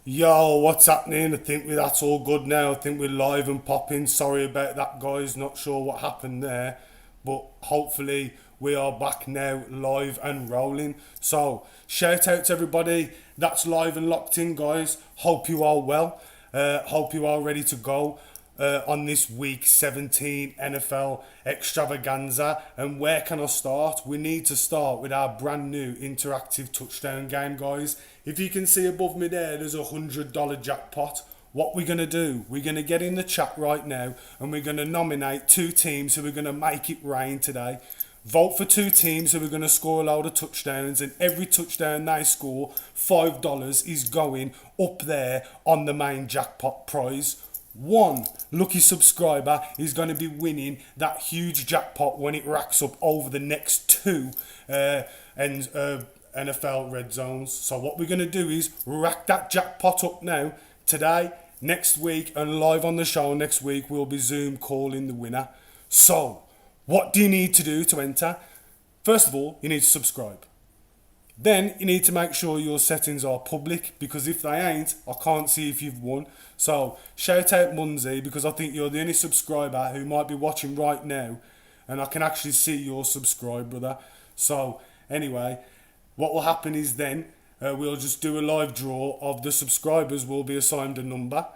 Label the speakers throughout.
Speaker 1: Yo, what's happening? I think that's all good now. I think we're live and popping. Sorry about that, guys. Not sure what happened there, but hopefully we are back now, live and rolling. So, shout out to everybody that's live and locked in, guys. Hope you are well. Hope you are ready to go on this week 17 NFL extravaganza. And where can I start? We need to start with our brand new interactive touchdown game, guys. If you can see above me there, there's $100 jackpot. What we're going to do, we're going to get in the chat right now and we're going to nominate two teams who are going to make it rain today. Vote for two teams who are going to score a load of touchdowns, and every touchdown they score, $5 is going up there on the main jackpot prize. One lucky subscriber is going to be winning that huge jackpot when it racks up over the next two NFL red zones. So what we're going to do is rack that jackpot up now, today, next week, and live on the show next week we'll be Zoom calling the winner. So what do you need to do to enter? First of all, you need to subscribe. Then you need to make sure your settings are public, because if they ain't, I can't see if you've won. So shout out Munzi, because I think you're the only subscriber who might be watching right now and I can actually see you're subscribed, brother. So anyway, what will happen is then we'll just do a live draw of the subscribers. Will be assigned a number.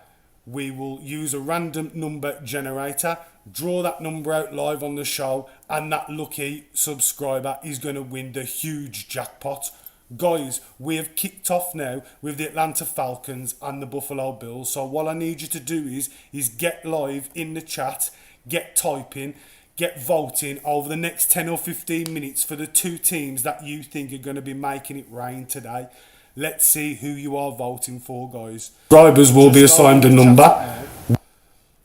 Speaker 1: We will use a random number generator, draw that number out live on the show, and that lucky subscriber is going to win the huge jackpot. Guys, we have kicked off now with the Atlanta Falcons and the Buffalo Bills. So what I need you to do is get live in the chat, get typing, get voting over the next 10 or 15 minutes for the two teams that you think are going to be making it rain today. Let's see who you are voting for, guys. Subscribers will be assigned a number.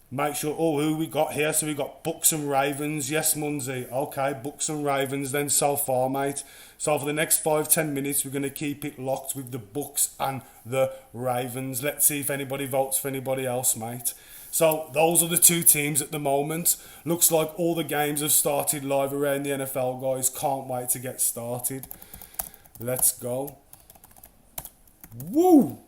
Speaker 1: Make sure, who we got here? So we got Bucks and Ravens. Yes, Munzi. Okay, Bucks and Ravens then so far, mate. So for the next 5-10 minutes, we're going to keep it locked with the Bucks and the Ravens. Let's see if anybody votes for anybody else, mate. So those are the two teams at the moment. Looks like all the games have started live around the NFL, guys. Can't wait to get started. Let's go. Woo!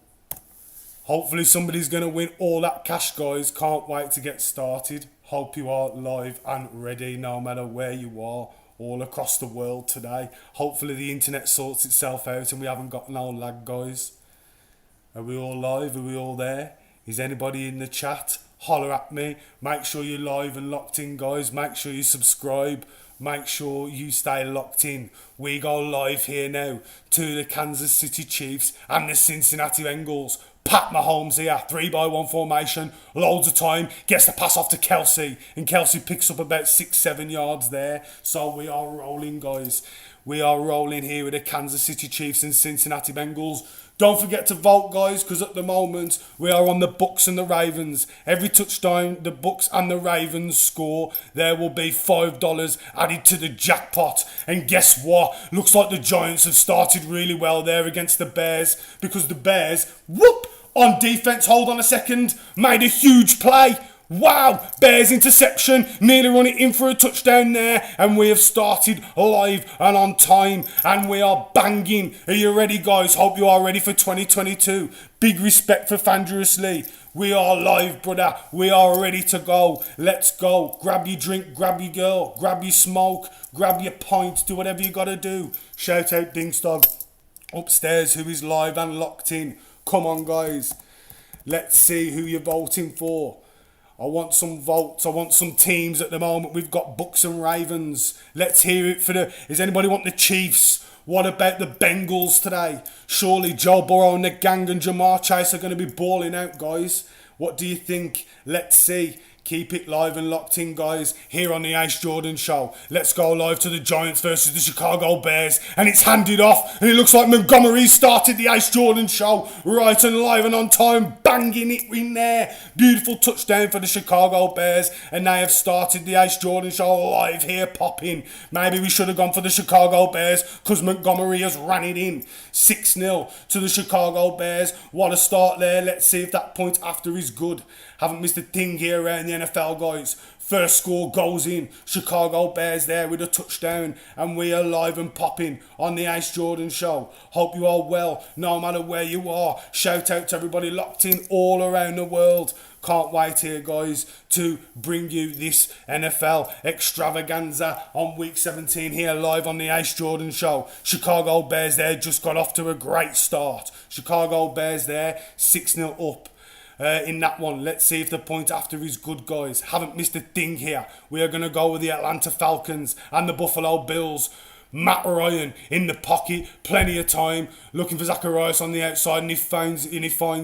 Speaker 1: Hopefully somebody's going to win all that cash, guys. Can't wait to get started. Hope you are live and ready no matter where you are all across the world today. Hopefully the internet sorts itself out and we haven't got no lag, guys. Are we all live? Are we all there? Is anybody in the chat? Holler at me. Make sure you're live and locked in, guys. Make sure you subscribe. Make sure you stay locked in. We go live here now to the Kansas City Chiefs and the Cincinnati Bengals. Pat Mahomes here, 3-by-1 formation, loads of time, gets the pass off to Kelsey, and Kelsey picks up about 6-7 yards there. So we are rolling, guys. We are rolling here with the Kansas City Chiefs and Cincinnati Bengals. Don't forget to vote, guys, because at the moment we are on the Bucks and the Ravens. Every touchdown the Bucks and the Ravens score, there will be $5 added to the jackpot. And guess what? Looks like the Giants have started really well there against the Bears, because the Bears, whoop, on defense, hold on a second, made a huge play. Wow, Bears interception, nearly run it in for a touchdown there, and we have started live and on time, and we are banging. Are you ready, guys? Hope you are ready for 2022. Big respect for Fandrews Lee. We are live, brother. We are ready to go. Let's go. Grab your drink, grab your girl, grab your smoke, grab your pint, do whatever you gotta do. Shout out Dingstog upstairs who is live and locked in. Come on, guys. Let's see who you're voting for. I want some votes. I want some teams at the moment. We've got Bucks and Ravens. Let's hear it for the... Does anybody want the Chiefs? What about the Bengals today? Surely Joe Burrow and the gang and Jamar Chase are going to be balling out, guys. What do you think? Let's see. Keep it live and locked in, guys, here on the Ace Jordan Show. Let's go live to the Giants versus the Chicago Bears, and it's handed off, and it looks like Montgomery started the Ace Jordan Show right and live and on time, banging it in there. Beautiful touchdown for the Chicago Bears, and they have started the Ace Jordan Show live here, popping. Maybe we should have gone for the Chicago Bears, because Montgomery has ran it in. 6-0 to the Chicago Bears. What a start there. Let's see if that point after is good. Haven't missed a thing here around the NFL, guys. First score goes in. Chicago Bears there with a touchdown. And we are live and popping on the Ace Jordan Show. Hope you are well, no matter where you are. Shout out to everybody locked in all around the world. Can't wait here, guys, to bring you this NFL extravaganza on week 17 here live on the Ace Jordan Show. Chicago Bears there just got off to a great start. Chicago Bears there 6-0 up. In that one, let's see if the point after is good, guys. Haven't missed a thing here. We are going to go with the Atlanta Falcons and the Buffalo Bills. Matt Ryan in the pocket, plenty of time, looking for Zacharias on the outside, and he finds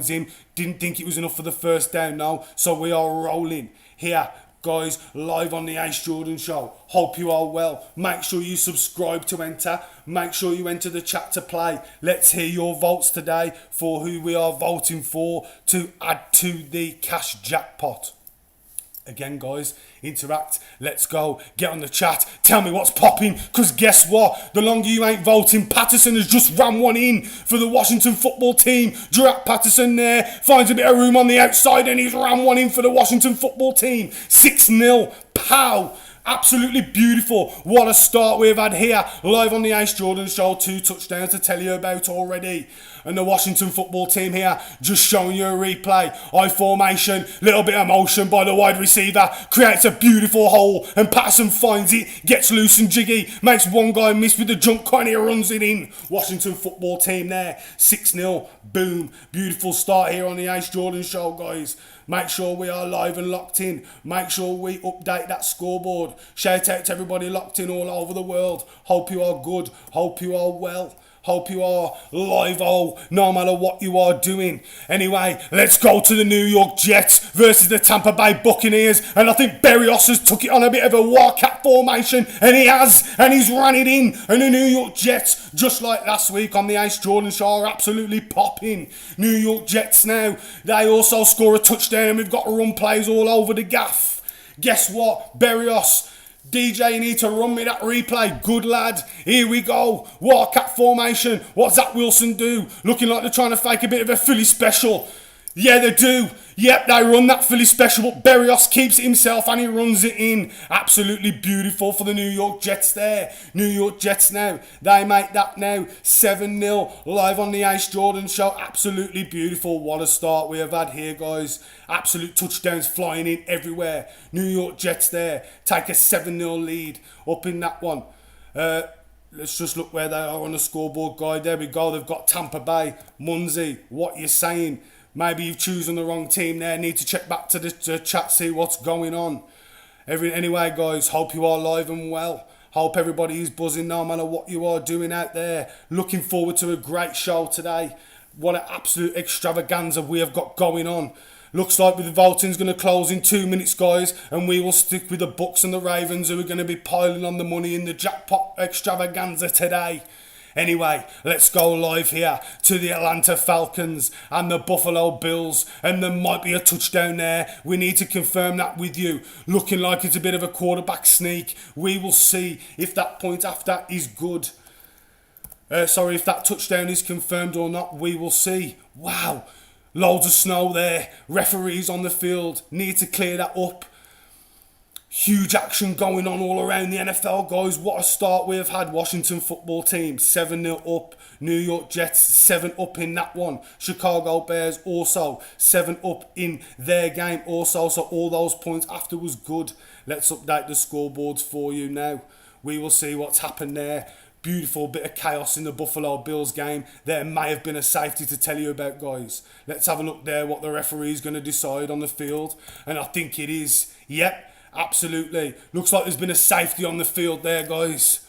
Speaker 1: him. Didn't think it was enough for the first down now, so we are rolling here, guys, live on the Ace Jordan Show. Hope you are well. Make sure you subscribe to enter. Make sure you enter the chat to play. Let's hear your votes today for who we are voting for to add to the cash jackpot. Again, guys, interact. Let's go. Get on the chat. Tell me what's popping. Because guess what? The longer you ain't voting, Patterson has just ran one in for the Washington football team. Jarrett Patterson there finds a bit of room on the outside and he's ran one in for the Washington football team. 6-0. Pow. Absolutely beautiful. What a start we've had here. Live on the Ace Jordan Show. 2 touchdowns to tell you about already. And the Washington football team here just showing you a replay. I formation. Little bit of motion by the wide receiver. Creates a beautiful hole. And Patterson finds it. Gets loose and jiggy. Makes one guy miss with the jump cut and he runs it in. Washington football team there. 6-0. Boom. Beautiful start here on the Ace Jordan Show, guys. Make sure we are live and locked in. Make sure we update that scoreboard. Shout out to everybody locked in all over the world. Hope you are good. Hope you are well. Hope you are live, no matter what you are doing. Anyway, let's go to the New York Jets versus the Tampa Bay Buccaneers. And I think Berrios has took it on a bit of a wildcat formation. And he has. And he's run it in. And the New York Jets, just like last week on the Ace Jordan Show, are absolutely popping. New York Jets now, they also score a touchdown. And we've got run plays all over the gaff. Guess what? Berrios. DJ, you need to run me that replay. Good lad. Here we go. Wildcat formation. What's Zach Wilson do? Looking like they're trying to fake a bit of a Philly special. Yeah, they do. Yep, they run that Philly special, but Berrios keeps it himself and he runs it in. Absolutely beautiful for the New York Jets there. New York Jets now. They make that now 7-0 live on the Ace Jordan Show. Absolutely beautiful. What a start we have had here, guys. Absolute touchdowns flying in everywhere. New York Jets there take a 7-0 lead up in that one. Let's just look where they are on the scoreboard guide. There we go. They've got Tampa Bay. Munzie, what you saying? Maybe you've chosen the wrong team there. Need to check back to the chat, see what's going on. Anyway, guys, hope you are live and well. Hope everybody is buzzing no matter what you are doing out there. Looking forward to a great show today. What an absolute extravaganza we have got going on. Looks like the voting's going to close in 2 minutes, guys. And we will stick with the Bucks and the Ravens who are going to be piling on the money in the jackpot extravaganza today. Anyway, let's go live here to the Atlanta Falcons and the Buffalo Bills. And there might be a touchdown there. We need to confirm that with you. Looking like it's a bit of a quarterback sneak. We will see if that point after is good. If that touchdown is confirmed or not. We will see. Wow. Loads of snow there. Referees on the field. Need to clear that up. Huge action going on all around the NFL, guys. What a start we have had. Washington football team 7-0 up. New York Jets 7 up in that one. Chicago Bears also 7 up in their game also. So all those points after was good. Let's update the scoreboards for you now. We will see what's happened there. Beautiful bit of chaos in the Buffalo Bills game. There may have been a safety to tell you about, guys. Let's have a look there what the referee is going to decide on the field. And I think it is. Yep. Absolutely. Looks like there's been a safety on the field there, guys.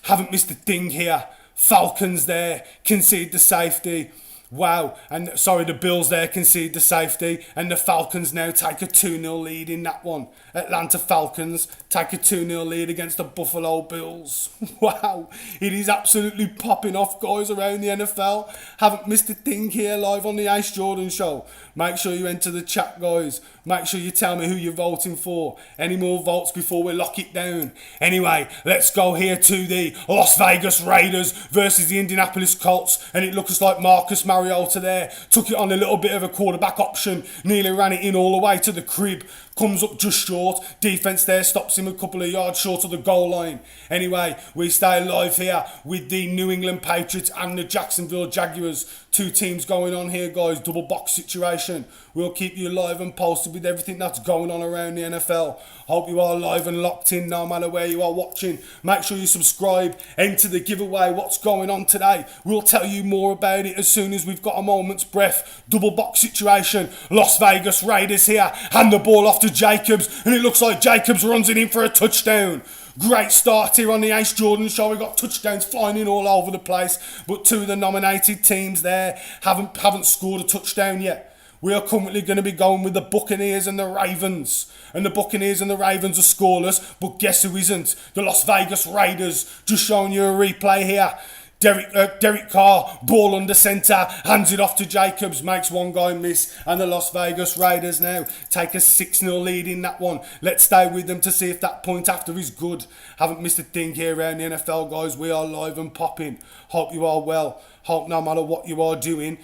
Speaker 1: Haven't missed a thing here. Falcons there. Concede the safety. Wow, and sorry, the Bills there concede the safety, and the Falcons now take a 2-0 lead in that one. Atlanta Falcons take a 2-0 lead against the Buffalo Bills. Wow, it is absolutely popping off, guys, around the NFL. Haven't missed a thing here live on the Ace Jordan Show. Make sure you enter the chat, guys. Make sure you tell me who you're voting for. Any more votes before we lock it down? Anyway, let's go here to the Las Vegas Raiders versus the Indianapolis Colts, and it looks like Marcus Mariota there took it on a little bit of a quarterback option, nearly ran it in all the way to the crib, comes up just short. Defense there stops him a couple of yards short of the goal line. Anyway, we stay live here with the New England Patriots and the Jacksonville Jaguars. Two teams going on here, guys. Double box situation. We'll keep you live and posted with everything that's going on around the NFL. Hope you are live and locked in no matter where you are watching. Make sure you subscribe, enter the giveaway. What's going on today? We'll tell you more about it as soon as we've got a moment's breath. Double box situation. Las Vegas Raiders here. Hand the ball off to Jacobs, and it looks like Jacobs runs it in for a touchdown. Great start here on the Ace Jordan Show. We've got touchdowns flying in all over the place, but two of the nominated teams there haven't scored a touchdown yet. We are currently going to be going with the Buccaneers and the Ravens. And the Buccaneers and the Ravens are scoreless, but guess who isn't? The Las Vegas Raiders. Just showing you a replay here. Derek Carr, ball under centre, hands it off to Jacobs, makes one guy miss, and the Las Vegas Raiders now take a 6-0 lead in that one. Let's stay with them to see if that point after is good. Haven't missed a thing here around the NFL, guys. We are live and popping. Hope you are well. Hope no matter what you are doing,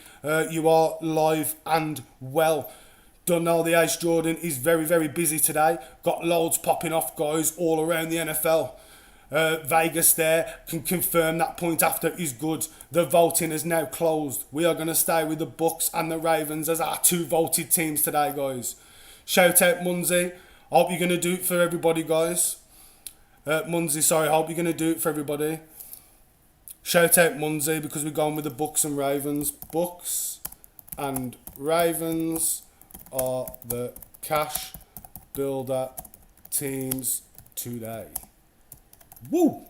Speaker 1: you are live and well. Don't know, the Ace Jordan is very, very busy today. Got loads popping off, guys, all around the NFL. Vegas there can confirm that point after is good. The voting is now closed. We are going to stay with the Bucks and the Ravens as our two voted teams today, guys. Shout out Munzi. Hope you're going to do it for everybody, guys. Munzi, sorry. Hope you're going to do it for everybody. Shout out Munzi because we're going with the Bucks and Ravens. Bucks and Ravens are the cash builder teams today. Woo!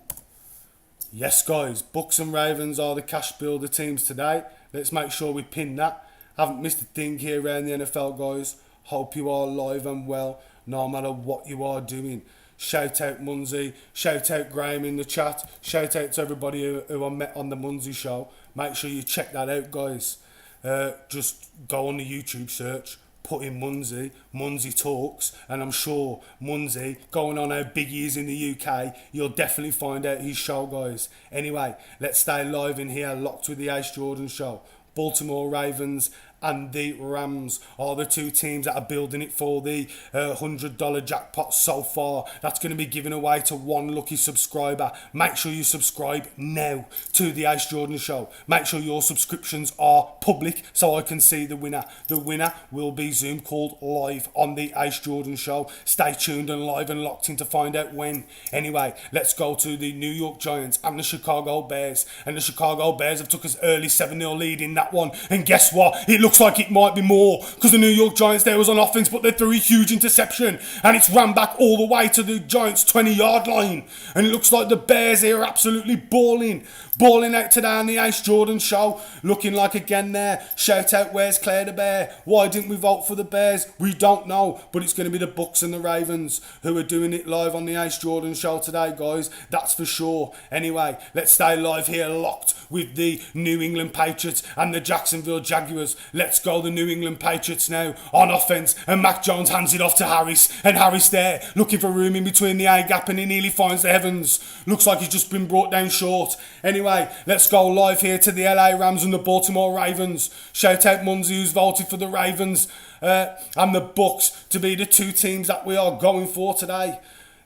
Speaker 1: Yes, guys, Bucks and Ravens are the cash builder teams today. Let's make sure we pin that. Haven't missed a thing here around the NFL, guys. Hope you are live and well, no matter what you are doing. Shout out Munzi. Shout out Graham in the chat. Shout out to everybody who I met on the Munzi show. Make sure you check that out, guys. Just go on the YouTube search. Put in Munzi Talks, and I'm sure Munzi, going on how big he is in the UK, you'll definitely find out his show, guys. Anyway, let's stay live in here, locked with the Ace Jordan Show. Baltimore Ravens and the Rams are the two teams that are building it for the $100 jackpot so far. That's going to be given away to one lucky subscriber. Make sure you subscribe now to the Ace Jordan Show. Make sure your subscriptions are public so I can see the winner. The winner will be Zoom called live on the Ace Jordan Show. Stay tuned and live and locked in to find out when. Anyway, let's go to the New York Giants and the Chicago Bears. And the Chicago Bears have took us early 7-0 lead in that one. And guess what? It looks like it might be more because the New York Giants there was on offense, but they threw a huge interception and it's ran back all the way to the Giants 20-yard line. And it looks like the Bears here are absolutely balling out today on the Ace Jordan Show. Looking like again there, shout out, where's Claire the Bear? Why didn't we vote for the Bears? We don't know, but it's going to be the Bucks and the Ravens who are doing it live on the Ace Jordan Show today, guys. That's for sure. Anyway, let's stay live here, locked with the New England Patriots and the Jacksonville Jaguars. Let's go the New England Patriots now on offense, and Mac Jones hands it off to Harris, and Harris there looking for room in between the A-gap, and he nearly finds the heavens. Looks like he's just been brought down short. Anyway, let's go live here to the LA Rams and the Baltimore Ravens. Shout out Munzi who's voted for the Ravens and the Bucks to be the two teams that we are going for today.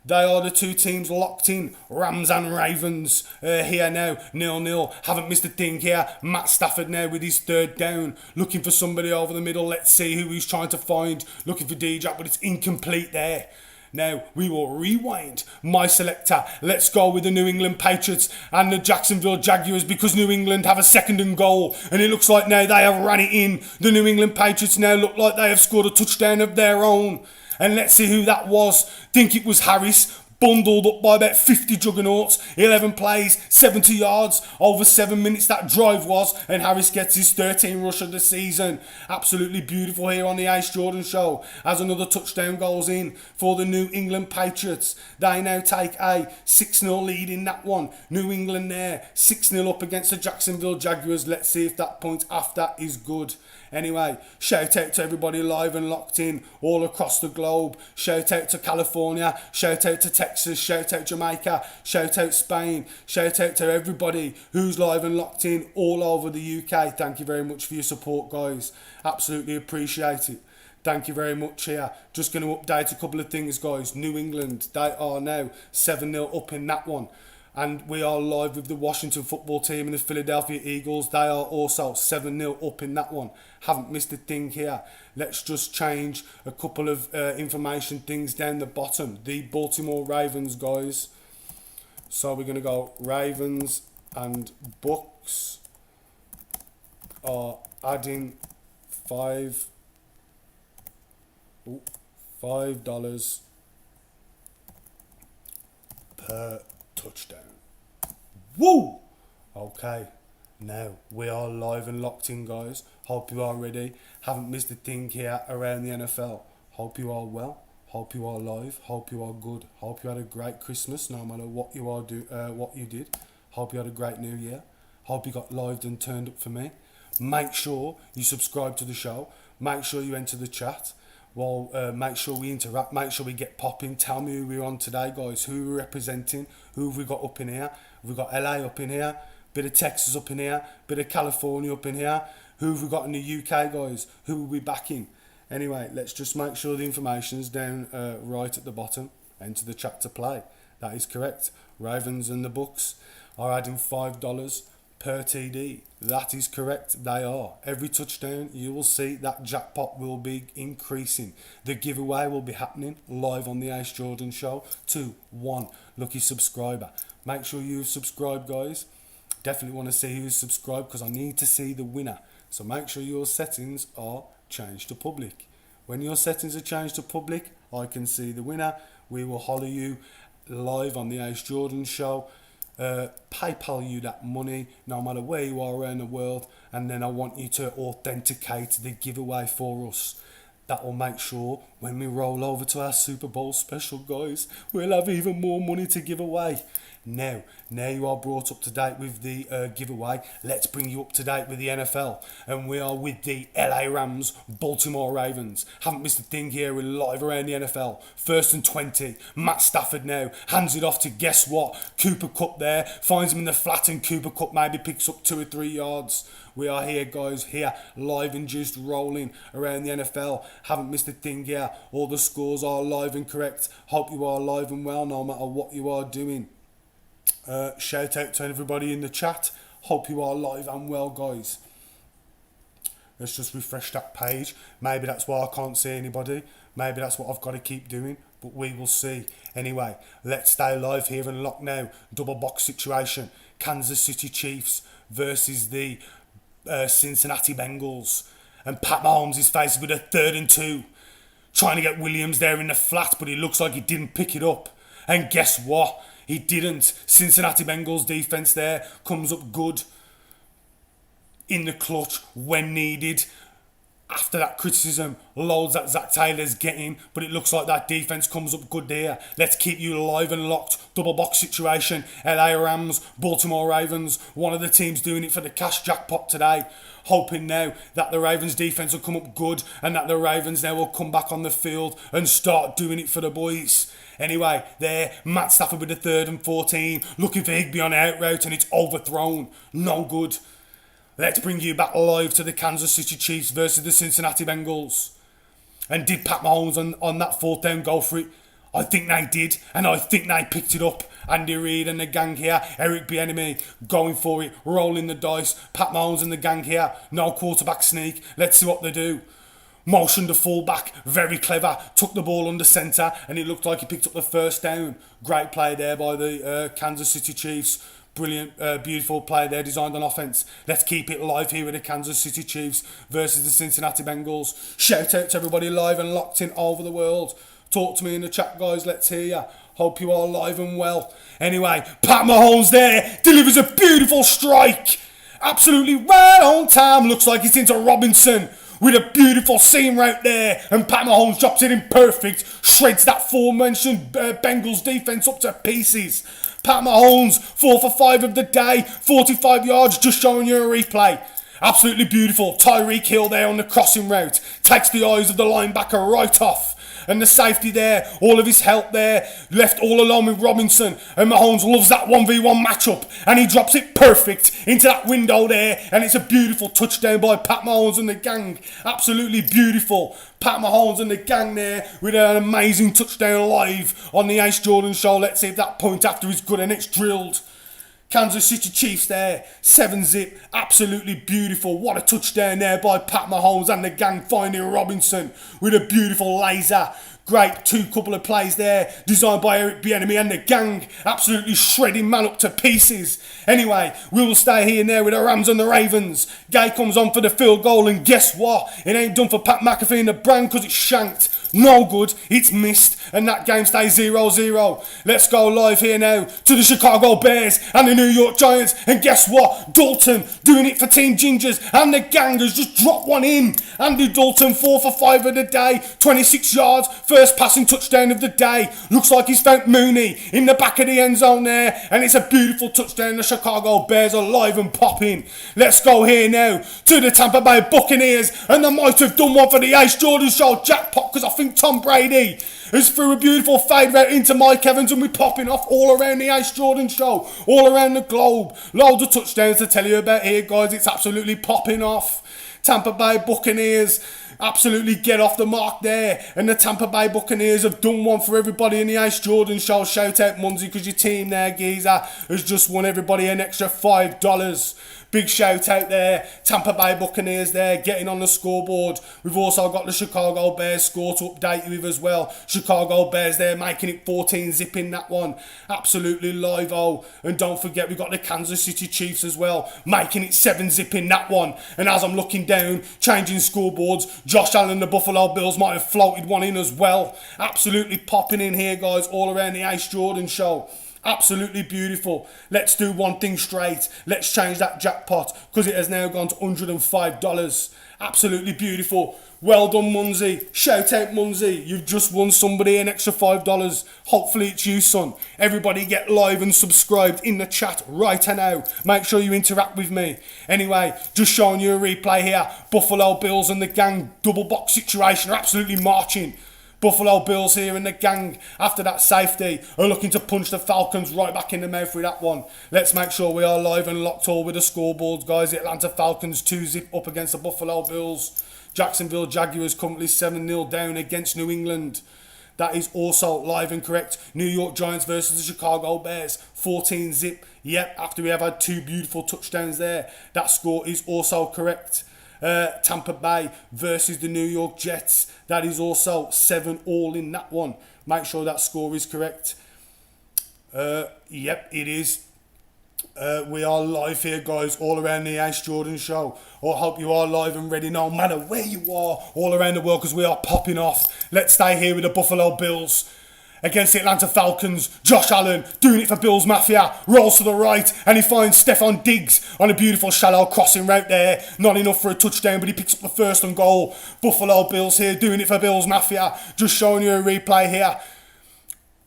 Speaker 1: They are the two teams locked in, Rams and Ravens. Here now, 0-0. Haven't missed a thing here. Matt Stafford now with his third down. Looking for somebody over the middle. Let's see who he's trying to find. Looking for D-Jack, but it's incomplete there. Now, we will rewind my selector. Let's go with the New England Patriots and the Jacksonville Jaguars because New England have a second and goal. And it looks like now they have run it in. The New England Patriots now look like they have scored a touchdown of their own. And let's see who that was. Think it was Harris. bundled up by about 50 juggernauts, 11 plays, 70 yards, over 7 minutes that drive was, and Harris gets his 13th rush of the season. Absolutely beautiful here on the Ace Jordan Show, as another touchdown goes in for the New England Patriots. They now take a 6-0 lead in that one. New England there, 6-0 up against the Jacksonville Jaguars. Let's see if that point after is good. Anyway, shout out to everybody live and locked in all across the globe. Shout out to California, shout out to Texas, shout out Jamaica, shout out Spain, shout out to everybody who's live and locked in all over the UK. Thank you very much for your support, guys. Absolutely appreciate it. Thank you very much here. Just going to update a couple of things, guys. New England, they are now 7-0 up in that one. And we are live with the Washington football team and the Philadelphia Eagles. They are also 7-0 up in that one. Haven't missed a thing here. Let's just change a couple of information things down the bottom. The Baltimore Ravens, guys. So we're going to go Ravens and Bucks are adding $5 per touchdown. Woo! Okay, now we are live and locked in, guys. Hope you are ready. Haven't missed a thing here around the NFL. Hope you are well. Hope you are live. Hope you are good. Hope you had a great Christmas, no matter what you are what you did. Hope you had a great New Year. Hope you got lived and turned up for me. Make sure you subscribe to the show. Make sure you enter the chat. Well, make sure we interact, make sure we get popping. Tell me who we're on today, guys. Who we're representing, who have we got up in here. We've got LA up in here, bit of Texas up in here, bit of California up in here. Who have we got in the UK, guys? Who will we backing? Anyway, let's just make sure the information's down right at the bottom. Enter the chat to play. That is correct. Ravens and the Bucks are adding $5 per TD. That is correct. They are. Every touchdown, you will see that jackpot will be increasing. The giveaway will be happening live on the Ace Jordan Show to one lucky subscriber. Make sure you've subscribed, guys. Definitely want to see who's subscribed because I need to see the winner. So make sure your settings are changed to public. When your settings are changed to public, I can see the winner. We will holler you live on the Ace Jordan Show. PayPal you that money no matter where you are around the world, and then I want you to authenticate the giveaway for us. That will make sure when we roll over to our Super Bowl special, guys, we'll have even more money to give away. Now you are brought up to date with the giveaway. Let's bring you up to date with the NFL, and we are with the LA Rams, Baltimore Ravens. Haven't missed a thing here. We're live around the NFL. 1st and 20. Matt Stafford now hands it off to guess what? Cooper Kupp there finds him in the flat, and Cooper Kupp maybe picks up 2 or 3 yards. We are here, guys, here live and just rolling around the NFL. Haven't missed a thing here. All the scores are live and correct. Hope you are live and well no matter what you are doing. Shout out to everybody in the chat. Hope you are live and well, guys. Let's just refresh that page. Maybe that's why I can't see anybody. Maybe that's what I've got to keep doing, but we will see. Anyway, let's stay live here and lock now. Double box situation. Kansas City Chiefs versus the Cincinnati Bengals. And Pat Mahomes is faced with a 3rd and 2. Trying to get Williams there in the flat, but he looks like he didn't pick it up. And guess what? He didn't. Cincinnati Bengals defense there comes up good in the clutch when needed. After that criticism, loads that Zach Taylor's getting, but it looks like that defense comes up good there. Let's keep you live and locked. Double box situation. LA Rams, Baltimore Ravens. One of the teams doing it for the cash jackpot today. Hoping now that the Ravens defense will come up good and that the Ravens now will come back on the field and start doing it for the boys. Anyway, there, Matt Stafford with the 3rd and 14. Looking for Higbee on out route, and it's overthrown. No good. Let's bring you back live to the Kansas City Chiefs versus the Cincinnati Bengals. And did Pat Mahomes on that 4th down go for it? I think they did, and I think they picked it up. Andy Reid and the gang here, Eric Bieniemy going for it, rolling the dice. Pat Mahomes and the gang here, no quarterback sneak. Let's see what they do. Motion to fullback, very clever. Took the ball under centre, and it looked like he picked up the 1st down. Great play there by the Kansas City Chiefs. Brilliant, beautiful play there, designed on offense. Let's keep it live here with the Kansas City Chiefs versus the Cincinnati Bengals. Shout out to everybody live and locked in all over the world. Talk to me in the chat, guys. Let's hear ya. Hope you are alive and well. Anyway, Pat Mahomes there delivers a beautiful strike. Absolutely right on time. Looks like it's into Robinson with a beautiful seam route there. And Pat Mahomes drops it in perfect. Shreds that aforementioned Bengals defense up to pieces. Pat Mahomes, 4 for 5 of the day. 45 yards, just showing you a replay. Absolutely beautiful. Tyreek Hill there on the crossing route. Takes the eyes of the linebacker right off. And the safety there, all of his help there, left all alone with Robinson. And Mahomes loves that 1v1 matchup. And he drops it perfect into that window there. And it's a beautiful touchdown by Pat Mahomes and the gang. Absolutely beautiful. Pat Mahomes and the gang there with an amazing touchdown live on the Ace Jordan Show. Let's see if that point after is good and it's drilled. Kansas City Chiefs there, 7-zip, absolutely beautiful. What a touchdown there by Pat Mahomes and the gang finding Robinson with a beautiful laser. Great couple of plays there, designed by Eric Bieniemy and the gang, absolutely shredding man up to pieces. Anyway, we will stay here now with the Rams and the Ravens. Gay comes on for the field goal, and guess what? It ain't done for Pat McAfee and the brand because it's shanked. No good, it's missed, and that game stays 0-0. Let's go live here now to the Chicago Bears and the New York Giants, and guess what? Dalton doing it for Team Gingers, and the gang has just dropped one in. Andy Dalton, 4 for 5 of the day, 26 yards, first passing touchdown of the day. Looks like he's found Mooney in the back of the end zone there, and it's a beautiful touchdown. The Chicago Bears are live and popping. Let's go here now to the Tampa Bay Buccaneers, and they might have done one for the Ace Jordan Show jackpot, because I think Tom Brady has threw a beautiful fade route into Mike Evans, and we're popping off all around the Ace Jordan Show, all around the globe. Loads of touchdowns to tell you about here, guys. It's absolutely popping off. Tampa Bay Buccaneers absolutely get off the mark there, and the Tampa Bay Buccaneers have done one for everybody in the Ace Jordan Show. Shout out Munzie, because your team there, geezer, has just won everybody an extra $5. Big shout out there. Tampa Bay Buccaneers there getting on the scoreboard. We've also got the Chicago Bears score to update you with as well. Chicago Bears there making it 14-zip in that one. Absolutely live-o. And don't forget we've got the Kansas City Chiefs as well, making it 7-zip in that one. And as I'm looking down, changing scoreboards, Josh Allen and the Buffalo Bills might have floated one in as well. Absolutely popping in here, guys, all around the Ace Jordan Show. Absolutely beautiful. Let's do one thing straight. Let's change that jackpot, because it has now gone to $105. Absolutely beautiful. Well done, Munzie. Shout out, Munzie. You've just won somebody an extra $5. Hopefully it's you, son. Everybody get live and subscribed in the chat right now. Make sure you interact with me. Anyway, just showing you a replay here. Buffalo Bills and the gang double box situation are absolutely marching. Buffalo Bills here and the gang, after that safety, are looking to punch the Falcons right back in the mouth with that one. Let's make sure we are live and locked all with the scoreboards, guys. The Atlanta Falcons 2-zip up against the Buffalo Bills. Jacksonville Jaguars currently 7-0 down against New England. That is also live and correct. New York Giants versus the Chicago Bears, 14-zip. Yep, after we have had 2 beautiful touchdowns there. That score is also correct. Tampa Bay versus the New York Jets. That is also 7-all in that one. Make sure that score is correct. Yep, it is. We are live here, guys, all around the Ace Jordan Show. I hope you are live and ready no matter where you are, all around the world, because we are popping off. Let's stay here with the Buffalo Bills against the Atlanta Falcons. Josh Allen doing it for Bills Mafia. Rolls to the right and he finds Stephon Diggs on a beautiful shallow crossing route there. Not enough for a touchdown, but he picks up the first and goal. Buffalo Bills here doing it for Bills Mafia. Just showing you a replay here.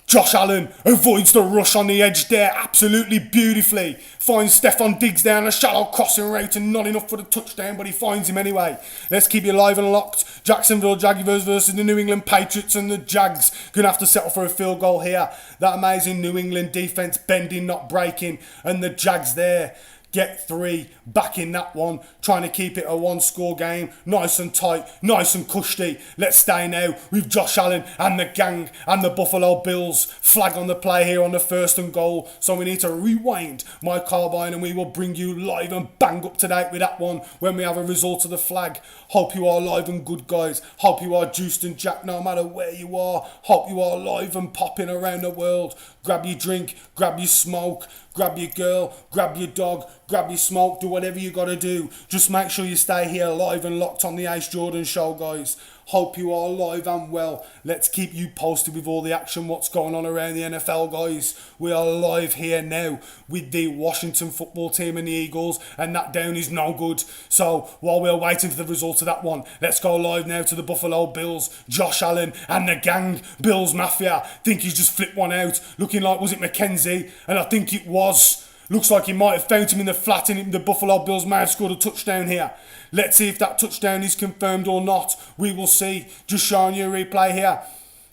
Speaker 1: Josh Allen avoids the rush on the edge there absolutely beautifully. Finds Stephon Diggs down a shallow crossing route and not enough for the touchdown, but he finds him anyway. Let's keep you live and locked. Jacksonville Jaguars versus the New England Patriots, and the Jags gonna have to settle for a field goal here. That amazing New England defense bending, not breaking, and the Jags there get 3 back in that one, trying to keep it a 1-score game. Nice and tight, nice and cushy. Let's stay now with Josh Allen and the gang and the Buffalo Bills. Flag on the play here on the 1st and goal. So we need to rewind my carbine and we will bring you live and bang up to date with that one when we have a result of the flag. Hope you are live and good, guys. Hope you are juiced and jacked no matter where you are. Hope you are live and popping around the world. Grab your drink, grab your smoke, grab your girl, grab your dog, grab your smoke, do whatever you got to do. Just make sure you stay here live and locked on the Ace Jordan Show, guys. Hope you are alive and well. Let's keep you posted with all the action, what's going on around the NFL, guys. We are live here now with the Washington football team and the Eagles, and that down is no good. So while we're waiting for the result of that one, let's go live now to the Buffalo Bills. Josh Allen and the gang, Bills Mafia. Think he's just flipped one out, looking like, was it McKenzie? And I think it was. Looks like he might have found him in the flat, and the Buffalo Bills may have scored a touchdown here. Let's see if that touchdown is confirmed or not. We will see. Just showing you a replay here.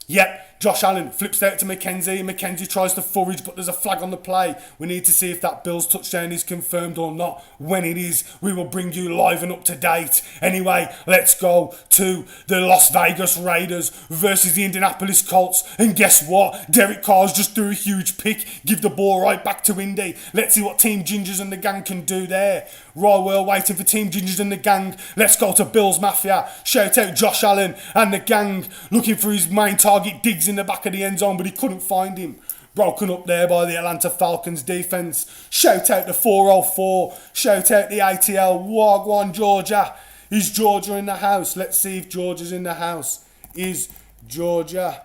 Speaker 1: Yep, Josh Allen flips out to McKenzie. McKenzie tries to forage, but there's a flag on the play. We need to see if that Bills touchdown is confirmed or not. When it is, we will bring you live and up to date. Anyway, let's go to the Las Vegas Raiders versus the Indianapolis Colts. And guess what? Derek Carr's just threw a huge pick. Give the ball right back to Indy. Let's see what Team Gingers and the gang can do there. While we're waiting for Team Gingers and the gang, let's go to Bills Mafia. Shout out Josh Allen and the gang, looking for his main target, Diggs, in the back of the end zone, but he couldn't find him. Broken up there by the Atlanta Falcons defense. Shout out the 404. Shout out the ATL. Wagwan, Georgia. Is Georgia in the house? Let's see if Georgia's in the house. Is Georgia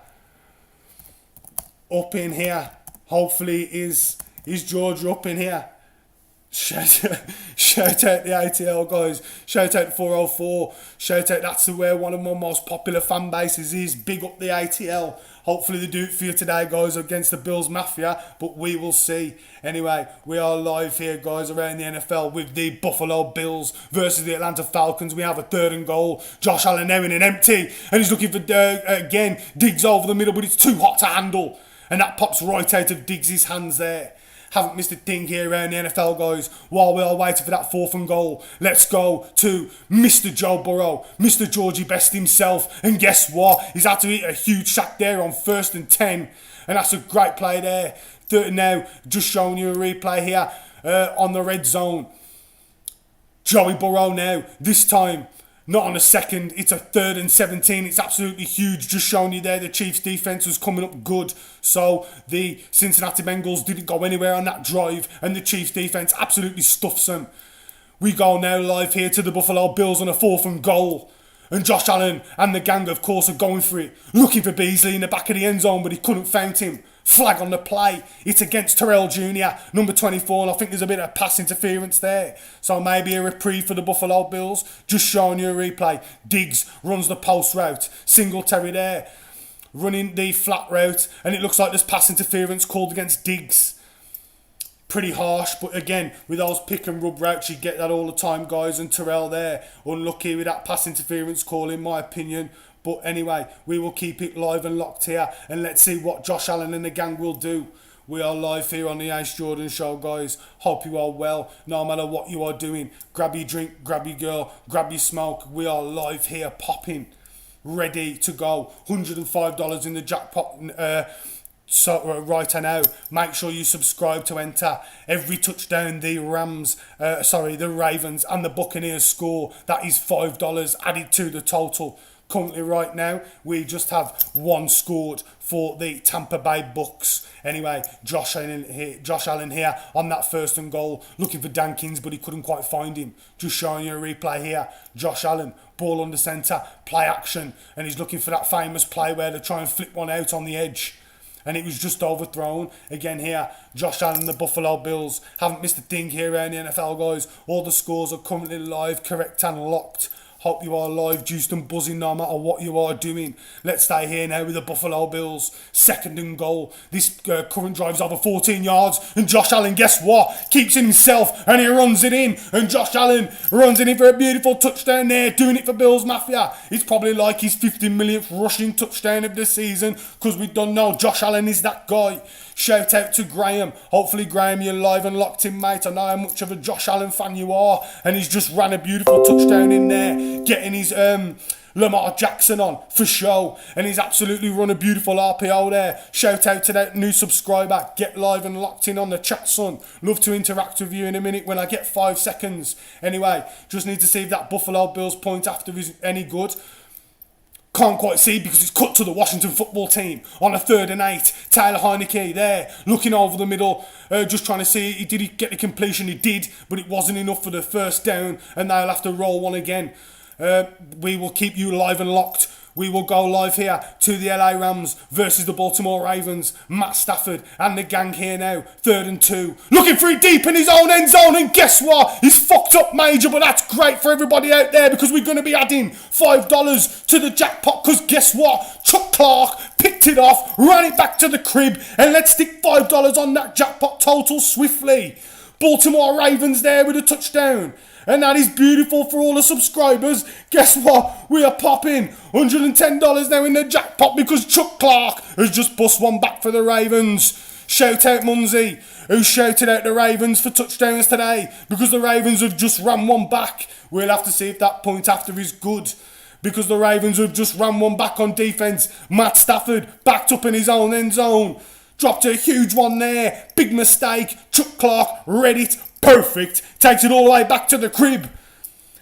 Speaker 1: up in here? Hopefully is Georgia up in here? Shout out the ATL, guys. Shout out the 404. Shout out, that's where one of my most popular fan bases is. Big up the ATL. Hopefully they do it for you today, guys, against the Bills Mafia, but we will see. Anyway, we are live here, guys, around the NFL with the Buffalo Bills versus the Atlanta Falcons. We have a 3rd and goal. Josh Allen now in an empty, and he's looking for, again, Diggs over the middle, but it's too hot to handle. And that pops right out of Diggs' hands there. Haven't missed a thing here around the NFL, guys. While we are waiting for that 4th and goal, let's go to Mr. Joe Burrow, Mr. Georgie Best himself. And guess what? He's had to eat a huge sack there on 1st and 10. And that's a great play there. Now, just showing you a replay here on the Redzone. Joey Burrow now, this time, not on a 2nd, it's a 3rd and 17. It's absolutely huge. Just showing you there, the Chiefs defense was coming up good. So the Cincinnati Bengals didn't go anywhere on that drive, and the Chiefs defense absolutely stuffs them. We go now live here to the Buffalo Bills on a 4th and goal. And Josh Allen and the gang, of course, are going for it. Looking for Beasley in the back of the end zone, but he couldn't find him. Flag on the play. It's against Terrell Jr., number 24, and I think there's a bit of pass interference there. So maybe a reprieve for the Buffalo Bills. Just showing you a replay. Diggs runs the post route. Singletary there, running the flat route, and it looks like there's pass interference called against Diggs. Pretty harsh, but again, with those pick and rub routes, you get that all the time, guys. And Terrell there, unlucky with that pass interference call, in my opinion. But anyway, we will keep it live and locked here, and let's see what Josh Allen and the gang will do. We are live here on the Ace Jordan Show, guys. Hope you are well, no matter what you are doing. Grab your drink, grab your girl, grab your smoke. We are live here, popping, ready to go. $105 in the jackpot. So right now, make sure you subscribe to enter. Every touchdown the Ravens and the Buccaneers score, that is $5 added to the total. Currently right now, we just have 1 scored for the Tampa Bay Bucks. Anyway, Josh Allen here on that 1st and goal, looking for Dankins, but he couldn't quite find him. Just showing you a replay here. Josh Allen, ball under centre, play action, and he's looking for that famous play where they try and flip one out on the edge. And it was just overthrown. Again here, Josh Allen and the Buffalo Bills. Haven't missed a thing here around the NFL, guys. All the scores are currently live, correct and locked. Hope you are live, juiced and buzzing no matter what you are doing. Let's stay here now with the Buffalo Bills. 2nd and goal. This current drive's over 14 yards. And Josh Allen, guess what? Keeps it himself and he runs it in. And Josh Allen runs it in for a beautiful touchdown there. Doing it for Bills Mafia. It's probably like his 50 millionth rushing touchdown of the season, because we don't know Josh Allen is that guy. Shout out to Graham. Hopefully, Graham, you're live and locked in, mate. I know how much of a Josh Allen fan you are. And he's just ran a beautiful touchdown in there, getting his Lamar Jackson on for show. And he's absolutely run a beautiful RPO there. Shout out to that new subscriber. Get live and locked in on the chat, son. Love to interact with you in a minute when I get 5 seconds. Anyway, just need to see if that Buffalo Bills point after is any good. Can't quite see because it's cut to the Washington football team on a 3rd and 8. Taylor Heineke there, looking over the middle, just trying to see, did he get the completion? He did, but it wasn't enough for the 1st down, and they'll have to roll one again. We will keep you live and locked We will go live here to the LA Rams versus the Baltimore Ravens. Matt Stafford and the gang here now. 3rd and 2. Looking for it deep in his own end zone. And guess what? He's fucked up major, but that's great for everybody out there because we're going to be adding $5 to the jackpot. Because guess what? Chuck Clark picked it off, ran it back to the crib, and let's stick $5 on that jackpot total swiftly. Baltimore Ravens there with a touchdown. And that is beautiful for all the subscribers. Guess what? We are popping $110 now in the jackpot because Chuck Clark has just bust one back for the Ravens. Shout out Munzie, who shouted out the Ravens for touchdowns today because the Ravens have just ran one back. We'll have to see if that point after is good because the Ravens have just ran one back on defence. Matt Stafford backed up in his own end zone. Dropped a huge one there. Big mistake. Chuck Clark read it. Perfect. Takes it all the way back to the crib.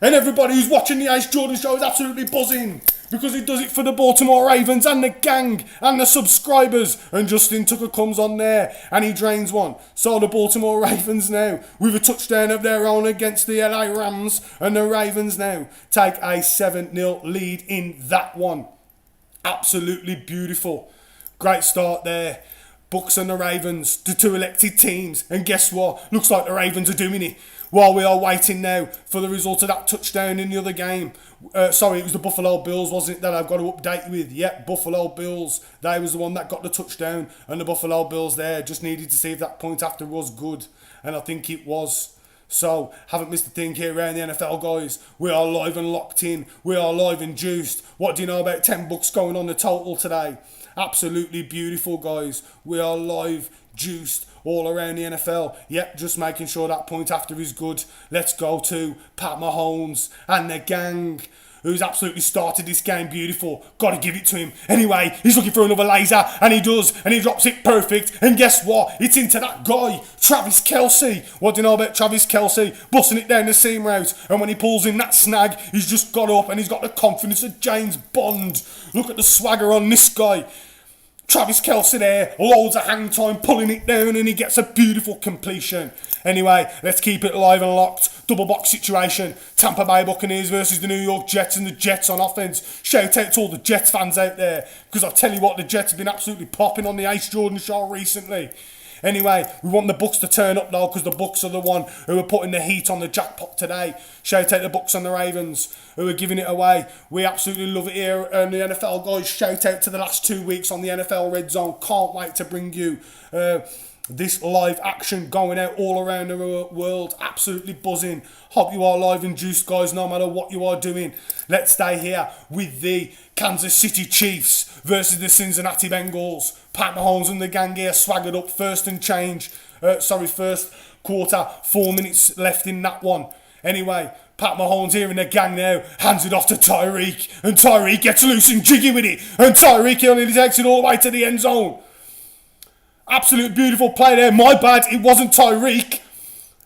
Speaker 1: And everybody who's watching the Ace Jordan show is absolutely buzzing because he does it for the Baltimore Ravens and the gang and the subscribers. And Justin Tucker comes on there and he drains one. So the Baltimore Ravens now with a touchdown of their own against the LA Rams, and the Ravens now take a 7-0 lead in that one. Absolutely beautiful. Great start there. Bucks and the Ravens, the two elected teams. And guess what? Looks like the Ravens are doing it. While we are waiting now for the result of that touchdown in the other game. Sorry, it was the Buffalo Bills, wasn't it, that I've got to update you with? Yep, Buffalo Bills. They was the one that got the touchdown. And the Buffalo Bills there just needed to see if that point after was good. And I think it was. So, haven't missed a thing here around the NFL, guys. We are live and locked in. We are live and juiced. What do you know about $10 going on the total today? Absolutely beautiful, guys. We are live, juiced, all around the NFL. Yep, just making sure that point after is good. Let's go to Pat Mahomes and the gang, who's absolutely started this game beautiful. Got to give it to him. Anyway, he's looking for another laser, and he does, and he drops it perfect. And guess what? It's into that guy, Travis Kelce. What do you know about Travis Kelce? Busting it down the seam route, and when he pulls in that snag, he's just got up, and he's got the confidence of James Bond. Look at the swagger on this guy. Travis Kelce there, loads of hang time, pulling it down, and he gets a beautiful completion. Anyway, let's keep it live and locked. Double box situation. Tampa Bay Buccaneers versus the New York Jets, and the Jets on offense. Shout out to all the Jets fans out there, because I tell you what, the Jets have been absolutely popping on the Ace Jordan show recently. Anyway, we want the Bucks to turn up now because the Bucks are the one who are putting the heat on the jackpot today. Shout out the Bucks and the Ravens who are giving it away. We absolutely love it here on the NFL, guys. Shout out to the last 2 weeks on the NFL Redzone. Can't wait to bring you this live action going out all around the world. Absolutely buzzing. Hope you are live and juiced, guys, no matter what you are doing. Let's stay here with the Kansas City Chiefs versus the Cincinnati Bengals. Pat Mahomes and the gang here swaggered up first quarter. 4 minutes left in that one. Anyway, Pat Mahomes here in the gang now hands it off to Tyreek, and Tyreek gets loose and jiggy with it, and Tyreek only takes it all the way to the end zone. Absolute beautiful play there. My bad, it wasn't Tyreek.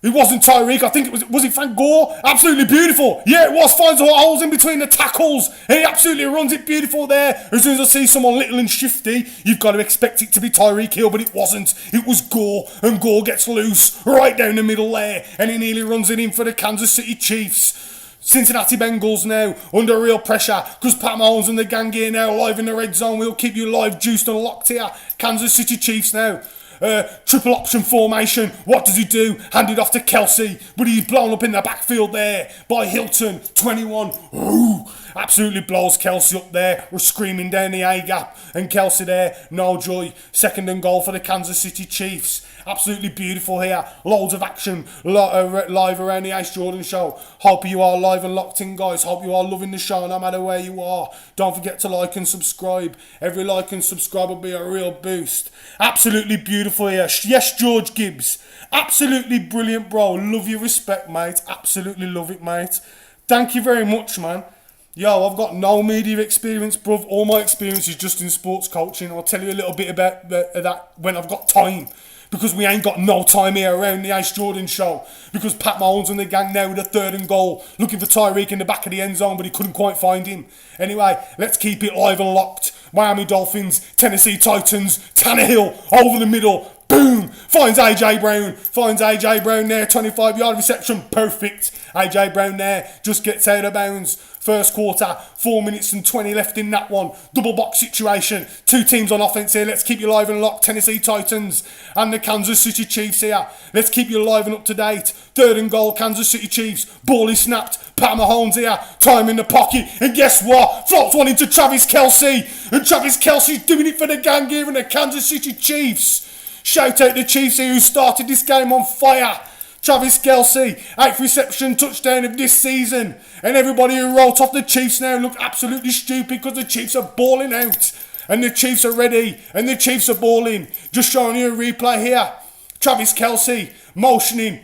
Speaker 1: I think it was it Frank Gore? Absolutely beautiful. Yeah, it was. Finds holes in between the tackles. And he absolutely runs it beautiful there. As soon as I see someone little and shifty, you've got to expect it to be Tyreek Hill, but it wasn't. It was Gore, and Gore gets loose right down the middle there, and he nearly runs it in for the Kansas City Chiefs. Cincinnati Bengals now under real pressure because Pat Mahomes and the gang here now live in the red zone. We'll keep you live, juiced and locked here. Kansas City Chiefs now. Triple option formation. What does he do? Handed off to Kelce, but he's blown up in the backfield there by Hilton. 21. Ooh, absolutely blows Kelce up there. We're screaming down the A-gap, and Kelce there, no joy. 2nd and goal for the Kansas City Chiefs. Absolutely beautiful here. Loads of action live around the Ace Jordan show. Hope you are live and locked in, guys. Hope you are loving the show no matter where you are. Don't forget to like and subscribe. Every like and subscribe will be a real boost. Absolutely beautiful here. Yes, George Gibbs. Absolutely brilliant, bro. Love your respect, mate. Absolutely love it, mate. Thank you very much, man. Yo, I've got no media experience, bruv. All my experience is just in sports coaching. I'll tell you a little bit about that when I've got time. Because we ain't got no time here around the Ace Jordan show. Because Pat Mahomes and the gang now with a 3rd and goal. Looking for Tyreek in the back of the end zone, but he couldn't quite find him. Anyway, let's keep it live and locked. Miami Dolphins, Tennessee Titans, Tannehill over the middle. Boom! Finds AJ Brown there, 25-yard reception, perfect. AJ Brown there just gets out of bounds. First quarter, 4 minutes and 20 left in that one. Double box situation. Two teams on offense here. Let's keep you live and locked. Tennessee Titans and the Kansas City Chiefs here. Let's keep you live and up to date. Third and goal, Kansas City Chiefs. Ball is snapped. Pat Mahomes here. Time in the pocket. And guess what? Floats one into Travis Kelce. And Travis Kelce's doing it for the gang here in the Kansas City Chiefs. Shout out the Chiefs here who started this game on fire. Travis Kelce, 8th reception touchdown of this season. And everybody who wrote off the Chiefs now look absolutely stupid because the Chiefs are balling out. And the Chiefs are ready. And the Chiefs are balling. Just showing you a replay here. Travis Kelce, motioning.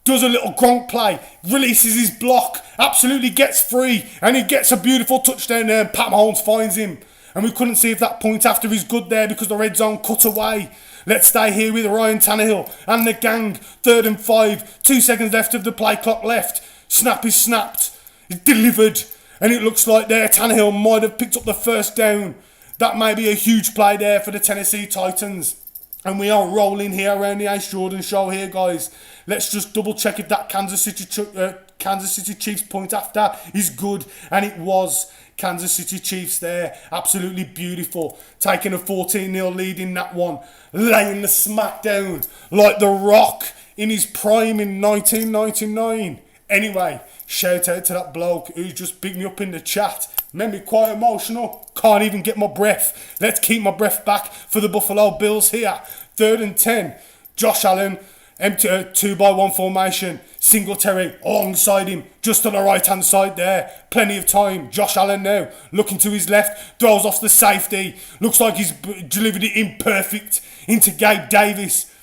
Speaker 1: Does a little Gronk play. Releases his block. Absolutely gets free. And he gets a beautiful touchdown there. And Pat Mahomes finds him. And we couldn't see if that point after is good there because the red zone cut away. Let's stay here with Ryan Tannehill and the gang. 3rd and 5. 2 seconds left of the play clock left. Snap is snapped. It's delivered. And it looks like there Tannehill might have picked up the first down. That may be a huge play there for the Tennessee Titans. And we are rolling here around the Ace Jordan show here, guys. Let's just double check if that Kansas City Chiefs point after is good. And it was. Kansas City Chiefs there. Absolutely beautiful. Taking a 14-0 lead in that one. Laying the smack down like The Rock in his prime in 1999. Anyway, shout out to that bloke who's just picked me up in the chat. Made me quite emotional. Can't even get my breath. Let's keep my breath back for the Buffalo Bills here. 3rd and 10. Josh Allen. Empty 2-by-1 formation. Singletary alongside him. Just on the right hand side there. Plenty of time. Josh Allen now. Looking to his left. Throws off the safety. Looks like he's delivered it imperfect into Gabe Davis.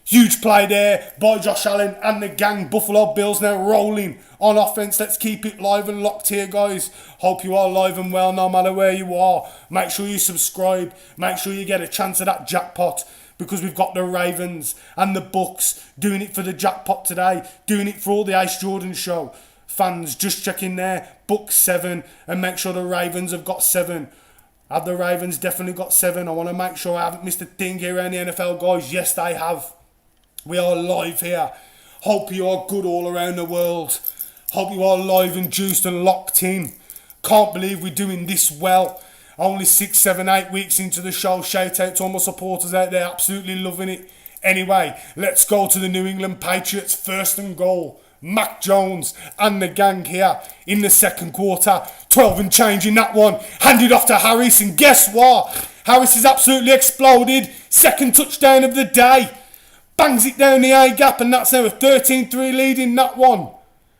Speaker 1: Huge play there by Josh Allen and the gang. Buffalo Bills now rolling on offense. Let's keep it live and locked here, guys. Hope you are live and well no matter where you are. Make sure you subscribe. Make sure you get a chance at that jackpot. Because we've got the Ravens and the Bucks doing it for the jackpot today. Doing it for all the Ace Jordan show. Fans, just check in there. Bucks 7 and make sure the Ravens have got 7. Have the Ravens definitely got 7? I want to make sure I haven't missed a thing here around the NFL, guys. Yes, they have. We are live here. Hope you are good all around the world. Hope you are live and juiced and locked in. Can't believe we're doing this well. Only 6, 7, 8 weeks into the show. Shout out to all my supporters out there. Absolutely loving it. Anyway, let's go to the New England Patriots. 1st and goal. Mac Jones and the gang here in the second quarter. 12 and change in that one. Handed off to Harris. And guess what? Harris has absolutely exploded. 2nd touchdown of the day. Bangs it down the A-gap. And that's now a 13-3 lead in that one.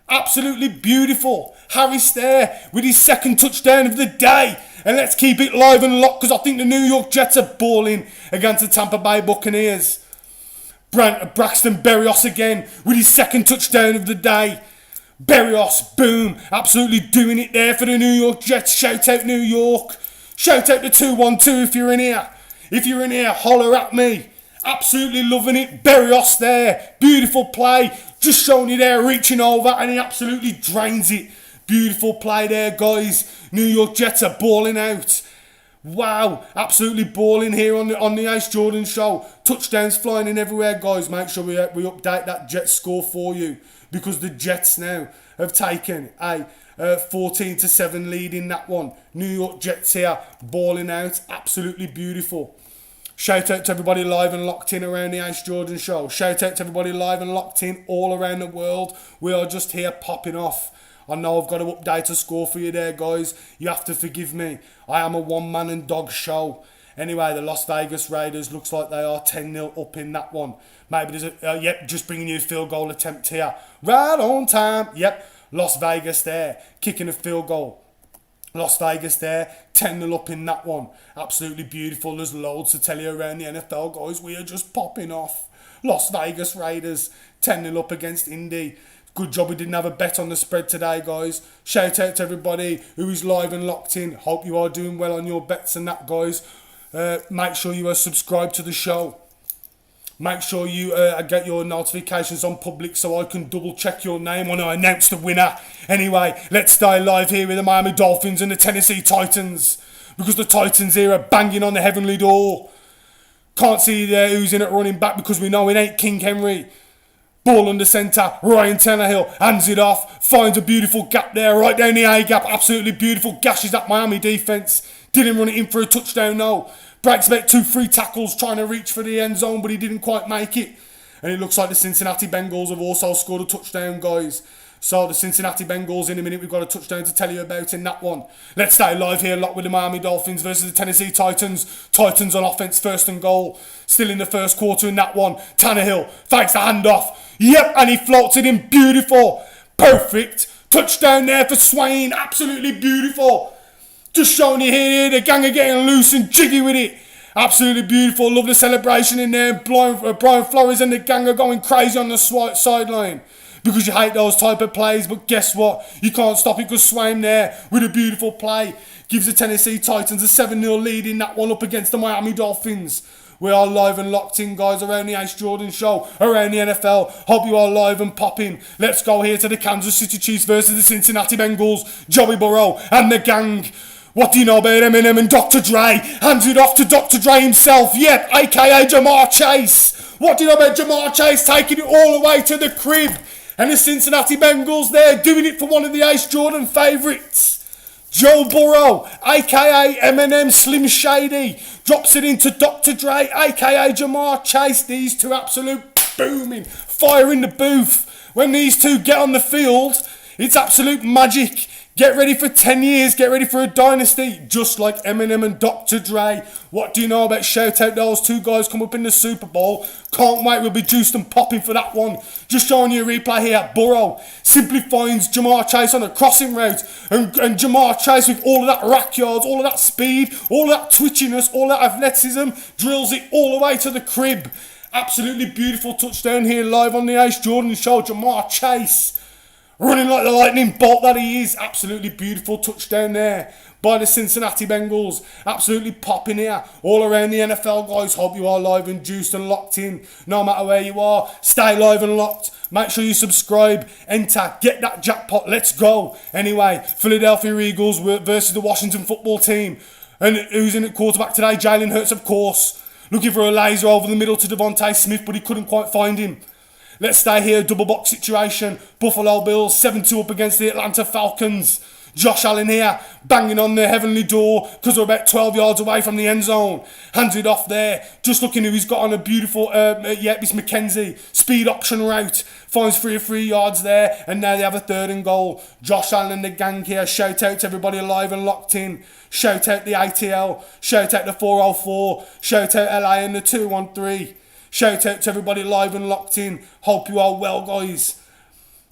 Speaker 1: Absolutely beautiful. Harris there with his 2nd touchdown of the day. And let's keep it live and locked because I think the New York Jets are balling against the Tampa Bay Buccaneers. Braxton Berrios again with his 2nd touchdown of the day. Berrios, boom, absolutely doing it there for the New York Jets. Shout out New York. Shout out the 212 if you're in here. If you're in here, holler at me. Absolutely loving it. Berrios there. Beautiful play. Just showing you there, reaching over, and he absolutely drains it. Beautiful play there, guys. New York Jets are balling out. Wow, absolutely balling here on the Ace Jordan show. Touchdowns flying in everywhere, guys. Make sure we update that Jets score for you because the Jets now have taken a 14-7 lead in that one. New York Jets here balling out. Absolutely beautiful. Shout out to everybody live and locked in around the Ace Jordan show. Shout out to everybody live and locked in all around the world. We are just here popping off. I know I've got to update a score for you there, guys. You have to forgive me. I am a one-man and dog show. Anyway, the Las Vegas Raiders looks like they are 10-0 up in that one. Maybe there's a... yep, just bringing you a field goal attempt here. Right on time. Yep, Las Vegas there. Kicking a field goal. Las Vegas there. 10-0 up in that one. Absolutely beautiful. There's loads to tell you around the NFL, guys. We are just popping off. Las Vegas Raiders. 10-0 up against Indy. Good job we didn't have a bet on the spread today, guys. Shout out to everybody who is live and locked in. Hope you are doing well on your bets and that, guys. Make sure you are subscribed to the show. Make sure you get your notifications on public so I can double check your name when I announce the winner. Anyway, let's stay live here with the Miami Dolphins and the Tennessee Titans. Because the Titans here are banging on the heavenly door. Can't see there who's in at running back because we know it ain't King Henry. Ball under centre, Ryan Tannehill hands it off, finds a beautiful gap there, right down the A gap, absolutely beautiful, gashes that Miami defence. Didn't run it in for a touchdown, no. Breaks about 2-3 tackles trying to reach for the end zone, but he didn't quite make it. And it looks like the Cincinnati Bengals have also scored a touchdown, guys. So the Cincinnati Bengals, in a minute, we've got a touchdown to tell you about in that one. Let's stay live here, locked with the Miami Dolphins versus the Tennessee Titans. Titans on offense, first and goal. Still in the first quarter in that one. Tannehill fakes the handoff. Yep, and he floats it in, beautiful. Perfect. Touchdown there for Swain, absolutely beautiful. Just showing you here, the gang are getting loose and jiggy with it. Absolutely beautiful, love the celebration in there. Brian Flores and the gang are going crazy on the sideline. Because you hate those type of plays, but guess what? You can't stop it because Swain there with a beautiful play gives the Tennessee Titans a 7-0 lead in that one up against the Miami Dolphins. We are live and locked in, guys, around the Ace Jordan Show, around the NFL. Hope you are live and popping. Let's go here to the Kansas City Chiefs versus the Cincinnati Bengals. Joey Burrow and the gang. What do you know about Eminem and Dr. Dre? Hands it off to Dr. Dre himself, yep, aka Jamar Chase. What do you know about Jamar Chase taking it all the way to the crib? And the Cincinnati Bengals there doing it for one of the Ace Jordan favourites. Joe Burrow, aka Eminem Slim Shady, drops it into Dr. Dre, aka Jamar Chase. These two absolute booming, fire in the booth. When these two get on the field, it's absolute magic. Get ready for 10 years, get ready for a dynasty, just like Eminem and Dr. Dre. What do you know about shout out those two guys come up in the Super Bowl? Can't wait, we'll be juiced and popping for that one. Just showing you a replay here. Burrow simply finds Jamar Chase on a crossing route, and Jamar Chase with all of that rack yards, all of that speed, all of that twitchiness, all that athleticism, drills it all the way to the crib. Absolutely beautiful touchdown here live on the Ace Jordan Show. Jamar Chase running like the lightning bolt that he is. Absolutely beautiful touchdown there by the Cincinnati Bengals. Absolutely popping here all around the NFL, guys. Hope you are live and juiced and locked in. No matter where you are, stay live and locked. Make sure you subscribe, enter, get that jackpot. Let's go. Anyway, Philadelphia Eagles versus the Washington football team. And who's in at quarterback today? Jalen Hurts, of course. Looking for a laser over the middle to Devontae Smith, but he couldn't quite find him. Let's stay here, double box situation. Buffalo Bills 7-2 up against the Atlanta Falcons. Josh Allen here, banging on the heavenly door because we're about 12 yards away from the end zone. Hands it off there. Just looking who he's got on a beautiful, it's McKenzie. Speed option route. Finds 3 yards there. And now they have a 3rd and goal. Josh Allen and the gang here. Shout out to everybody alive and locked in. Shout out the ATL. Shout out the 404. Shout out LA and the 213. Shout out to everybody live and locked in. Hope you are well, guys.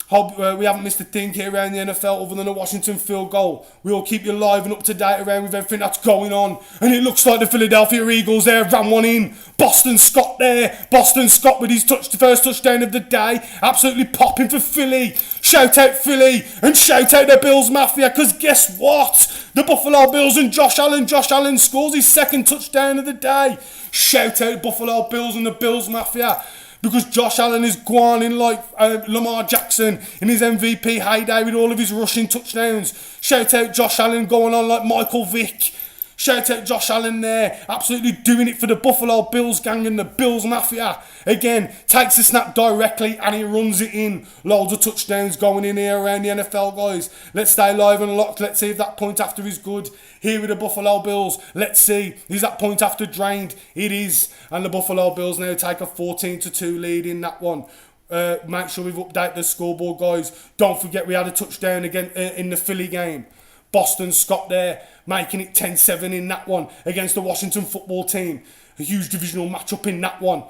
Speaker 1: Hope we haven't missed a thing here around the NFL other than a Washington field goal. We'll keep you live and up to date around with everything that's going on. And it looks like the Philadelphia Eagles there ran one in. Boston Scott there. Boston Scott with his first touchdown of the day. Absolutely popping for Philly. Shout out Philly and shout out the Bills Mafia, because guess what? The Buffalo Bills and Josh Allen. Josh Allen scores his 2nd touchdown of the day. Shout out Buffalo Bills and the Bills Mafia. Because Josh Allen is gwine like Lamar Jackson in his MVP heyday with all of his rushing touchdowns. Shout out Josh Allen going on like Michael Vick. Shout out Josh Allen there, absolutely doing it for the Buffalo Bills gang and the Bills Mafia. Again, takes the snap directly and he runs it in. Loads of touchdowns going in here around the NFL, guys. Let's stay live and locked. Let's see if that point after is good. Here with the Buffalo Bills. Let's see. Is that point after drained? It is. And the Buffalo Bills now take a 14-2 lead in that one. Make sure we've updated the scoreboard, guys. Don't forget we had a touchdown again in the Philly game. Boston Scott there, making it 10-7 in that one against the Washington football team. A huge divisional matchup in that one.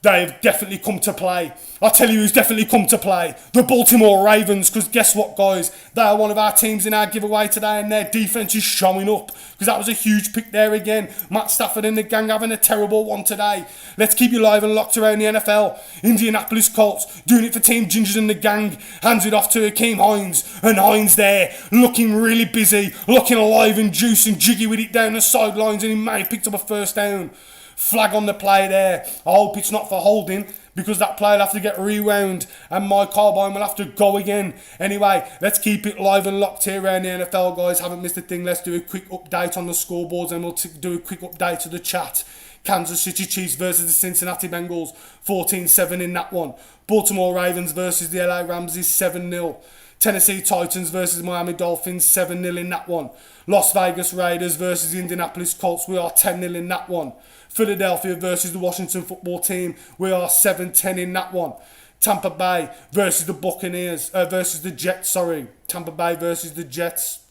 Speaker 1: They have definitely come to play. I'll tell you who's definitely come to play. The Baltimore Ravens. Because guess what, guys? They are one of our teams in our giveaway today. And their defence is showing up. Because that was a huge pick there again. Matt Stafford and the gang having a terrible one today. Let's keep you live and locked around the NFL. Indianapolis Colts doing it for Team Gingers and the gang. Hands it off to Akeem Hines. And Hines there looking really busy. Looking alive and juice and jiggy with it down the sidelines. And he may have picked up a first down. Flag on the play there. I hope it's not for holding, because that play will have to get rewound and my carbine will have to go again. Anyway, let's keep it live and locked here around the NFL, guys. Haven't missed a thing. Let's do a quick update on the scoreboards and we'll do a quick update to the chat. Kansas City Chiefs versus the Cincinnati Bengals, 14-7 in that one. Baltimore Ravens versus the LA Rams is 7-0. Tennessee Titans versus Miami Dolphins, 7-0 in that one. Las Vegas Raiders versus the Indianapolis Colts, we are 10-0 in that one. Philadelphia versus the Washington Football Team, we are 7-10 in that one. Tampa Bay versus the Buccaneers, versus the Jets, sorry. Tampa Bay versus the Jets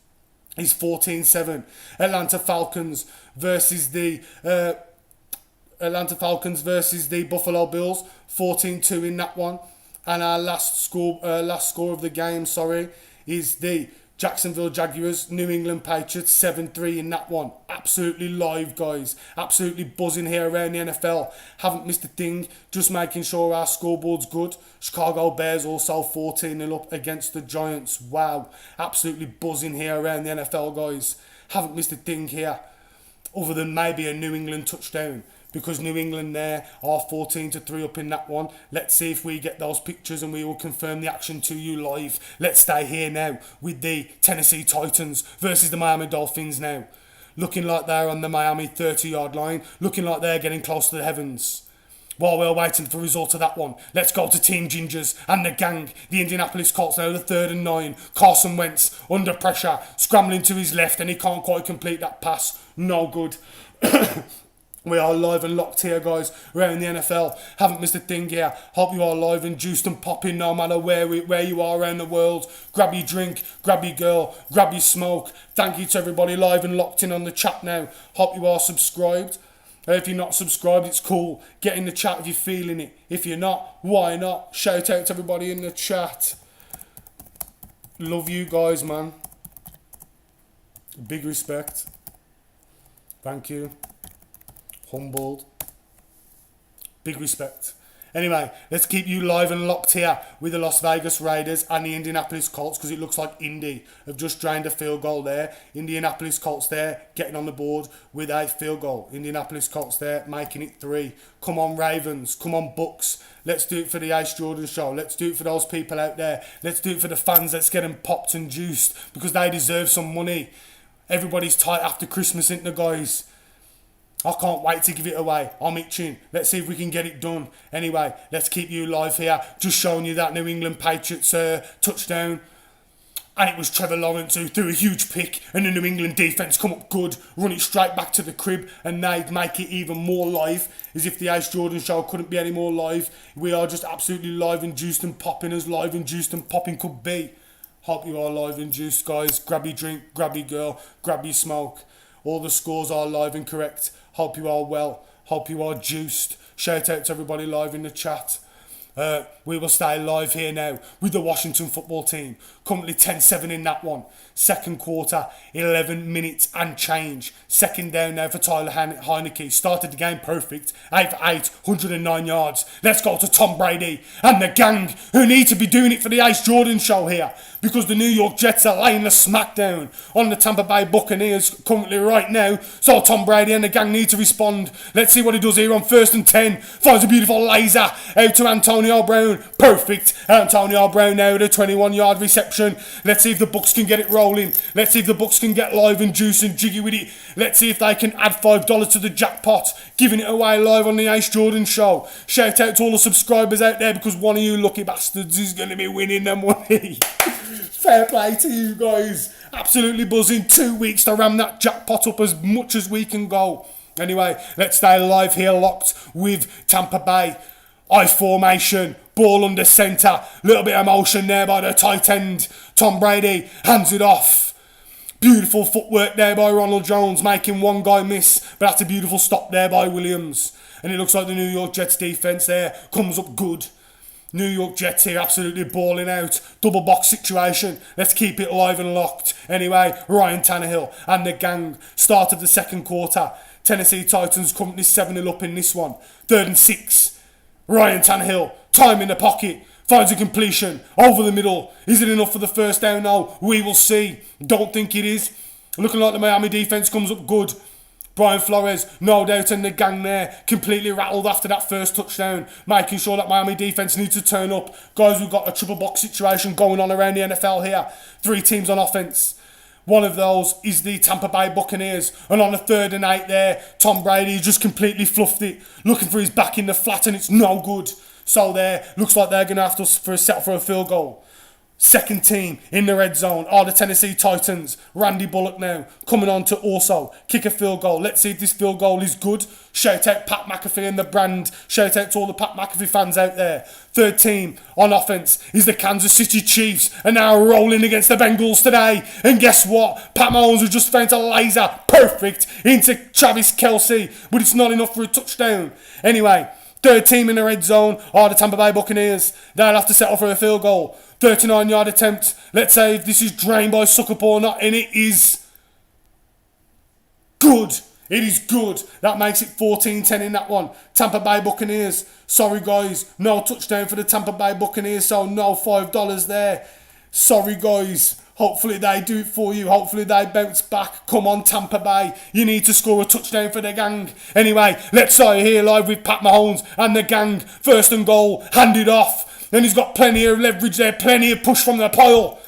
Speaker 1: is 14-7. Atlanta Falcons versus the Buffalo Bills, 14-2 in that one. And our last score of the game, is the Jacksonville Jaguars, New England Patriots, 7-3 in that one. Absolutely live, guys. Absolutely buzzing here around the NFL. Haven't missed a thing. Just making sure our scoreboard's good. Chicago Bears also 14-0 up against the Giants. Wow. Absolutely buzzing here around the NFL, guys. Haven't missed a thing here. Other than maybe a New England touchdown. Because New England there are 14-3 up in that one. Let's see if we get those pictures and we will confirm the action to you live. Let's stay here now with the Tennessee Titans versus the Miami Dolphins now. Looking like they're on the Miami 30-yard line. Looking like they're getting close to the heavens. While we're waiting for the result of that one, let's go to Team Gingers and the gang. The Indianapolis Colts now, the 3rd and 9. Carson Wentz under pressure, scrambling to his left, and he can't quite complete that pass. No good. We are live and locked here, guys, around the NFL. Haven't missed a thing here. Hope you are live and juiced and popping no matter where you are around the world. Grab your drink, grab your girl, grab your smoke. Thank you to everybody live and locked in on the chat now. Hope you are subscribed. If you're not subscribed, it's cool. Get in the chat if you're feeling it. If you're not, why not? Shout out to everybody in the chat. Love you guys, man. Big respect. Thank you. Humbled. Big respect. Anyway, let's keep you live and locked here with the Las Vegas Raiders and the Indianapolis Colts, because it looks like Indy have just drained a field goal there. Indianapolis Colts there getting on the board with a field goal. Indianapolis Colts there making it 3. Come on Ravens, come on Bucks. Let's do it for the Ace Jordan show. Let's do it for those people out there. Let's do it for the fans. Let's get them popped and juiced because they deserve some money. Everybody's tight after Christmas, isn't they, guys? I can't wait to give it away. I'm itching. Let's see if we can get it done. Anyway, let's keep you live here. Just showing you that New England Patriots touchdown. And it was Trevor Lawrence who threw a huge pick. And the New England defence come up good. Run it straight back to the crib. And they'd make it even more live. As if the Ace Jordan show couldn't be any more live. We are just absolutely live and juiced and popping, as live and juiced and popping could be. Hope you are live and juiced, guys. Grab your drink, grab your girl, grab your smoke. All the scores are live and correct. Hope you are well. Hope you are juiced. Shout out to everybody live in the chat. We will stay live here now with the Washington Football Team. Currently 10-7 in that one. Second quarter, 11 minutes and change. Second down now for Tyler Heineke. Started the game perfect. 8 for 8, 109 yards. Let's go to Tom Brady and the gang who need to be doing it for the Ace Jordan show here. Because the New York Jets are laying the smackdown on the Tampa Bay Buccaneers currently right now. So Tom Brady and the gang need to respond. Let's see what he does here on 1st and 10. Finds a beautiful laser out to Antonio Brown. Perfect. Antonio Brown now with a 21-yard reception. Let's see if the Bucs can get it rolling. Let's see if the Bucs can get live and juice and jiggy with it. Let's see if they can add $5 to the jackpot. Giving it away live on the Ace Jordan show. Shout out to all the subscribers out there because one of you lucky bastards is going to be winning the money. Fair play to you guys. Absolutely buzzing. 2 weeks to ram that jackpot up as much as we can go. Anyway, let's stay live here locked with Tampa Bay. I formation. Ball under centre. Little bit of motion there by the tight end. Tom Brady hands it off. Beautiful footwork there by Ronald Jones, making one guy miss. But that's a beautiful stop there by Williams. And it looks like the New York Jets defence there comes up good. New York Jets here absolutely balling out. Double box situation. Let's keep it live and locked. Anyway, Ryan Tannehill and the gang. Start of the second quarter. Tennessee Titans currently 7-0 up in this one. 3rd and 6. Ryan Tannehill. Time in the pocket. Finds a completion. Over the middle. Is it enough for the first down? No. We will see. Don't think it is. Looking like the Miami defence comes up good. Brian Flores, no doubt, and the gang there, completely rattled after that first touchdown, making sure that Miami defence needs to turn up. Guys, we've got a triple box situation going on around the NFL here. 3 teams on offence. One of those is the Tampa Bay Buccaneers. And on a 3rd and 8 there, Tom Brady just completely fluffed it, looking for his back in the flat, and it's no good. So there, looks like they're going to have to settle for a field goal. Second team in the red zone are the Tennessee Titans. Randy Bullock now coming on to also kick a field goal. Let's see if this field goal is good. Shout out Pat McAfee and the brand. Shout out to all the Pat McAfee fans out there. Third team on offense is the Kansas City Chiefs, and now rolling against the Bengals today. And guess what? Pat Mahomes has just found a laser perfect into Travis Kelce, but it's not enough for a touchdown. Anyway, third team in the red zone are the Tampa Bay Buccaneers. They'll have to settle for a field goal. 39-yard attempt. Let's say if this is drained by Suckup or not, and it is good. It is good. That makes it 14-10 in that one. Tampa Bay Buccaneers. Sorry guys, no touchdown for the Tampa Bay Buccaneers, so no $5 there. Sorry guys. Hopefully they do it for you. Hopefully they bounce back. Come on, Tampa Bay. You need to score a touchdown for the gang. Anyway, let's start here live with Pat Mahomes and the gang. First and goal, handed off. And he's got plenty of leverage there, plenty of push from the pile.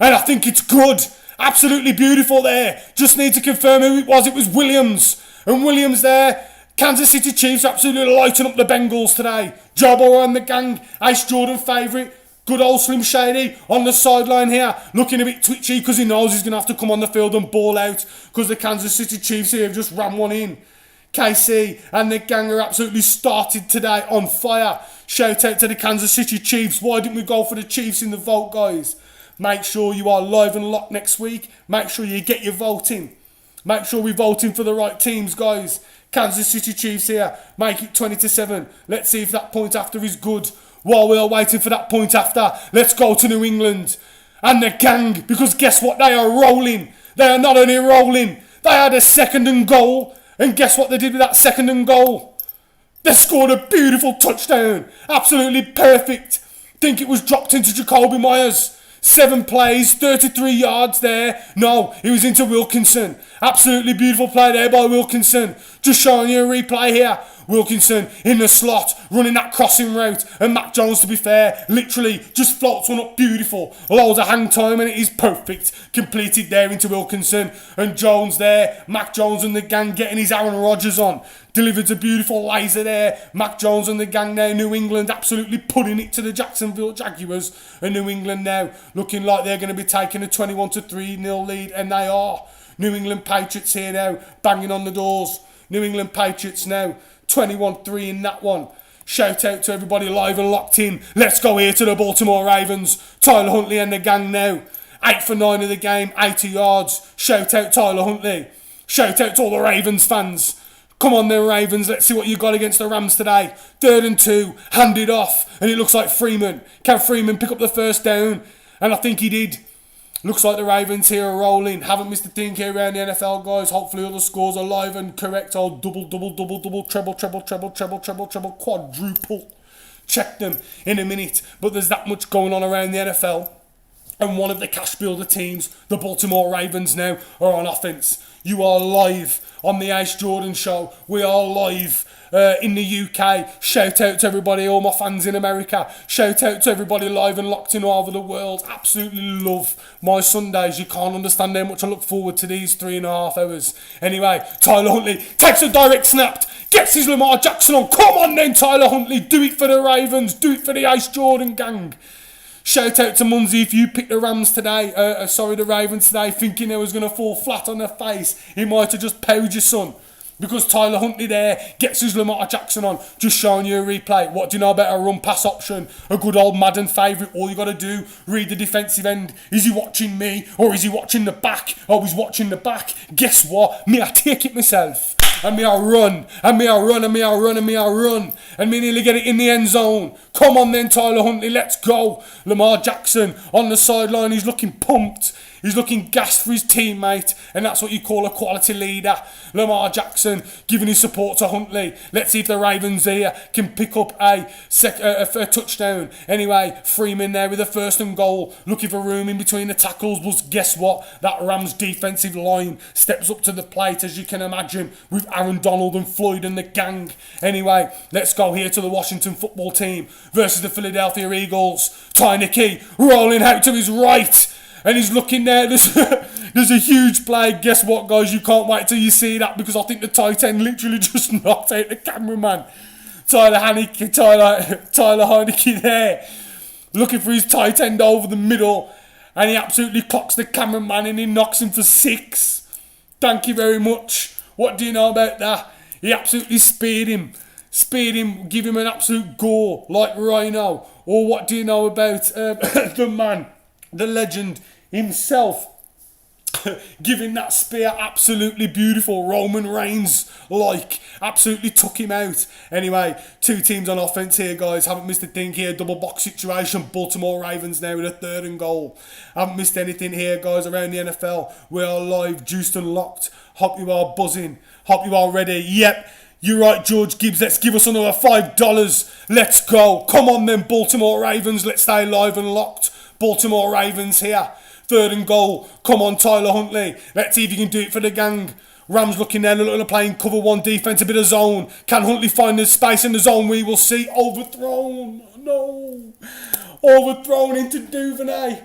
Speaker 1: And I think it's good. Absolutely beautiful there. Just need to confirm who it was. It was Williams. And Williams there. Kansas City Chiefs absolutely lighting up the Bengals today. Joe Burrow and the gang. Ace Jordan favourite. Good old Slim Shady on the sideline here. Looking a bit twitchy because he knows he's going to have to come on the field and ball out. Because the Kansas City Chiefs here have just ran one in. KC and the gang are absolutely started today on fire. Shout out to the Kansas City Chiefs. Why didn't we go for the Chiefs in the vote, guys? Make sure you are live and locked next week. Make sure you get your voting. Make sure we're voting for the right teams, guys. Kansas City Chiefs here. Make it 20-7. Let's see if that point after is good. While we are waiting for that point after, let's go to New England and the gang, because guess what? They are rolling. They are not only rolling, they had a 2nd and goal. And guess what they did with that 2nd and goal? They scored a beautiful touchdown. Absolutely perfect. Think it was dropped into Jacoby Myers. 7 plays, 33 yards there. No, it was into Wilkinson. Absolutely beautiful play there by Wilkinson. Just showing you a replay here. Wilkinson in the slot, running that crossing route. And Mac Jones, to be fair, literally just floats one up beautiful. Loads of hang time and it is perfect. Completed there into Wilkinson. And Jones there. Mac Jones and the gang getting his Aaron Rodgers on. Delivered a beautiful laser there. Mac Jones and the gang there. New England absolutely putting it to the Jacksonville Jaguars. And New England now looking like they're going to be taking a 21-3-0 lead. And they are. New England Patriots here now, banging on the doors. New England Patriots now, 21-3 in that one. Shout out to everybody live and locked in. Let's go here to the Baltimore Ravens. Tyler Huntley and the gang now. 8 for 9 of the game, 80 yards. Shout out Tyler Huntley. Shout out to all the Ravens fans. Come on then, Ravens. Let's see what you got against the Rams today. 3rd and 2, handed off. And it looks like Freeman. Can Freeman pick up the first down? And I think he did. Looks like the Ravens here are rolling. Haven't missed a thing here around the NFL, guys. Hopefully all the scores are live and correct. I'll double, treble, quadruple. Check them in a minute. But there's that much going on around the NFL. And one of the cash builder teams, the Baltimore Ravens now, are on offense. You are live on the Ace Jordan Show. We are live in the UK. Shout out to everybody, all my fans in America. Shout out to everybody live and locked in all over the world. Absolutely love my Sundays. You can't understand how much I look forward to these 3.5 hours. Anyway, Tyler Huntley takes a direct snap. Gets his Lamar Jackson on. Come on then, Tyler Huntley. Do it for the Ravens. Do it for the Ace Jordan gang. Shout out to Munzie if you picked the Rams today, the Ravens today, thinking they was going to fall flat on their face. He might have just paid your son. Because Tyler Huntley there gets his Lamar Jackson on. Just showing you a replay. What do you know about a run pass option? A good old Madden favourite. All you got to do, read the defensive end. Is he watching me or is he watching the back? Oh, he's watching the back. Guess what? Me, I take it myself. And me, I run. And me, I run. And me, I run. And me, I run. And me nearly get it in the end zone. Come on then, Tyler Huntley. Let's go. Lamar Jackson on the sideline. He's looking pumped. He's looking gassed for his teammate, and that's what you call a quality leader. Lamar Jackson giving his support to Huntley. Let's see if the Ravens here can pick up a touchdown. Anyway, Freeman there with a 1st and goal, looking for room in between the tackles. But guess what? That Rams defensive line steps up to the plate, as you can imagine, with Aaron Donald and Floyd and the gang. Anyway, let's go here to the Washington football team versus the Philadelphia Eagles. Tyneky rolling out to his right. And he's looking there. There's a huge play. Guess what, guys? You can't wait till you see that, because I think the tight end literally just knocked out the cameraman. Tyler Heineke there, looking for his tight end over the middle, and he absolutely clocks the cameraman and he knocks him for 6. Thank you very much. What do you know about that? He absolutely speared him, give him an absolute gore like Rhino. Or what do you know about the man, the legend himself, giving that spear absolutely beautiful, Roman Reigns like, absolutely took him out. Anyway, 2 teams on offense here, guys. Haven't missed a thing here. Double box situation. Baltimore Ravens now with a 3rd and goal. Haven't missed anything here, guys, around the NFL. We are live, juiced and locked. Hope you are buzzing. Hope you are ready. Yep, you're right, George Gibbs. Let's give us another $5. Let's go. Come on then, Baltimore Ravens. Let's stay live and locked. Baltimore Ravens here. 3rd and goal. Come on, Tyler Huntley. Let's see if you can do it for the gang. Rams looking there, looking to play in cover 1 defense, a bit of zone. Can Huntley find the space in the zone? We will see. Overthrown. No. Overthrown into Duvernay.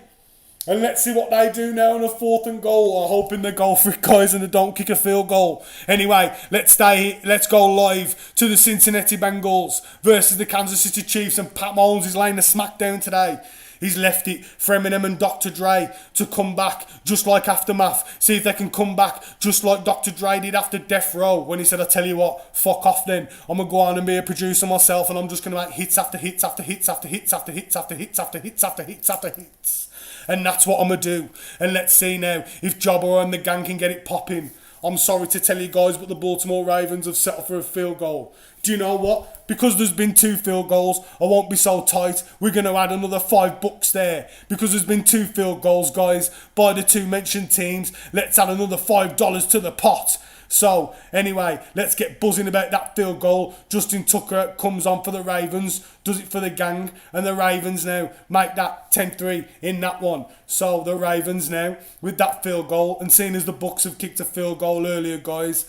Speaker 1: And let's see what they do now on a 4th and goal. I'm hoping they go for it, guys, and they don't kick a field goal. Anyway, let's go live to the Cincinnati Bengals versus the Kansas City Chiefs. And Pat Mahomes is laying the smackdown today. He's left it for Eminem and Dr. Dre to come back just like Aftermath. See if they can come back just like Dr. Dre did after Death Row, when he said, I tell you what, fuck off then. I'm going to go on and be a producer myself, and I'm just going to make hits after hits after hits after hits after hits after hits after hits after hits after hits. And that's what I'm going to do. And let's see now if Jabba and the gang can get it popping. I'm sorry to tell you guys, but the Baltimore Ravens have settled for a field goal. Do you know what? Because there's been 2 field goals, I won't be so tight. We're going to add another $5 there. Because there's been 2 field goals, guys, by the 2 mentioned teams. Let's add another $5 to the pot. So, anyway, let's get buzzing about that field goal. Justin Tucker comes on for the Ravens, does it for the gang, and the Ravens now make that 10-3 in that one. So, the Ravens now, with that field goal, and seeing as the Bucks have kicked a field goal earlier, guys,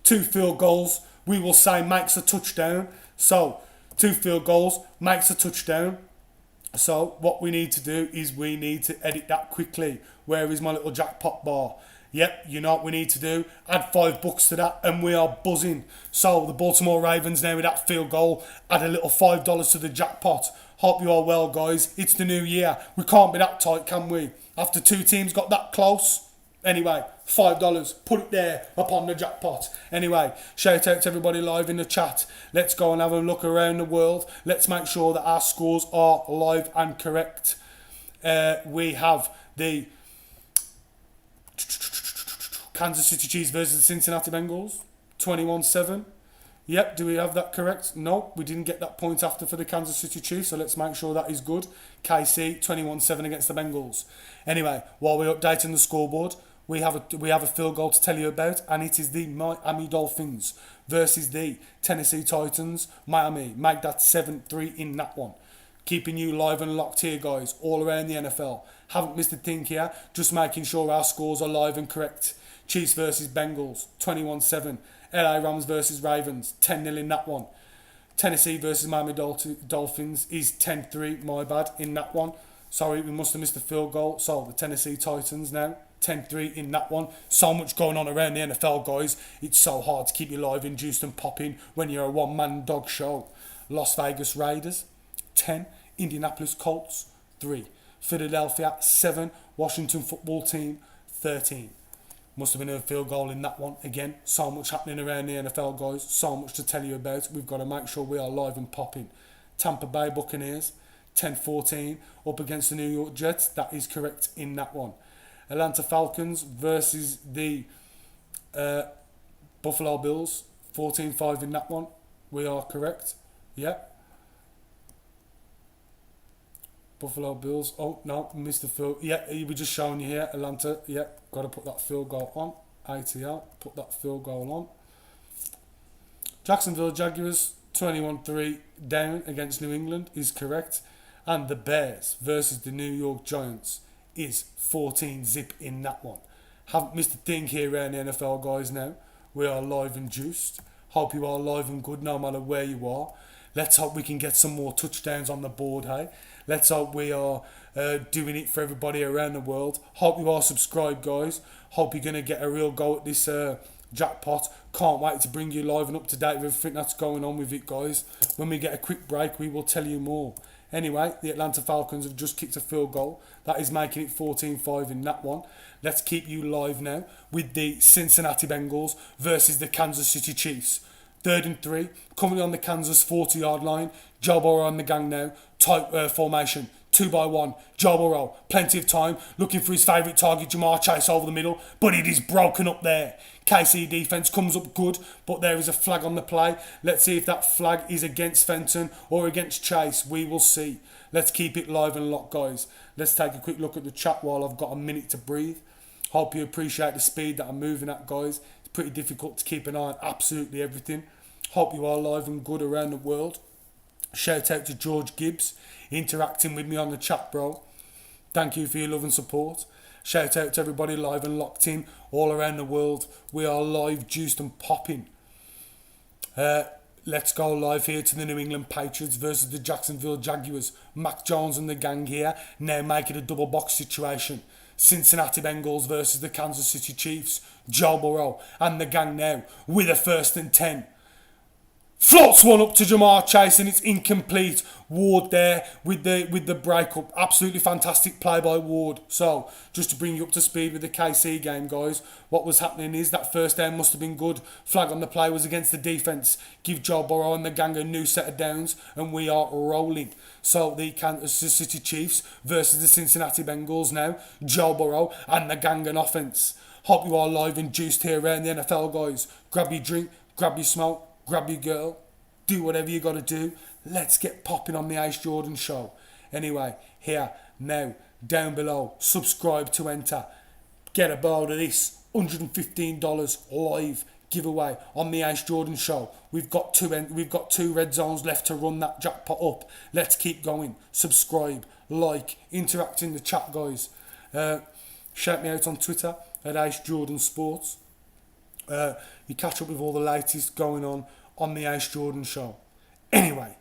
Speaker 1: 2 field goals, we will say makes a touchdown. So, 2 field goals, makes a touchdown. So, what we need to do is we need to edit that quickly. Where is my little jackpot bar? Yep, you know what we need to do? Add $5 to that and we are buzzing. So the Baltimore Ravens now with that field goal, add a little $5 to the jackpot. Hope you are well, guys. It's the new year. We can't be that tight, can we? After 2 teams got that close. Anyway, $5. Put it there upon the jackpot. Anyway, shout out to everybody live in the chat. Let's go and have a look around the world. Let's make sure that our scores are live and correct. We have the Kansas City Chiefs versus the Cincinnati Bengals, 21-7. Yep, do we have that correct? No, we didn't get that point after for the Kansas City Chiefs, so let's make sure that is good. KC, 21-7 against the Bengals. Anyway, while we're updating the scoreboard, we have a field goal to tell you about, and it is the Miami Dolphins versus the Tennessee Titans. Miami, make that 7-3 in that one. Keeping you live and locked here, guys, all around the NFL. Haven't missed a thing here, just making sure our scores are live and correct. Chiefs versus Bengals, 21-7. LA Rams versus Ravens, 10-0 in that one. Tennessee versus Miami Dolphins is 10-3, my bad, in that one. Sorry, we must have missed the field goal. So, the Tennessee Titans now, 10-3 in that one. So much going on around the NFL, guys. It's so hard to keep you live, induced and popping when you're a one-man dog show. Las Vegas Raiders, 10. Indianapolis Colts, 3. Philadelphia, 7. Washington Football Team, 13. Must have been a field goal in that one. Again, so much happening around the NFL, guys. So much to tell you about. We've got to make sure we are live and popping. Tampa Bay Buccaneers, 10-14, up against the New York Jets. That is correct in that one. Atlanta Falcons versus the Buffalo Bills, 14-5 in that one. We are correct. Yeah. Buffalo Bills. Oh, no, missed the field. Yeah, he was just showing you here. Atlanta. Yeah, got to put that field goal on. ATL, put that field goal on. Jacksonville Jaguars, 21-3 down against New England is correct. And the Bears versus the New York Giants is 14-zip in that one. Haven't missed a thing here around the NFL, guys, now. We are live and juiced. Hope you are live and good no matter where you are. Let's hope we can get some more touchdowns on the board, hey? Let's hope we are doing it for everybody around the world. Hope you are subscribed, guys. Hope you're going to get a real go at this jackpot. Can't wait to bring you live and up to date with everything that's going on with it, guys. When we get a quick break, we will tell you more. Anyway, the Atlanta Falcons have just kicked a field goal. That is making it 14-5 in that one. Let's keep you live now with the Cincinnati Bengals versus the Kansas City Chiefs. 3rd and 3, coming on the Kansas 40-yard line. Joe Burrow on the gang now. Tight formation. 2-by-1. Joe Burrow, plenty of time, looking for his favourite target, Jamar Chase, over the middle, but it is broken up there. KC defence comes up good, but there is a flag on the play. Let's see if that flag is against Fenton or against Chase. We will see. Let's keep it live and locked, guys. Let's take a quick look at the chat while I've got a minute to breathe. Hope you appreciate the speed that I'm moving at, guys. It's pretty difficult to keep an eye on absolutely everything. Hope you are live and good around the world. Shout out to George Gibbs, interacting with me on the chat, bro. Thank you for your love and support. Shout out to everybody live and locked in all around the world. We are live, juiced and popping. Let's go live here to the New England Patriots versus the Jacksonville Jaguars. Mac Jones and the gang here, now making a double box situation. Cincinnati Bengals versus the Kansas City Chiefs. Joe Burrow and the gang now with a 1st and 10. Floats one up to Jamar Chase and it's incomplete. Ward there with the breakup. Absolutely fantastic play by Ward. So, just to bring you up to speed with the KC game, guys, what was happening is that first down must have been good. Flag on the play was against the defence. Give Joe Burrow and the gang a new set of downs and we are rolling. So, the Kansas City Chiefs versus the Cincinnati Bengals now. Joe Burrow and the gang an offence. Hope you are live and juiced here around the NFL, guys. Grab your drink, grab your smoke. Grab your girl, do whatever you got to do. Let's get popping on the Ace Jordan Show. Anyway, here, now, down below, subscribe to enter. Get a board of this, $115 live giveaway on the Ace Jordan Show. We've got two red zones left to run that jackpot up. Let's keep going. Subscribe, like, interact in the chat, guys. Shout me out on Twitter at Ace Jordan Sports. You catch up with all the latest going on the Ace Jordan Show. Anyway,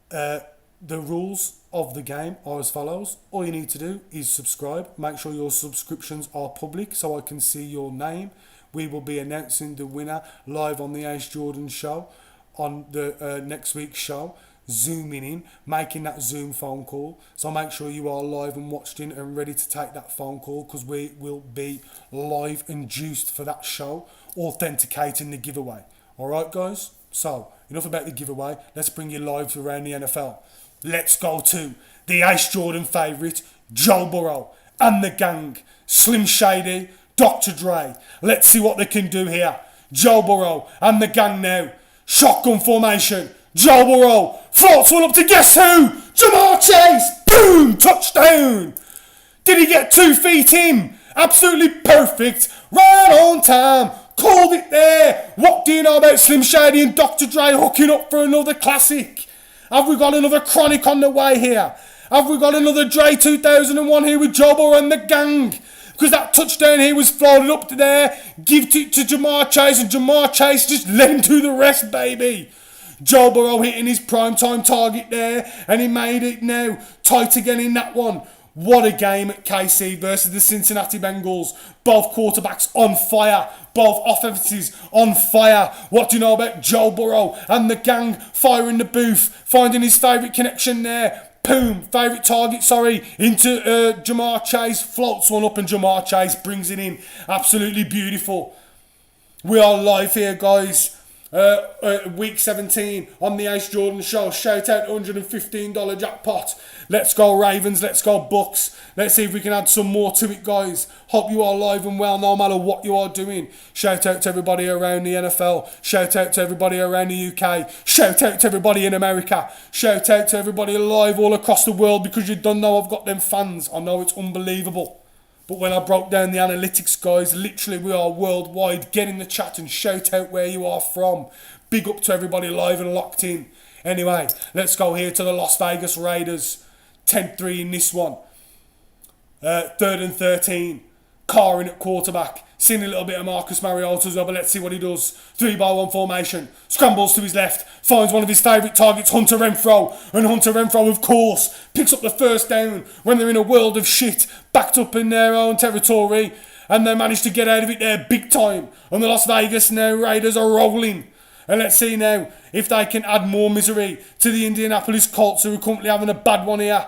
Speaker 1: the rules of the game are as follows. All you need to do is subscribe. Make sure your subscriptions are public so I can see your name. We will be announcing the winner live on the Ace Jordan Show on the next week's show. Zooming in, making that Zoom phone call. So make sure you are live and watched in and ready to take that phone call because we will be live and juiced for that show, authenticating the giveaway. Alright, guys? So, enough about the giveaway. Let's bring you live to around the NFL. Let's go to the Ace Jordan favourite, Joe Burrow and the gang. Slim Shady, Dr. Dre. Let's see what they can do here. Joe Burrow and the gang now. Shotgun formation. Joe Burrow floats one up to guess who? Jamar Chase. Boom! Touchdown. Did he get 2 feet in? Absolutely perfect. Right on time. Called it there. What do you know about Slim Shady and Dr. Dre hooking up for another classic? Have we got another chronic on the way here? Have we got another Dre 2001 here with Joe Burrow and the gang? Because that touchdown here was floated up to there. Give it to Jamar Chase and Jamar Chase just let him do the rest, baby. Joe Burrow hitting his primetime target there and he made it now. Tight again in that one. What a game at KC versus the Cincinnati Bengals. Both quarterbacks on fire. Both offenses on fire. What do you know about Joe Burrow and the gang firing the booth? Finding his favourite connection there. Boom. Favourite target, into Jamar Chase. Floats one up and Jamar Chase brings it in. Absolutely beautiful. We are live here, guys. Week 17 on the Ace Jordan Show. Shout out $115 jackpot. Let's go Ravens, let's go Bucks. Let's see if we can add some more to it, guys. Hope you are live and well no matter what you are doing. Shout out to everybody around the NFL. Shout out to everybody around the UK. Shout out to everybody in America. Shout out to everybody live all across the world because you don't know I've got them fans. I know it's unbelievable. But when I broke down the analytics, guys, literally we are worldwide. Get in the chat and shout out where you are from. Big up to everybody live and locked in. Anyway, let's go here to the Las Vegas Raiders. 10-3 in this one. 3rd and 13. Carr in at quarterback. Seen a little bit of Marcus Mariota as well, but let's see what he does. 3-by-1 formation. Scrambles to his left. Finds one of his favourite targets, Hunter Renfro. And Hunter Renfro, of course, picks up the first down when they're in a world of shit. Backed up in their own territory. And they managed to get out of it there big time. And the Las Vegas now Raiders are rolling. And let's see now if they can add more misery to the Indianapolis Colts, who are currently having a bad one here.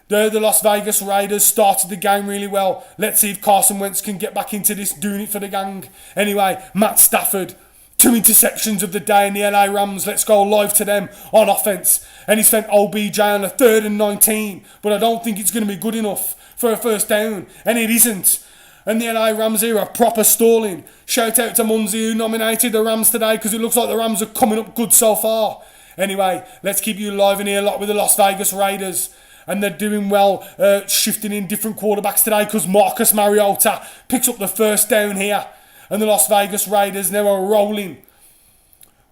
Speaker 1: The Las Vegas Raiders started the game really well. Let's see if Carson Wentz can get back into this, doing it for the gang. Anyway, Matt Stafford, 2 interceptions of the day in the LA Rams. Let's go live to them on offense. And he sent OBJ on a 3rd and 19. But I don't think it's going to be good enough for a first down. And it isn't. And the LA Rams here are proper stalling. Shout out to Munzie, who nominated the Rams today, because it looks like the Rams are coming up good so far. Anyway, let's keep you live in here a lot with the Las Vegas Raiders. And they're doing well, shifting in different quarterbacks today, because Marcus Mariota picks up the first down here. And the Las Vegas Raiders now are rolling.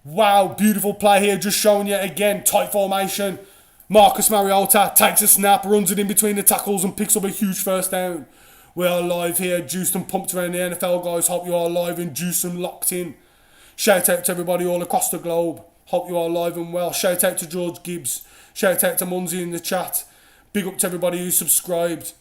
Speaker 1: Wow, beautiful play here, just showing you again, tight formation. Marcus Mariota takes a snap, runs it in between the tackles and picks up a huge first down. We are live here, juiced and pumped around the NFL, guys. Hope you are live and juiced and locked in. Shout out to everybody all across the globe. Hope you are live and well. Shout out to George Gibbs. Shout out to Munzie in the chat. Big up to everybody who's subscribed.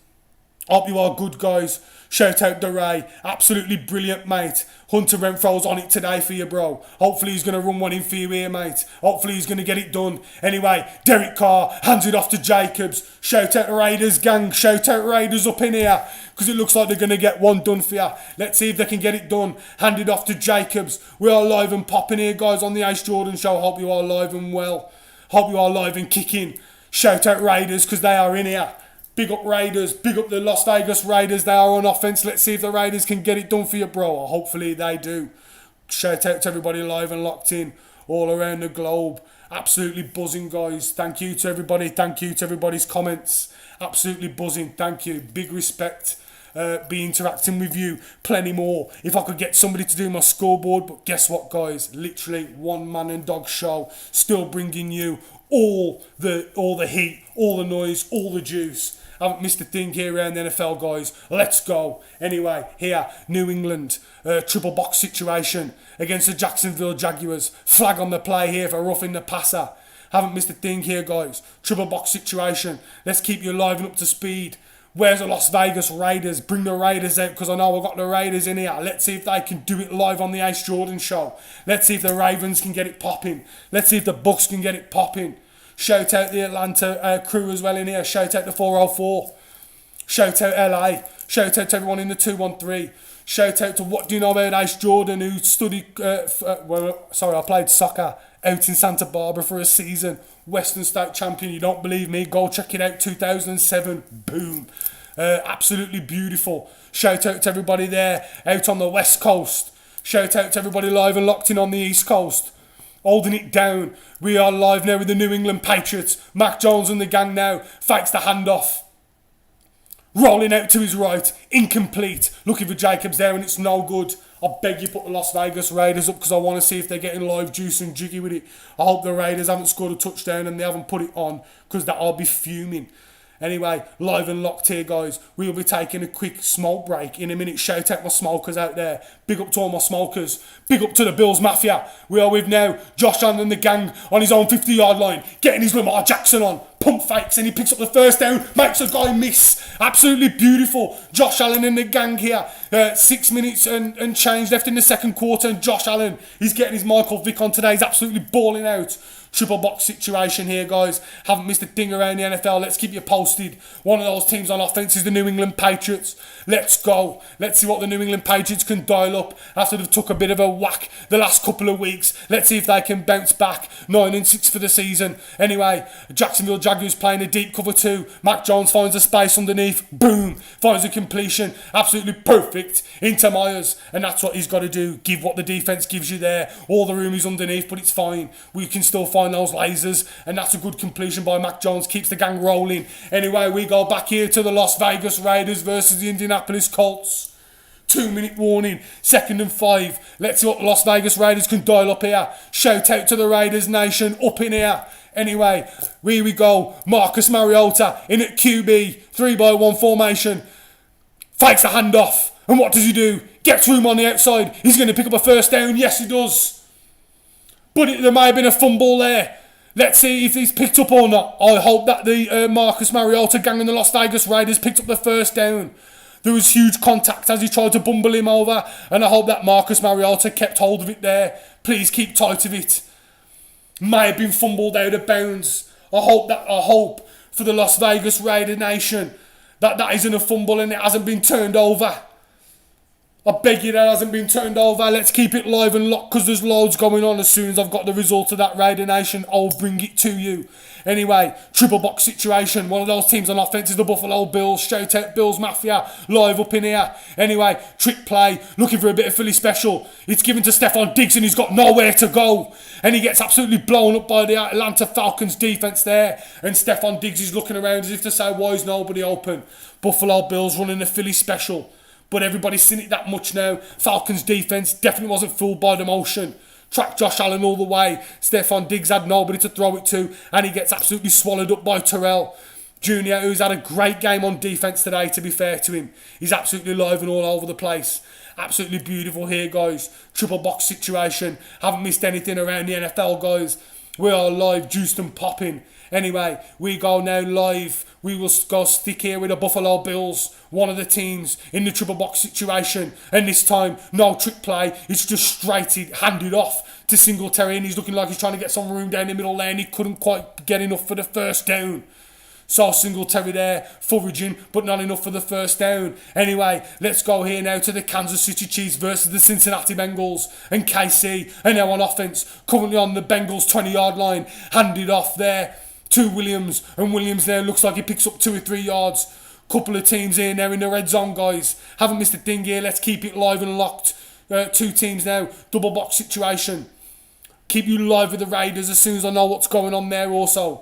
Speaker 1: Hope you are good, guys. Shout out to Ray. Absolutely brilliant, mate. Hunter Renfro's on it today for you, bro. Hopefully he's going to run one in for you here, mate. Hopefully he's going to get it done. Anyway, Derek Carr hands it off to Jacobs. Shout out to Raiders, gang. Shout out Raiders up in here, because it looks like they're going to get one done for you. Let's see if they can get it done. Hand it off to Jacobs. We are live and popping here, guys, on the Ace Jordan Show. Hope you are live and well. Hope you are live and kicking. Shout out Raiders, because they are in here. Big up Raiders. Big up the Las Vegas Raiders. They are on offense. Let's see if the Raiders can get it done for you, bro. Hopefully they do. Shout out to everybody live and locked in all around the globe. Absolutely buzzing, guys. Thank you to everybody. Thank you to everybody's comments. Absolutely buzzing. Thank you. Big respect. Be interacting with you plenty more. If I could get somebody to do my scoreboard, but guess what, guys? Literally one man and dog show, still bringing you all the heat, all the noise, all the juice. I haven't missed a thing here around the NFL, guys. Let's go. Anyway, here, New England, triple box situation against the Jacksonville Jaguars. Flag on the play here for roughing the passer. Haven't missed a thing here, guys. Triple box situation. Let's keep you live and up to speed. Where's the Las Vegas Raiders? Bring the Raiders out, because I know I've got the Raiders in here. Let's see if they can do it live on the Ace Jordan Show. Let's see if the Ravens can get it popping. Let's see if the Bucks can get it popping. Shout out the Atlanta crew as well in here. Shout out the 404. Shout out LA. Shout out to everyone in the 213. Shout out to What Do You Know About Ace Jordan, who studied, I played soccer out in Santa Barbara for a season. Western State champion. You don't believe me? Go check it out. 2007. Boom. Absolutely beautiful. Shout out to everybody there out on the West Coast. Shout out to everybody live and locked in on the East Coast. Holding it down. We are live now with the New England Patriots. Mac Jones and the gang now. Fakes the handoff. Rolling out to his right. Incomplete. Looking for Jacobs there and it's no good. I beg you put the Las Vegas Raiders up, because I want to see if they're getting live juice and jiggy with it. I hope the Raiders haven't scored a touchdown and they haven't put it on, because I'll be fuming. Anyway, live and locked here, guys. We'll be taking a quick smoke break in a minute. Shout out my smokers out there. Big up to all my smokers. Big up to the Bills Mafia. We are with now Josh Allen and the gang on his own 50-yard line, getting his Lamar Jackson on. Pump fakes and he picks up the first down, makes a guy miss. Absolutely beautiful. Josh Allen and the gang here. 6 minutes and change left in the second quarter, and Josh Allen, he's getting his Michael Vick on today. He's absolutely balling out. Triple box situation here, guys. Haven't missed a thing around the NFL. Let's keep you posted. One of those teams on offense is the New England Patriots. Let's go. Let's see what the New England Patriots can dial up after they've took a bit of a whack the last couple of weeks. Let's see if they can bounce back. 9-6 for the season. Anyway, Jacksonville Jaguars playing a deep cover 2. Mac Jones finds a space underneath. Boom. Finds a completion. Absolutely perfect into Myers. And that's what he's got to do. Give what the defense gives you there. All the room is underneath, but it's fine. We can still find those lasers, and that's a good completion by Mac Jones. Keeps the gang rolling. Anyway, we go back here to the Las Vegas Raiders versus the Indianapolis Colts. 2-minute warning, 2nd and 5. Let's see what the Las Vegas Raiders can dial up here. Shout out to the Raiders Nation up in here. Anyway, here we go. Marcus Mariota in at QB, 3-by-1 formation. Fakes the handoff. And what does he do? Gets room on the outside. He's going to pick up a first down. Yes, he does. But there may have been a fumble there. Let's see if he's picked up or not. I hope that the Marcus Mariota gang and the Las Vegas Raiders picked up the first down. There was huge contact as he tried to bumble him over. And I hope that Marcus Mariota kept hold of it there. Please keep tight of it. May have been fumbled out of bounds. I hope for the Las Vegas Raider Nation that isn't a fumble and it hasn't been turned over. I beg you, that hasn't been turned over. Let's keep it live and locked because there's loads going on. As soon as I've got the result of that Raider Nation, I'll bring it to you. Anyway, triple box situation. One of those teams on offense is the Buffalo Bills. Shout out Bills Mafia, live up in here. Anyway, trick play, looking for a bit of Philly special. It's given to Stephon Diggs and he's got nowhere to go. And he gets absolutely blown up by the Atlanta Falcons defense there. And Stephon Diggs is looking around as if to say, why is nobody open? Buffalo Bills running a Philly special. But everybody's seen it that much now. Falcons defence definitely wasn't fooled by the motion. Tracked Josh Allen all the way. Stephon Diggs had nobody to throw it to. And he gets absolutely swallowed up by Terrell Jr., who's had a great game on defence today, to be fair to him. He's absolutely live and all over the place. Absolutely beautiful here, guys. Triple box situation. Haven't missed anything around the NFL, guys. We are live, juiced and popping. Anyway, we go now live. We will go stick here with the Buffalo Bills, one of the teams in the triple box situation. And this time, no trick play. It's just straight handed off to Singletary. And he's looking like he's trying to get some room down the middle lane. He couldn't quite get enough for the first down. So Singletary there, foraging, but not enough for the first down. Anyway, let's go here now to the Kansas City Chiefs versus the Cincinnati Bengals. And KC are now on offense, currently on the Bengals 20-yard line. Handed off there to Williams. And Williams there looks like he picks up 2 or 3 yards. Couple of teams here now in the red zone, guys. Haven't missed a thing here. Let's keep it live and locked. 2 teams now, double box situation. Keep you live with the Raiders as soon as I know what's going on there also.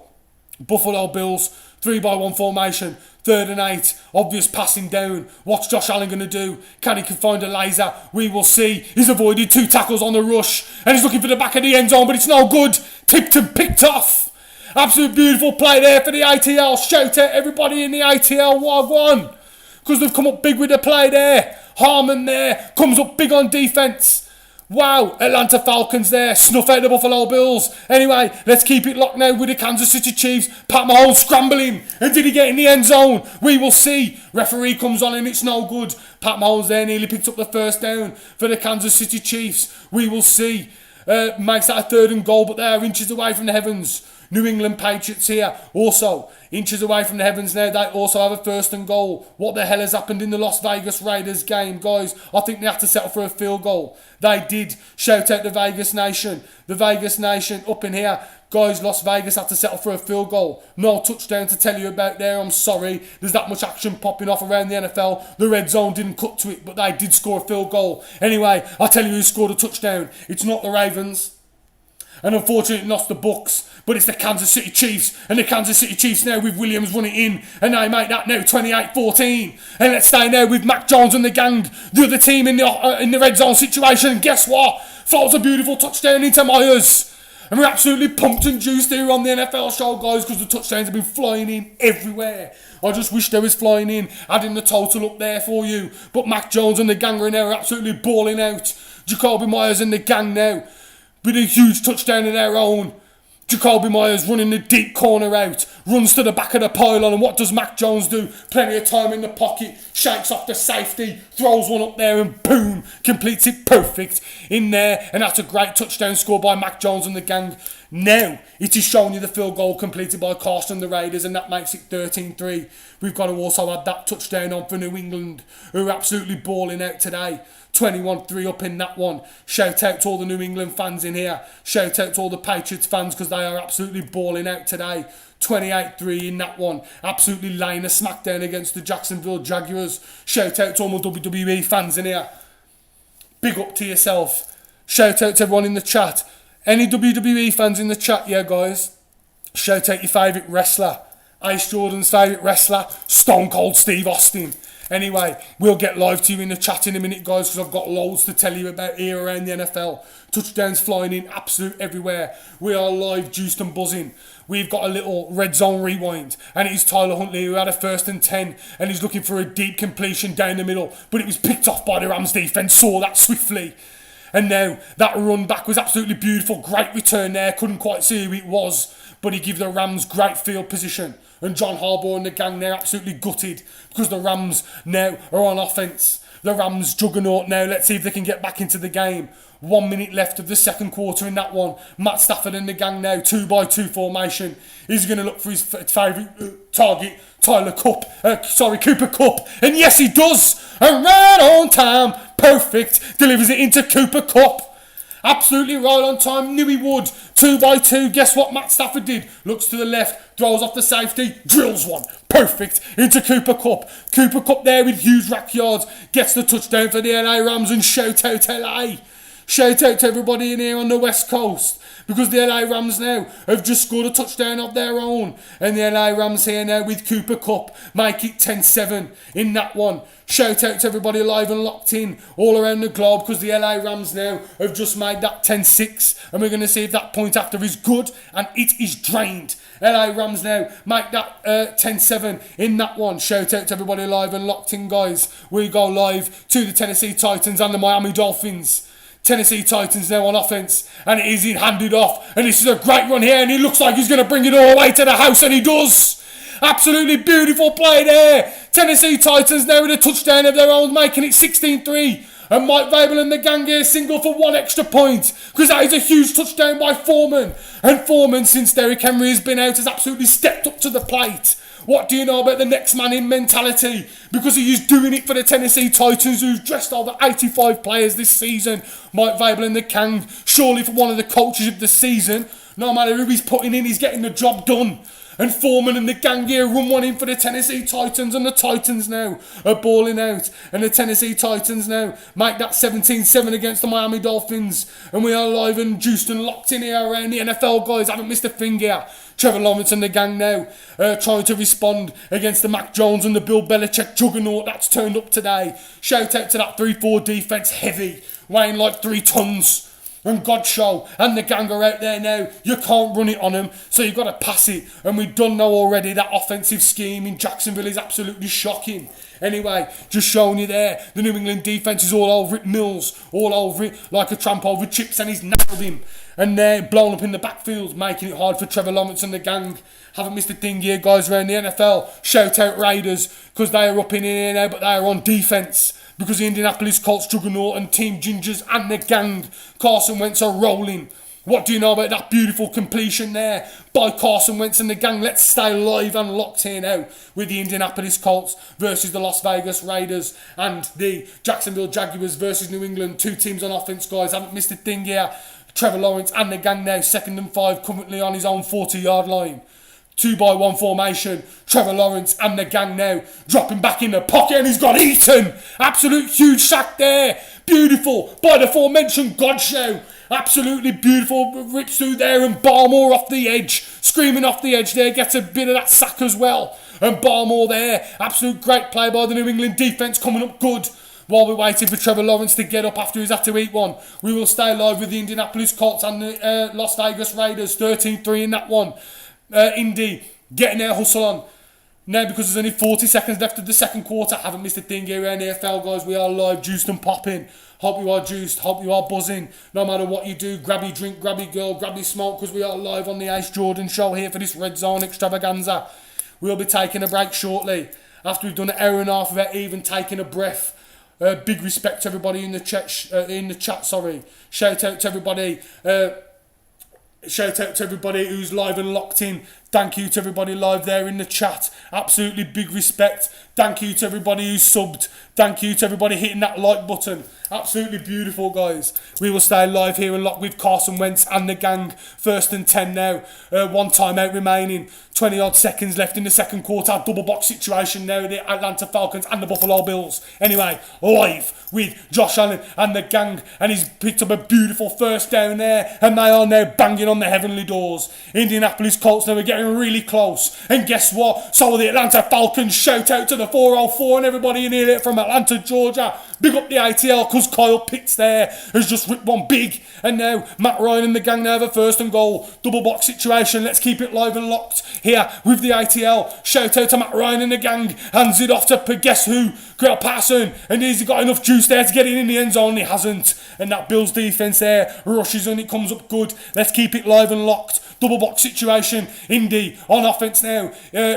Speaker 1: Buffalo Bills, 3-by-1 formation, 3rd and 8, obvious passing down. What's Josh Allen going to do? Can he find a laser? We will see. He's avoided 2 tackles on the rush and he's looking for the back of the end zone, but it's no good. Tipped and picked off. Absolute beautiful play there for the ATL. Shout out everybody in the ATL Wagwan, because they've come up big with the play there. Harmon there comes up big on defence. Wow, Atlanta Falcons there, snuff out the Buffalo Bills. Anyway, let's keep it locked now with the Kansas City Chiefs. Pat Mahomes scrambling, and did he get in the end zone? We will see. Referee comes on and it's no good. Pat Mahomes there nearly picked up the first down for the Kansas City Chiefs. We will see. Makes that a 3rd and goal, but they are inches away from the heavens. New England Patriots here, also inches away from the heavens now. They also have a 1st and goal. What the hell has happened in the Las Vegas Raiders game, guys? I think they have to settle for a field goal. They did. Shout out the Vegas Nation. The Vegas Nation up in here. Guys, Las Vegas had to settle for a field goal. No touchdown to tell you about there. I'm sorry. There's that much action popping off around the NFL. The red zone didn't cut to it, but they did score a field goal. Anyway, I'll tell you who scored a touchdown. It's not the Ravens. And unfortunately, not the Bucks, but it's the Kansas City Chiefs. And the Kansas City Chiefs now with Williams running in. And they make that now 28-14. And let's stay now with Mac Jones and the gang. The other team in the red zone situation. And guess what? Throws a beautiful touchdown into Myers. And we're absolutely pumped and juiced here on the NFL show, guys, because the touchdowns have been flying in everywhere. I just wish they was flying in, adding the total up there for you. But Mac Jones and the gang are now absolutely balling out. Jacoby Myers and the gang now with a huge touchdown of their own. Jacoby Myers running the deep corner out, runs to the back of the pylon, and what does Mac Jones do? Plenty of time in the pocket, shakes off the safety, throws one up there and boom, completes it perfect in there, and that's a great touchdown score by Mac Jones and the gang. Now, it is showing you the field goal completed by Carson the Raiders, and that makes it 13-3. We've got to also add that touchdown on for New England, who are absolutely balling out today. 21-3 up in that one. Shout out to all the New England fans in here. Shout out to all the Patriots fans, because they are absolutely balling out today. 28-3 in that one. Absolutely laying a smackdown against the Jacksonville Jaguars. Shout out to all my WWE fans in here. Big up to yourself. Shout out to everyone in the chat. Any WWE fans in the chat, yeah, guys? Shout out your favourite wrestler. Ace Jordan's favourite wrestler, Stone Cold Steve Austin. Anyway, we'll get live to you in the chat in a minute, guys, because I've got loads to tell you about here around the NFL. Touchdowns flying in absolute everywhere. We are live, juiced and buzzing. We've got a little red zone rewind, and it is Tyler Huntley who had a 1st and 10, and he's looking for a deep completion down the middle, but it was picked off by the Rams defence, saw that swiftly. And now that run back was absolutely beautiful. Great return there. Couldn't quite see who it was, but he gave the Rams great field position. And John Harbaugh and the gang there absolutely gutted because the Rams now are on offence. The Rams juggernaut now. Let's see if they can get back into the game. 1 minute left of the second quarter in that one. Matt Stafford and the gang now, 2-by-2 formation. He's going to look for his favourite target, Cooper Kupp. And yes, he does. And right on time, perfect. Delivers it into Cooper Kupp. Absolutely right on time, knew he would. 2-by-2, guess what Matt Stafford did? Looks to the left, throws off the safety, drills one. Perfect, into Cooper Kupp. Cooper Kupp there with huge rack yards. Gets the touchdown for the LA Rams, and shout out LA. Shout out to everybody in here on the West Coast, because the LA Rams now have just scored a touchdown of their own, and the LA Rams here now with Cooper Kupp make it 10-7 in that one. Shout out to everybody live and locked in all around the globe, because the LA Rams now have just made that 10-6, and we're going to see if that point after is good, and it is drained. LA Rams now make that 10-7 in that one. Shout out to everybody live and locked in, guys. We go live to the Tennessee Titans and the Miami Dolphins. Tennessee Titans now on offense, and it is handed off, and this is a great run here, and he looks like he's going to bring it all the way to the house, and he does. Absolutely beautiful play there. Tennessee Titans now with a touchdown of their own, making it 16-3. And Mike Vrabel and the gang here single for 1 extra point, because that is a huge touchdown by Foreman. And Foreman, since Derrick Henry has been out, has absolutely stepped up to the plate. What do you know about the next man in mentality? Because he is doing it for the Tennessee Titans, who've dressed over 85 players this season. Mike Vrabel and the gang, surely for one of the coaches of the season. No matter who he's putting in, he's getting the job done. And Foreman and the gang here run one in for the Tennessee Titans, and the Titans now are balling out. And the Tennessee Titans now make that 17-7 against the Miami Dolphins. And we are live and juiced and locked in here around the NFL, guys. Haven't missed a thing here. Trevor Lawrence and the gang now trying to respond against the Mac Jones and the Bill Belichick juggernaut that's turned up today. Shout out to that 3-4 defence, heavy, weighing like 3 tons. And Godshow and the gang are out there now. You can't run it on them, so you've got to pass it. And we don't know already that offensive scheme in Jacksonville is absolutely shocking. Anyway, just showing you there, the New England defence is all over it. Mills, all over it, like a tramp over chips, and he's nailed him. And they're blown up in the backfield, making it hard for Trevor Lawrence and the gang. Haven't missed a thing here, guys, around the NFL. Shout out Raiders, because they are up in here now, but they are on defence. Because the Indianapolis Colts juggernaut and Team Gingers and the gang, Carson Wentz, are rolling. What do you know about that beautiful completion there by Carson Wentz and the gang? Let's stay live and locked here now with the Indianapolis Colts versus the Las Vegas Raiders and the Jacksonville Jaguars versus New England. 2 teams on offense, guys. Haven't missed a thing here. Trevor Lawrence and the gang now, 2nd and 5, currently on his own 40-yard line. 2-by-1 formation. Trevor Lawrence and the gang now dropping back in the pocket, and he's got eaten. Absolute huge sack there. Beautiful by the aforementioned Godshow. Absolutely beautiful. Rips through there, and Barmore off the edge. Screaming off the edge there. Gets a bit of that sack as well. And Barmore there. Absolute great play by the New England defence, coming up good. While we're waiting for Trevor Lawrence to get up after he's had to eat one, we will stay live with the Indianapolis Colts and the Las Vegas Raiders. 13-3 in that one. Indy getting their hustle on now, because there's only 40 seconds left of the second quarter. Haven't missed a thing here around the NFL, guys. We are live, juiced and popping. Hope you are juiced, hope you are buzzing. No matter what you do, grab your drink, grab your girl, grab your smoke, because we are live on the Ace Jordan show here for this Red Zone extravaganza. We'll be taking a break shortly after we've done an hour and a half without even taking a breath. Big respect to everybody in the chat. Shout out to everybody. Shout out to everybody who's live and locked in. Thank you to everybody live there in the chat. Absolutely big respect. Thank you to everybody who's subbed. Thank you to everybody hitting that like button. Absolutely beautiful, guys. We will stay live here and locked with Carson Wentz and the gang. 1st and 10 now. 1 timeout remaining. 20 odd seconds left in the second quarter. Double box situation now with the Atlanta Falcons and the Buffalo Bills. Anyway, live with Josh Allen and the gang. And he's picked up a beautiful first down there. And they are now banging on the heavenly doors. Indianapolis Colts now are getting getting really close. And guess what? So are the Atlanta Falcons. Shout out to the 404 and everybody in here from Atlanta, Georgia. Big up the ATL because Kyle Pitts there has just ripped one big. And now Matt Ryan and the gang now have a first and goal. Double box situation. Let's keep it live and locked here with the ATL. Shout out to Matt Ryan and the gang. Hands it off to guess who? Grell Patterson. And has he got enough juice there to get it in the end zone? He hasn't. And that Bills defence there rushes and it comes up good. Let's keep it live and locked. Double box situation. Indy on offence now.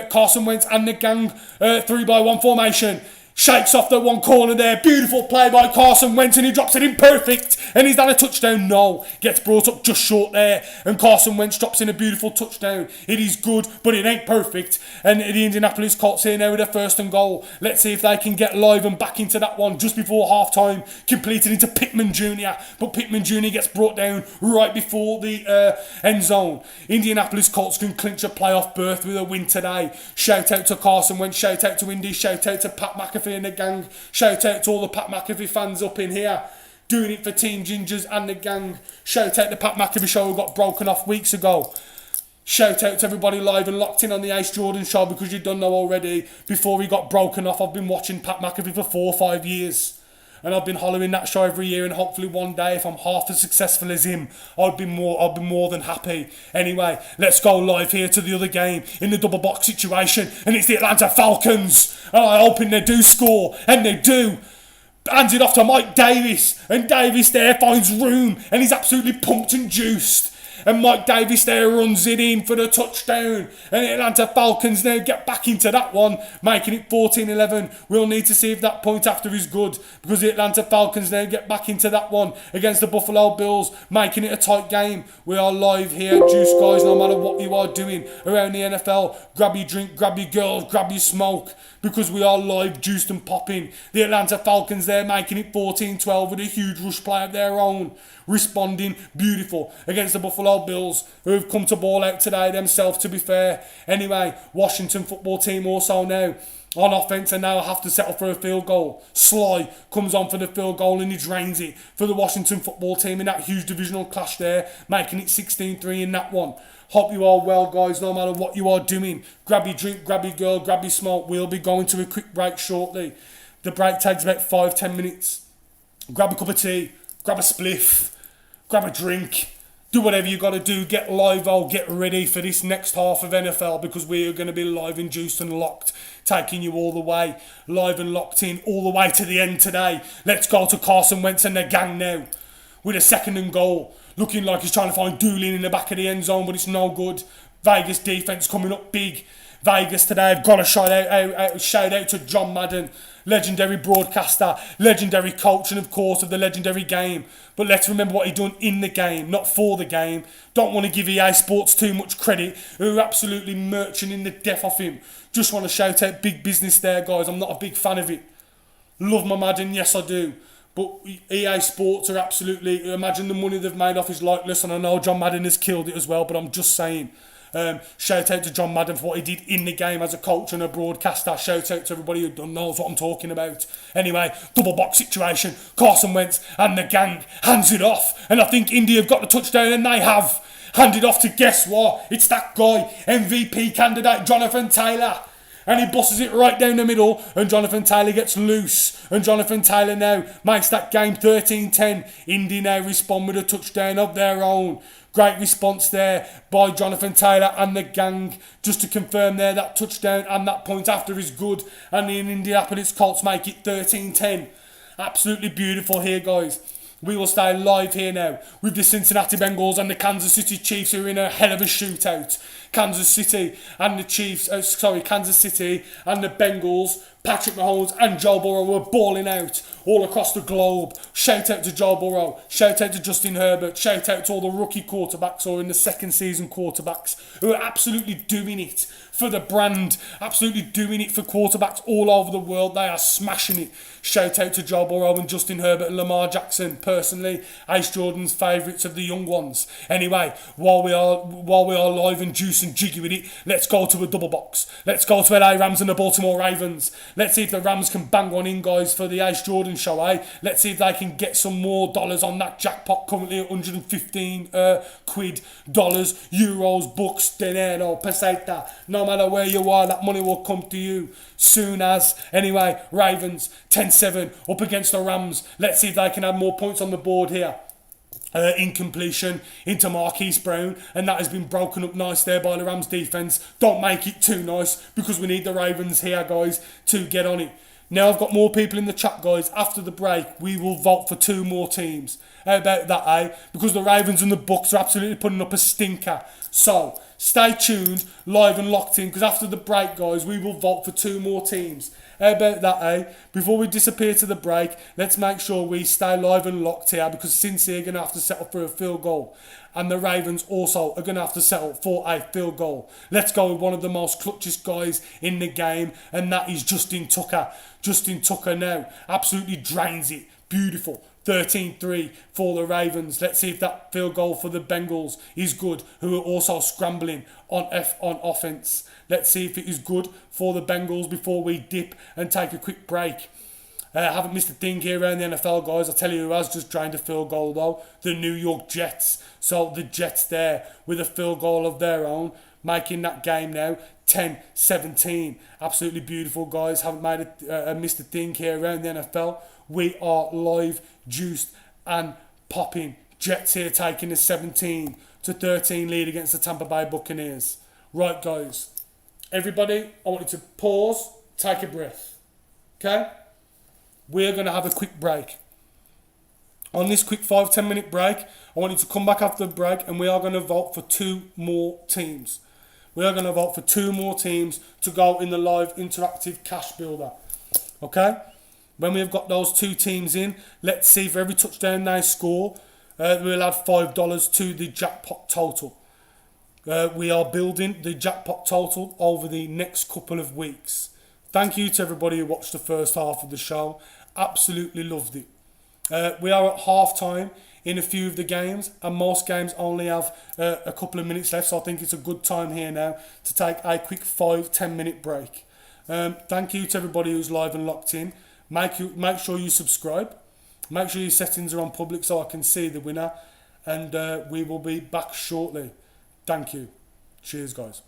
Speaker 1: Carson Wentz and the gang. 3-by-1 formation. Shakes off the one corner there. Beautiful play by Carson Wentz and he drops it in perfect. And he's done a touchdown. No. Gets brought up just short there. And Carson Wentz drops in a beautiful touchdown. It is good, but it ain't perfect. And the Indianapolis Colts here now with a first and goal. Let's see if they can get live and back into that one just before half time. Completed into Pittman Jr. But Pittman Jr. gets brought down right before the end zone. Indianapolis Colts can clinch a playoff berth with a win today. Shout out to Carson Wentz. Shout out to Indy. Shout out to Pat McAfee and the gang. Shout out to all the Pat McAfee fans up in here doing it for Team Gingers and the gang. Shout out to Pat McAfee show who got broken off weeks ago. Shout out to everybody live and locked in on the Ace Jordan show because you don't know already. Before he got broken off, I've been watching Pat McAfee for 4 or 5 years. And I've been hollowing that show every year, and hopefully one day, if I'm half as successful as him, I'll be more than happy. Anyway, let's go live here to the other game in the double box situation, and it's the Atlanta Falcons. And I'm hoping they do score, and they do. Hands it off to Mike Davis, and Davis there finds room, and he's absolutely pumped and juiced. And Mike Davis there runs it in for the touchdown. And the Atlanta Falcons now get back into that one, making it 14-11. We'll need to see if that point after is good, because the Atlanta Falcons now get back into that one against the Buffalo Bills, making it a tight game. We are live here at Juice Guys, no matter what you are doing around the NFL. Grab your drink, grab your girls, grab your smoke, because we are live, juiced and popping. The Atlanta Falcons there making it 14-12 with a huge rush play of their own. Responding beautiful against the Buffalo Bills, who have come to ball out today themselves, to be fair. Anyway, Washington football team also now on offence and now have to settle for a field goal. Sly comes on for the field goal and he drains it for the Washington football team in that huge divisional clash there, making it 16-3 in that one. Hope you are well, guys, no matter what you are doing. Grab your drink, grab your girl, grab your smoke. We'll be going to a quick break shortly. The break takes about 5-10 minutes. Grab a cup of tea, grab a spliff, grab a drink, do whatever you got to do, get live, get ready for this next half of NFL, because we are going to be live and juiced and locked, taking you all the way, live and locked in, all the way to the end today. Let's go to Carson Wentz and the gang now, with a second and goal, looking like he's trying to find Doolin in the back of the end zone, but it's no good. Vegas defense coming up big. Vegas today have got a shout out to John Madden, legendary broadcaster, legendary coach, and of course of the legendary game. But let's remember what he done in the game, not for the game. Don't want to give EA Sports too much credit, who are absolutely merching the death off him. Just want to shout out big business there, guys. I'm not a big fan of it. Love my Madden, yes I do. But EA Sports are absolutely, imagine the money they've made off his likeness, and I know John Madden has killed it as well, but I'm just saying. Shout out to John Madden for what he did in the game as a coach and a broadcaster. Shout out to everybody who knows what I'm talking about. Anyway, double box situation. Carson Wentz and the gang hands it off. And I think Indy have got the touchdown, and they have handed off to, guess what? It's that guy, MVP candidate, Jonathan Taylor. And he bosses it right down the middle, and Jonathan Taylor gets loose. And Jonathan Taylor now makes that game 13-10. Indy now respond with a touchdown of their own. Great response there by Jonathan Taylor and the gang, just to confirm there that touchdown and that point after is good. And the Indianapolis Colts make it 13-10. Absolutely beautiful here, guys. We will stay live here now with the Cincinnati Bengals and the Kansas City Chiefs, who are in a hell of a shootout. Kansas City and the Bengals, Patrick Mahomes and Joe Burrow were balling out all across the globe. Shout out to Joe Burrow, shout out to Justin Herbert, shout out to all the rookie quarterbacks or in the second season quarterbacks who are absolutely doing it for the brand, absolutely doing it for quarterbacks all over the world. They are smashing it. Shout out to Joe Burrow and Justin Herbert and Lamar Jackson, personally Ace Jordan's favourites of the young ones. Anyway, while we are live and juice and jiggy with it, let's go to a double box. Let's go to LA Rams and the Baltimore Ravens. Let's see if the Rams can bang one in, guys, for the Ace Jordan show, eh? Let's see if they can get some more dollars on that jackpot, currently at 115 quid, dollars, euros, bucks, dinero, peseta. No matter where you are, that money will come to you soon as. Anyway, Ravens 10-7 up against the Rams. Let's see if they can add more points on the board here. Incompletion into Marquise Brown, and that has been broken up nice there by the Rams defence. Don't make it too nice, because we need the Ravens here, guys, to get on it. Now I've got more people in the chat, guys. After the break, we will vote for 2 more teams. How about that, eh? Because the Ravens and the Bucks are absolutely putting up a stinker. So stay tuned, live and locked in, because after the break, guys, we will vote for 2 more teams. How about that, eh? Before we disappear to the break, let's make sure we stay live and locked here, because Cincy are going to have to settle for a field goal. And the Ravens also are going to have to settle for a field goal. Let's go with one of the most clutchest guys in the game, and that is Justin Tucker. Justin Tucker now absolutely drains it. Beautiful. 13-3 for the Ravens. Let's see if that field goal for the Bengals is good, who are also scrambling on offense. Let's see if it is good for the Bengals before we dip and take a quick break. I haven't missed a thing here around the NFL, guys. I'll tell you who has just drained a field goal, though. The New York Jets. So the Jets there with a field goal of their own, making that game now 10-17. Absolutely beautiful, guys. Haven't missed a thing here around the NFL. We are live, juiced and popping. Jets here taking a 17-13 lead against the Tampa Bay Buccaneers. Right, guys. Everybody, I want you to pause, take a breath. Okay? We're going to have a quick break. On this quick 5-10 minute break, I want you to come back after the break, and we are going to vote for 2 more teams. We are going to vote for 2 more teams to go in the live interactive cash builder. Okay? When we've got those 2 teams in, let's see, for every touchdown they score, we'll add $5 to the jackpot total. We are building the jackpot total over the next couple of weeks. Thank you to everybody who watched the first half of the show. Absolutely loved it. We are at half time in a few of the games, and most games only have a couple of minutes left, so I think it's a good time here now to take a quick 5-10 minute break. Thank you to everybody who's live and locked in. Make sure you subscribe. Make sure your settings are on public so I can see the winner. And we will be back shortly. Thank you. Cheers, guys.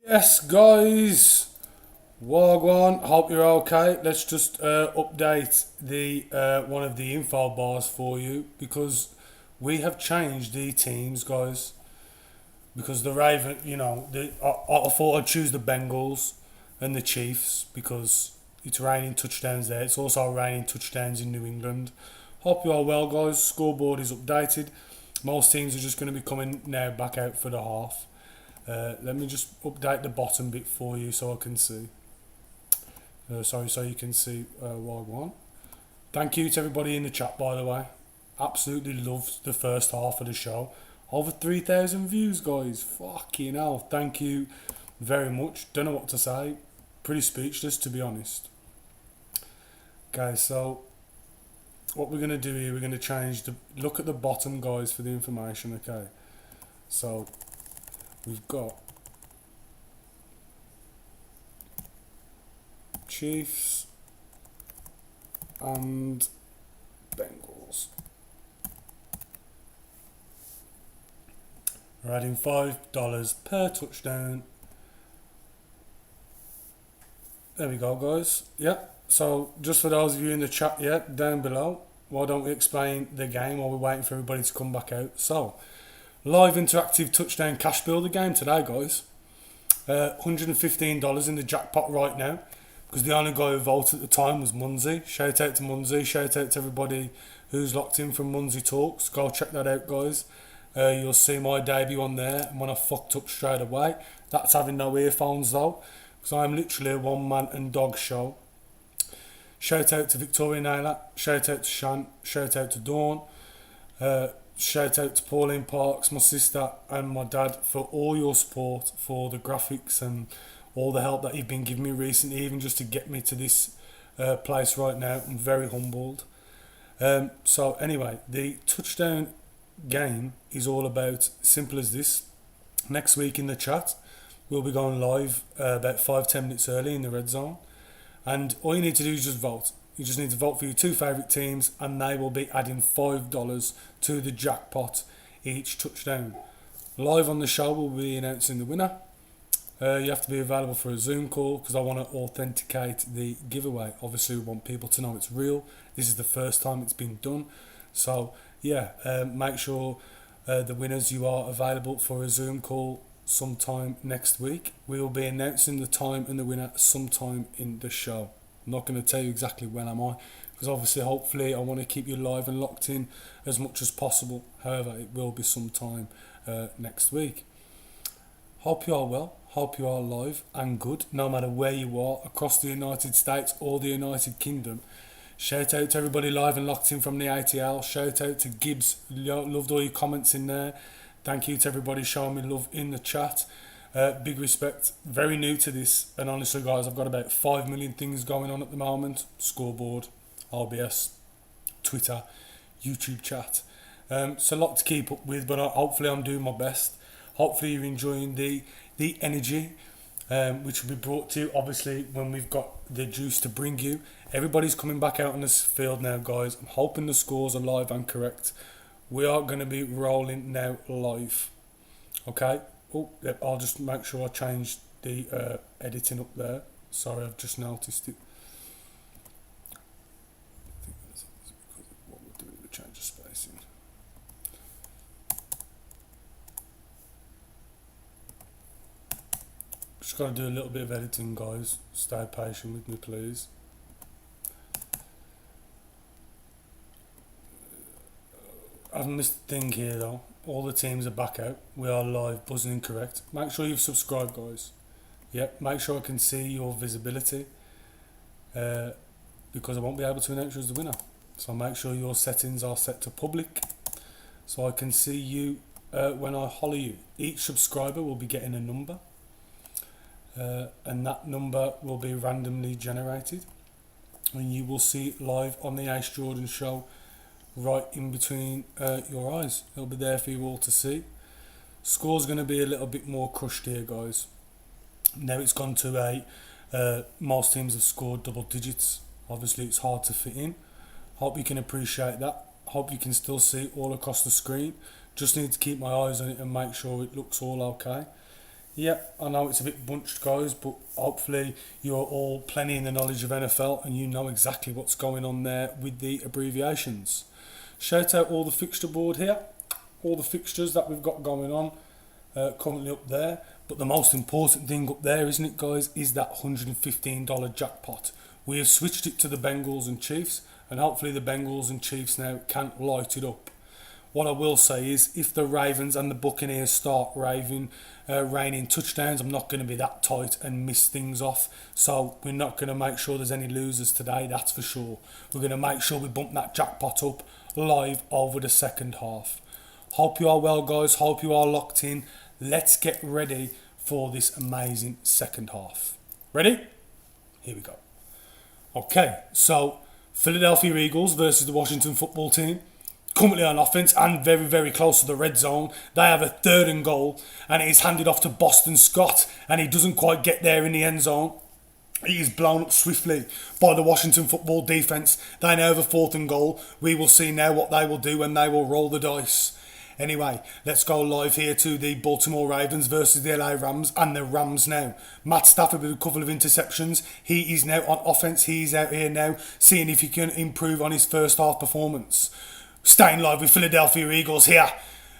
Speaker 1: Yes, guys. Wagwan, hope you're okay. Let's just update the one of the info bars for you because we have changed the teams, guys. Because the Raven, I thought I'd choose the Bengals and the Chiefs because it's raining touchdowns there. It's also raining touchdowns in New England. Hope you are well, guys. Scoreboard is updated. Most teams are just going to be coming now back out for the half. Let me just update the bottom bit for you so I can see. So you can see Y1. Thank you to everybody in the chat, by the way. Absolutely loved the first half of the show. Over 3,000 views, guys. Fucking hell. Thank you very much. Don't know what to say. Pretty speechless, to be honest. Okay, so what we're going to do here, we're going to change the... Look at the bottom, guys, for the information, okay? So we've got Chiefs and Bengals. We're adding $5 per touchdown. There we go, guys. Yeah. So just for those of you in the chat, yeah, down below, why don't we explain the game while we're waiting for everybody to come back out? So, live interactive touchdown cash builder game today, guys. $115 in the jackpot right now because the only guy who voted at the time was Munzie. Shout out to Munzie. Shout out to everybody who's locked in from Munzie Talks. Go check that out, guys. You'll see my debut on there and when I fucked up straight away. That's having no earphones though, because I'm literally a one man and dog show. Shout out to Victoria Naylor, shout out to Shan, shout out to Dawn, shout out to Pauline Parks, my sister and my dad for all your support, for the graphics and all the help that you've been giving me recently, even just to get me to this place right now. I'm very humbled. So anyway, the touchdown game is all about, simple as this. Next week in the chat we'll be going live about 5-10 minutes early in the Redzone, and all you need to do is just vote. You just need to vote for your two favourite teams and they will be adding $5 to the jackpot each touchdown. Live on the show we'll be announcing the winner. You have to be available for a Zoom call because I want to authenticate the giveaway. Obviously we want people to know it's real. This is the first time it's been done, so yeah, make sure the winners, you are available for a Zoom call sometime next week. We will be announcing the time and the winner sometime in the show. I'm not going to tell you exactly when am I, because obviously hopefully I want to keep you live and locked in as much as possible. However, it will be sometime next week. Hope you are well, hope you are alive and good, no matter where you are across the United States or the United Kingdom. Shout out to everybody live and locked in from the ATL. Shout out to Gibbs. Loved all your comments in there. Thank you to everybody showing me love in the chat. Big respect. Very new to this. And honestly, guys, I've got about 5 million things going on at the moment. Scoreboard. RBS, Twitter, YouTube chat. So a lot to keep up with, but hopefully I'm doing my best. Hopefully you're enjoying the energy, which will be brought to you obviously when we've got the juice to bring you. Everybody's coming back out on this field now, guys. I'm hoping the scores are live and correct. We are going to be rolling now live. Okay. Oh, yep, I'll just make sure I change the editing up there. Sorry, I've just noticed it. I think that's because of what we're doing with the change of spacing. Just got to do a little bit of editing, guys. Stay patient with me, please. I've missed the thing here though. All the teams are back out. We are live, buzzing and correct. Make sure you've subscribed, guys. Yep, make sure I can see your visibility, because I won't be able to announce you as the winner. So make sure your settings are set to public so I can see you when I holler you. Each subscriber will be getting a number, and that number will be randomly generated, and you will see it live on the Ace Jordan Show right in between your eyes. It'll be there for you all to see. Score's going to be a little bit more crushed here, guys. Now it's gone to most teams have scored double digits. Obviously it's hard to fit in. Hope you can appreciate that. Hope you can still see all across the screen. Just need to keep my eyes on it and make sure it looks all okay. Yep, I know it's a bit bunched, guys, but hopefully you're all plenty in the knowledge of NFL and you know exactly what's going on there with the abbreviations. Shout out all the fixture board here, all the fixtures that we've got going on currently up there. But the most important thing up there, isn't it, guys, is that $115 jackpot. We have switched it to the Bengals and Chiefs, and hopefully the Bengals and Chiefs now can light it up. What I will say is, if the Ravens and the Buccaneers start raining touchdowns, I'm not going to be that tight and miss things off. So we're not going to make sure there's any losers today, that's for sure. We're going to make sure we bump that jackpot up live over the second half. Hope you are well, guys. Hope you are locked in. Let's get ready for this amazing second half. Ready? Here we go. Okay, so Philadelphia Eagles versus the Washington football team. Currently on offense and very, very close to the red zone. They have a 3rd and goal, and it is handed off to Boston Scott, and he doesn't quite get there in the end zone. He is blown up swiftly by the Washington football defence. They now have a 4th and goal. We will see now what they will do when they will roll the dice. Anyway, let's go live here to the Baltimore Ravens versus the LA Rams, and the Rams now. Matt Stafford with a couple of interceptions. He is now on offense. He's out here now seeing if he can improve on his first half performance. Staying live with Philadelphia Eagles here.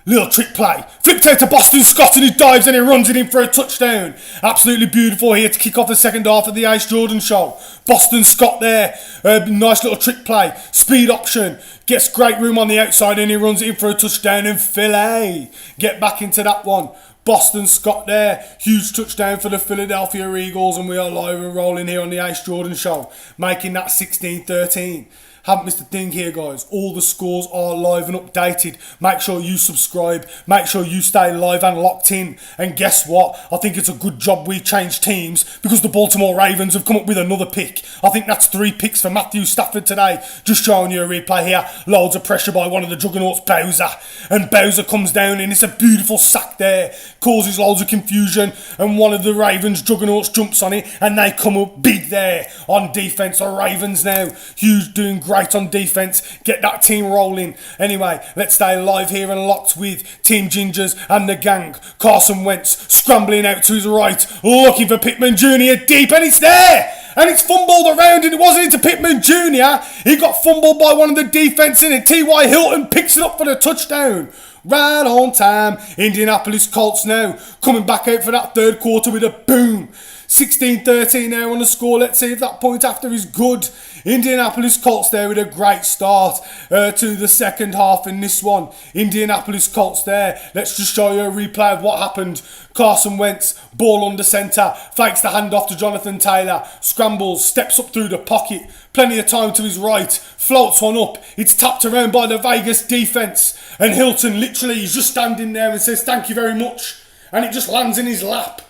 Speaker 1: Little trick play. Flipped out to Boston Scott, and he dives and he runs it in for a touchdown. Absolutely beautiful here to kick off the second half of the Ace Jordan Show. Boston Scott there. Nice little trick play. Speed option. Gets great room on the outside and he runs it in for a touchdown. And Philly get back into that one. Boston Scott there. Huge touchdown for the Philadelphia Eagles, and we are live and rolling here on the Ace Jordan Show, making that 16-13. Haven't missed a thing here, guys. All the scores are live and updated. Make sure you subscribe. Make sure you stay live and locked in. And guess what? I think it's a good job we changed teams, because the Baltimore Ravens have come up with another pick. I think that's 3 picks for Matthew Stafford today. Just showing you a replay here. Loads of pressure by one of the juggernauts, Bowser. And Bowser comes down, and it's a beautiful sack there. Causes loads of confusion. And one of the Ravens juggernauts jumps on it, and they come up big there on defence. The Ravens now, huge, doing great on defence. Get that team rolling. Anyway, let's stay live here and locked with Team Gingers and the gang. Carson Wentz scrambling out to his right, looking for Pittman Jr. deep, and it's there! And it's fumbled around, and it wasn't into Pittman Jr. He got fumbled by one of the defence in it. T.Y. Hilton picks it up for the touchdown. Right on time. Indianapolis Colts now coming back out for that 3rd quarter with a boom. 16-13 now on the score. Let's see if that point after is good. Indianapolis Colts there with a great start to the second half in this one. Indianapolis Colts there. Let's just show you a replay of what happened. Carson Wentz, ball under centre, fakes the handoff to Jonathan Taylor, scrambles, steps up through the pocket, plenty of time to his right, floats one up. It's tapped around by the Vegas defence, and Hilton literally is just standing there and says thank you very much, and it just lands in his lap.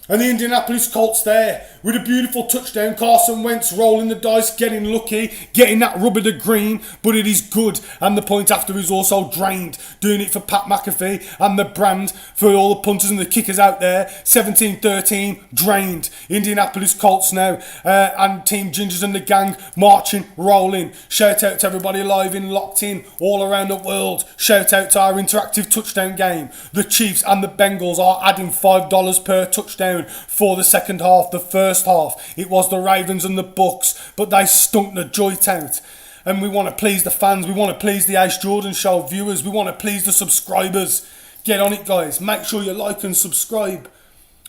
Speaker 1: And the Indianapolis Colts there with a beautiful touchdown. Carson Wentz rolling the dice, getting lucky, getting that rubber to green, but it is good. And the point after is also drained. Doing it for Pat McAfee and the brand for all the punters and the kickers out there. 17-13, drained. Indianapolis Colts now and Team Gingers and the gang marching, rolling. Shout out to everybody live in, locked in, all around the world. Shout out to our interactive touchdown game. The Chiefs and the Bengals are adding $5 per touchdown for the second half. The first half it was the Ravens and the Bucks, but they stunk the joint out. And we want to please the fans, we want to please the Ace Jordan Show viewers, we want to please the subscribers. Get on it, guys. Make sure you like and subscribe.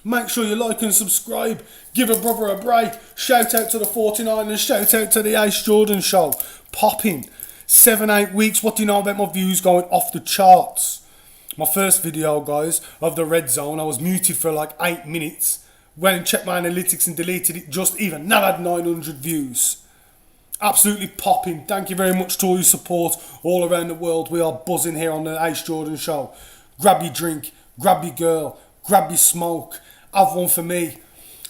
Speaker 1: Make sure you like and subscribe. Give a brother a break. Shout out to the 49ers. Shout out to the Ace Jordan Show. Popping. 7-8 weeks. What do you know about my views going off the charts? My first video, guys, of the Redzone, I was muted for like 8 minutes. Went and checked my analytics and deleted it. Just even now had 900 views. Absolutely popping. Thank you very much to all your support all around the world. We are buzzing here on the Ace Jordan Show. Grab your drink, grab your girl, grab your smoke. Have one for me.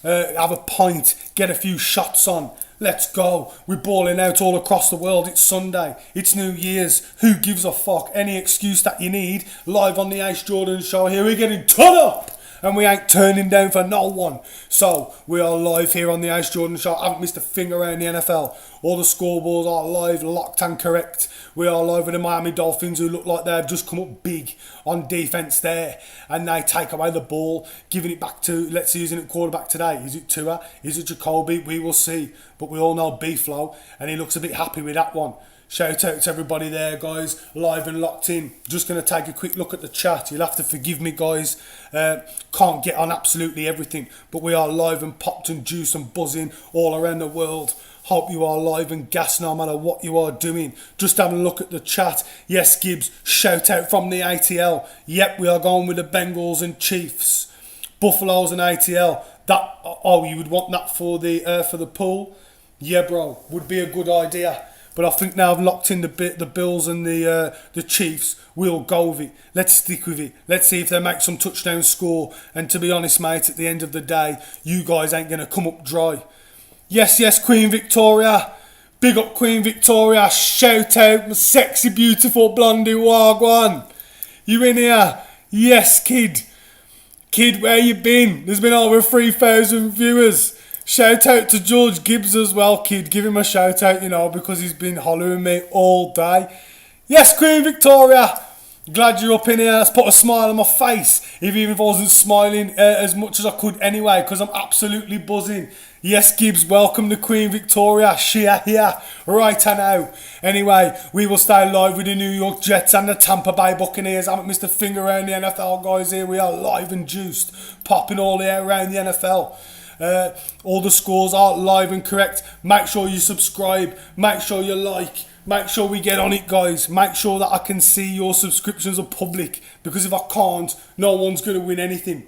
Speaker 1: Have a pint, get a few shots on. Let's go. We're balling out all across the world. It's Sunday. It's New Year's. Who gives a fuck? Any excuse that you need. Live on the Ace Jordan Show here. We're getting turned up. And we ain't turning down for no one. So, we are live here on the Ace Jordan Show. I haven't missed a finger around the NFL. All the scoreboards are live, locked and correct. We are live with the Miami Dolphins, who look like they've just come up big on defence there. And they take away the ball, giving it back to, let's see who's in at quarterback today. Is it Tua? Is it Jacoby? We will see. But we all know B-Flow, and he looks a bit happy with that one. Shout out to everybody there, guys, live and locked in. Just going to take a quick look at the chat. You'll have to forgive me, guys. Can't get on absolutely everything, but we are live and popped and juiced and buzzing all around the world. Hope you are live and gas no matter what you are doing. Just having a look at the chat. Yes, Gibbs, shout out from the ATL. Yep, we are going with the Bengals and Chiefs. Buffaloes and ATL. That, oh, you would want that for the pool? Yeah, bro, would be a good idea. But I think now I've locked in the Bills and the Chiefs. We'll go with it. Let's stick with it. Let's see if they make some touchdown score. And to be honest, mate, at the end of the day, you guys ain't going to come up dry. Yes, yes, Queen Victoria. Big up Queen Victoria. Shout out my sexy, beautiful blondie wagwan. You in here? Yes, kid. Kid, where you been? There's been over 3,000 viewers. Shout out to George Gibbs as well, kid. Give him a shout out, you know, because he's been hollering me all day. Yes, Queen Victoria. Glad you're up in here. Let's put a smile on my face. Even if I wasn't smiling as much as I could anyway, because I'm absolutely buzzing. Yes, Gibbs, welcome to Queen Victoria. Shia here, right now. Anyway, we will stay live with the New York Jets and the Tampa Bay Buccaneers. I haven't missed a finger around the NFL, guys. Here we are, live and juiced, popping all the air around the NFL. All the scores are live and correct. Make sure you subscribe. Make sure you like. Make sure we get on it, guys. Make sure that I can see your subscriptions are public, because if I can't, no one's going to win anything.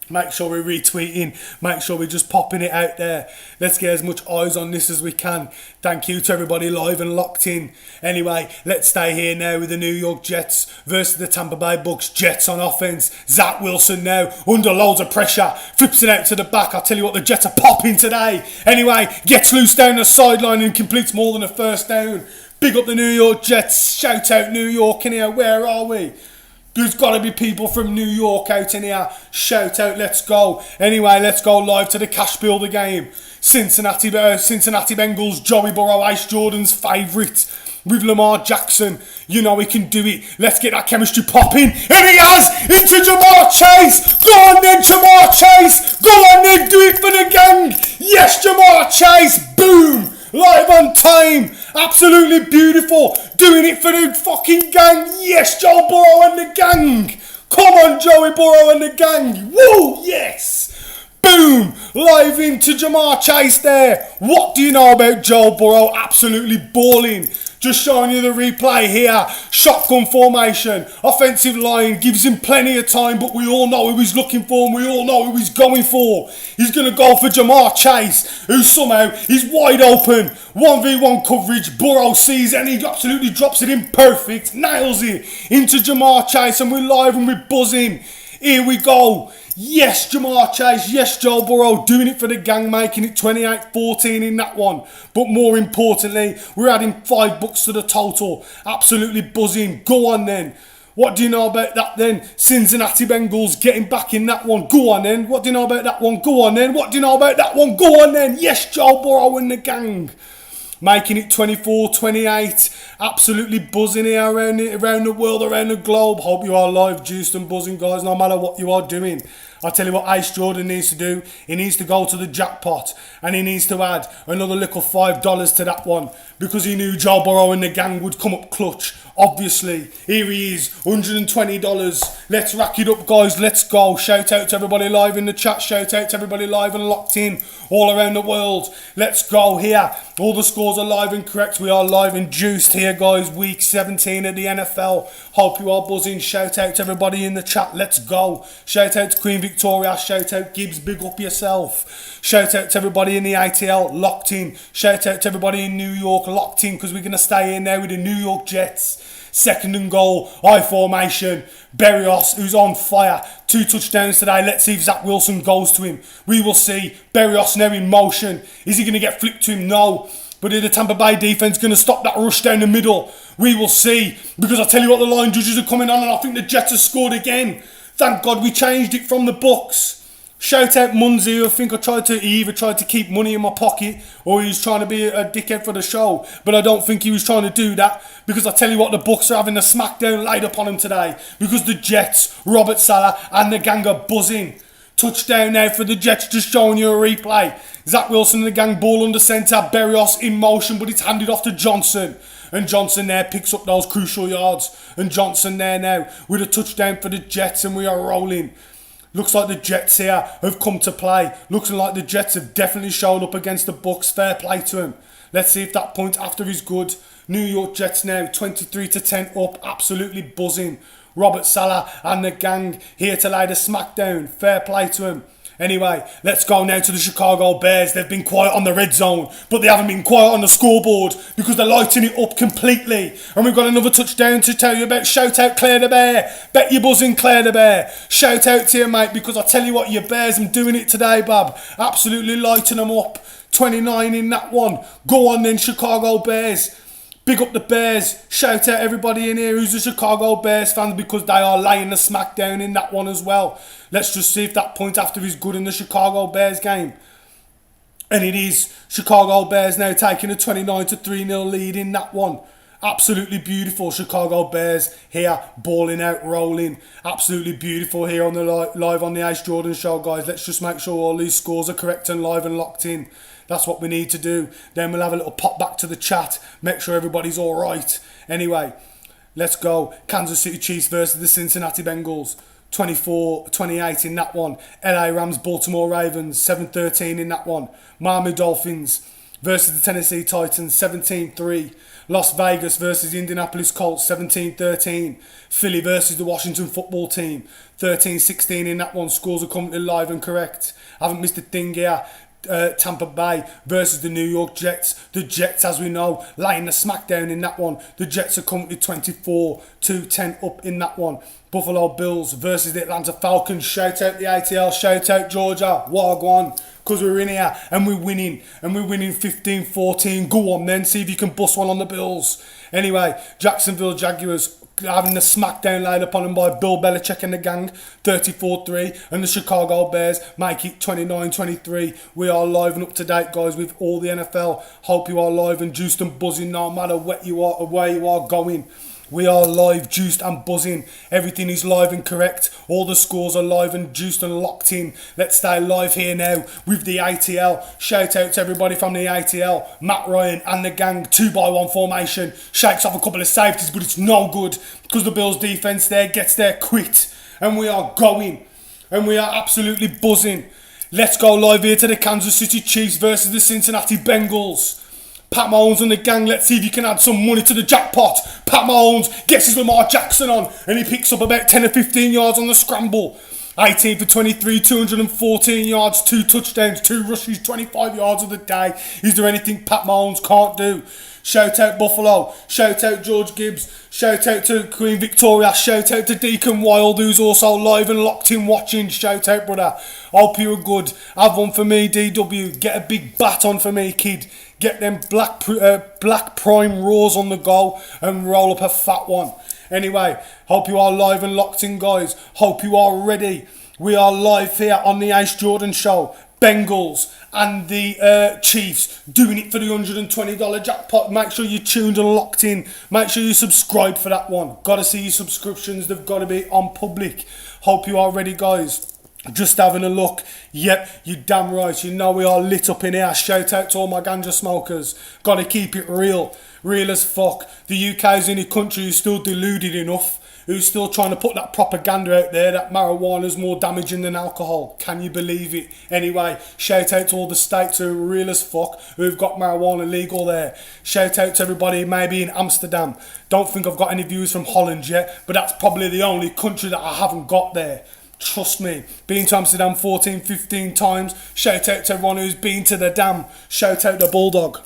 Speaker 1: Make sure we're retweeting. Make sure we're just popping it out there. Let's get as much eyes on this as we can. Thank you to everybody live and locked in. Anyway, let's stay here now with the New York Jets versus the Tampa Bay Bucks. Jets on offense. Zach Wilson now under loads of pressure. Flips it out to the back. I'll tell you what, the Jets are popping today. Anyway, gets loose down the sideline and completes more than a first down. Big up the New York Jets. Shout out New York in here. Where are we? There's got to be people from New York out in here. Shout out, let's go. Anyway, let's go live to the Cash Builder game. Cincinnati Bengals, Joey Burrow, Ace Jordan's favourite. With Lamar Jackson, you know he can do it. Let's get that chemistry popping. And he has into Jamar Chase. Go on then, Jamar Chase. Go on then, do it for the gang. Yes, Jamar Chase. Boom. Live on time. Absolutely beautiful. Doing it for the fucking gang. Yes, Joe Burrow and the gang. Come on, Joey Burrow and the gang. Woo, yes. Boom. Live into Jamar Chase there. What do you know about Joe Burrow? Absolutely balling. Just showing you the replay here. Shotgun formation. Offensive line gives him plenty of time, but we all know who he's looking for and we all know who he's going for. He's going to go for Jamar Chase, who somehow is wide open. 1v1 coverage. Burrow sees and he absolutely drops it in perfect. Nails it into Jamar Chase, and we're live and we're buzzing. Here we go. Yes, Jamar Chase. Yes, Joe Burrow doing it for the gang, making it 28-14 in that one. But more importantly, we're adding $5 to the total. Absolutely buzzing. Go on then. What do you know about that then? Cincinnati Bengals getting back in that one. Go on then. What do you know about that one? Go on then. What do you know about that one? Go on then. Yes, Joe Burrow and the gang. Making it 24-28. Absolutely buzzing here around the world, around the globe. Hope you are live, juiced and buzzing, guys, no matter what you are doing. I'll tell you what Ace Jordan needs to do. He needs to go to the jackpot and he needs to add another little $5 to that one because he knew Joe Burrow and the gang would come up clutch. Obviously, here he is, $120. Let's rack it up, guys. Let's go. Shout out to everybody live in the chat. Shout out to everybody live and locked in all around the world. Let's go here. All the scores are live and correct. We are live and juiced here, guys. Week 17 of the NFL. Hope you are buzzing. Shout out to everybody in the chat. Let's go. Shout out to Queen Victoria. Shout out Gibbs. Big up yourself. Shout out to everybody in the ATL locked in. Shout out to everybody in New York locked in because we're going to stay in there with the New York Jets. Second and goal, I formation. Berrios, who's on fire. 2 touchdowns today. Let's see if Zach Wilson goes to him. We will see. Berrios now in motion. Is he going to get flipped to him? No. But is the Tampa Bay defense going to stop that rush down the middle? We will see. Because I tell you what, the line judges are coming on and I think the Jets have scored again. Thank God we changed it from the Bucks. Shout out Munzi, who I think he either tried to keep money in my pocket or he was trying to be a dickhead for the show. But I don't think he was trying to do that because I tell you what, the Bucks are having a smackdown laid upon him today because the Jets, Robert Saleh and the gang are buzzing. Touchdown now for the Jets, just showing you a replay. Zach Wilson and the gang, ball under centre, Berrios in motion, but it's handed off to Johnson. And Johnson there picks up those crucial yards. And Johnson there now with a touchdown for the Jets and we are rolling. Looks like the Jets here have come to play. Looks like the Jets have definitely showed up against the Bucks. Fair play to him. Let's see if that point after is good. New York Jets now 23-10 up. Absolutely buzzing. Robert Saleh and the gang here to lay the smackdown. Fair play to him. Anyway, let's go now to the Chicago Bears. They've been quiet on the red zone, but they haven't been quiet on the scoreboard because they're lighting it up completely. And we've got another touchdown to tell you about. Shout out Claire the Bear. Bet you're buzzing Claire the Bear. Shout out to you, mate, because I tell you what, your Bears, I'm doing it today, Bob. Absolutely lighting them up. 29 in that one. Go on then, Chicago Bears. Big up the Bears. Shout out everybody in here who's a Chicago Bears fan because they are laying the smackdown in that one as well. Let's just see if that point after is good in the Chicago Bears game. And it is. Chicago Bears now taking a 29-3-0 lead in that one. Absolutely beautiful. Chicago Bears here balling out, rolling. Absolutely beautiful here on the live on the Ace Jordan Show, guys. Let's just make sure all these scores are correct and live and locked in. That's what we need to do. Then we'll have a little pop back to the chat. Make sure everybody's all right. Anyway, let's go. Kansas City Chiefs versus the Cincinnati Bengals. 24-28 in that one. LA Rams, Baltimore Ravens. 7-13 in that one. Miami Dolphins versus the Tennessee Titans. 17-3. Las Vegas versus Indianapolis Colts. 17-13. Philly versus the Washington Football Team. 13-16 in that one. Scores are currently live and correct. I haven't missed a thing here. Tampa Bay versus the New York Jets. The Jets, as we know, laying the smackdown in that one. The Jets are currently 24-10 up in that one. Buffalo Bills versus the Atlanta Falcons. Shout out the ATL, shout out Georgia, Wagwan, because we're in here and we're winning. And we're winning 15-14. Go on then, see if you can bust one on the Bills. Anyway, Jacksonville Jaguars having the smackdown laid upon them by Bill Belichick and the gang, 34-3, and the Chicago Bears make it 29-23. We are live and up to date, guys, with all the NFL. Hope you are live and juiced and buzzing no matter what you are or where you are going. We are live, juiced and buzzing. Everything is live and correct. All the scores are live and juiced and locked in. Let's stay live here now with the ATL. Shout out to everybody from the ATL. Matt Ryan and the gang, 2-by-1 formation. Shakes off a couple of safeties, but it's no good because the Bills defense there gets there quit. And we are going. And we are absolutely buzzing. Let's go live here to the Kansas City Chiefs versus the Cincinnati Bengals. Pat Mahomes and the gang, let's see if you can add some money to the jackpot. Pat Mahomes gets his Lamar Jackson on and he picks up about 10 or 15 yards on the scramble. 18 for 23, 214 yards, 2 touchdowns, 2 rushes, 25 yards of the day. Is there anything Pat Mahomes can't do? Shout out Buffalo. Shout out George Gibbs. Shout out to Queen Victoria. Shout out to Deacon Wild, who's also live and locked in watching. Shout out, brother. Hope you were good. Have one for me, DW. Get a big bat on for me, kid. Get them black prime raws on the go and roll up a fat one. Anyway, hope you are live and locked in, guys. Hope you are ready. We are live here on the Ace Jordan Show. Bengals and the Chiefs doing it for the $120 jackpot. Make sure you're tuned and locked in. Make sure you subscribe for that one. Gotta see your subscriptions. They've got to be on public. Hope you are ready, guys. Just having a look. Yep, you're damn right. You know we are lit up in here. Shout out to all my ganja smokers. Gotta keep it real. Real as fuck. The UK is in a country who's still deluded enough, who's still trying to put that propaganda out there that marijuana's more damaging than alcohol. Can you believe it? Anyway, shout out to all the states who are real as fuck, who've got marijuana legal there. Shout out to everybody maybe in Amsterdam. Don't think I've got any views from Holland yet, but that's probably the only country that I haven't got there. Trust me, been to Amsterdam 14, 15 times. Shout out to everyone who's been to the dam. Shout out the Bulldog.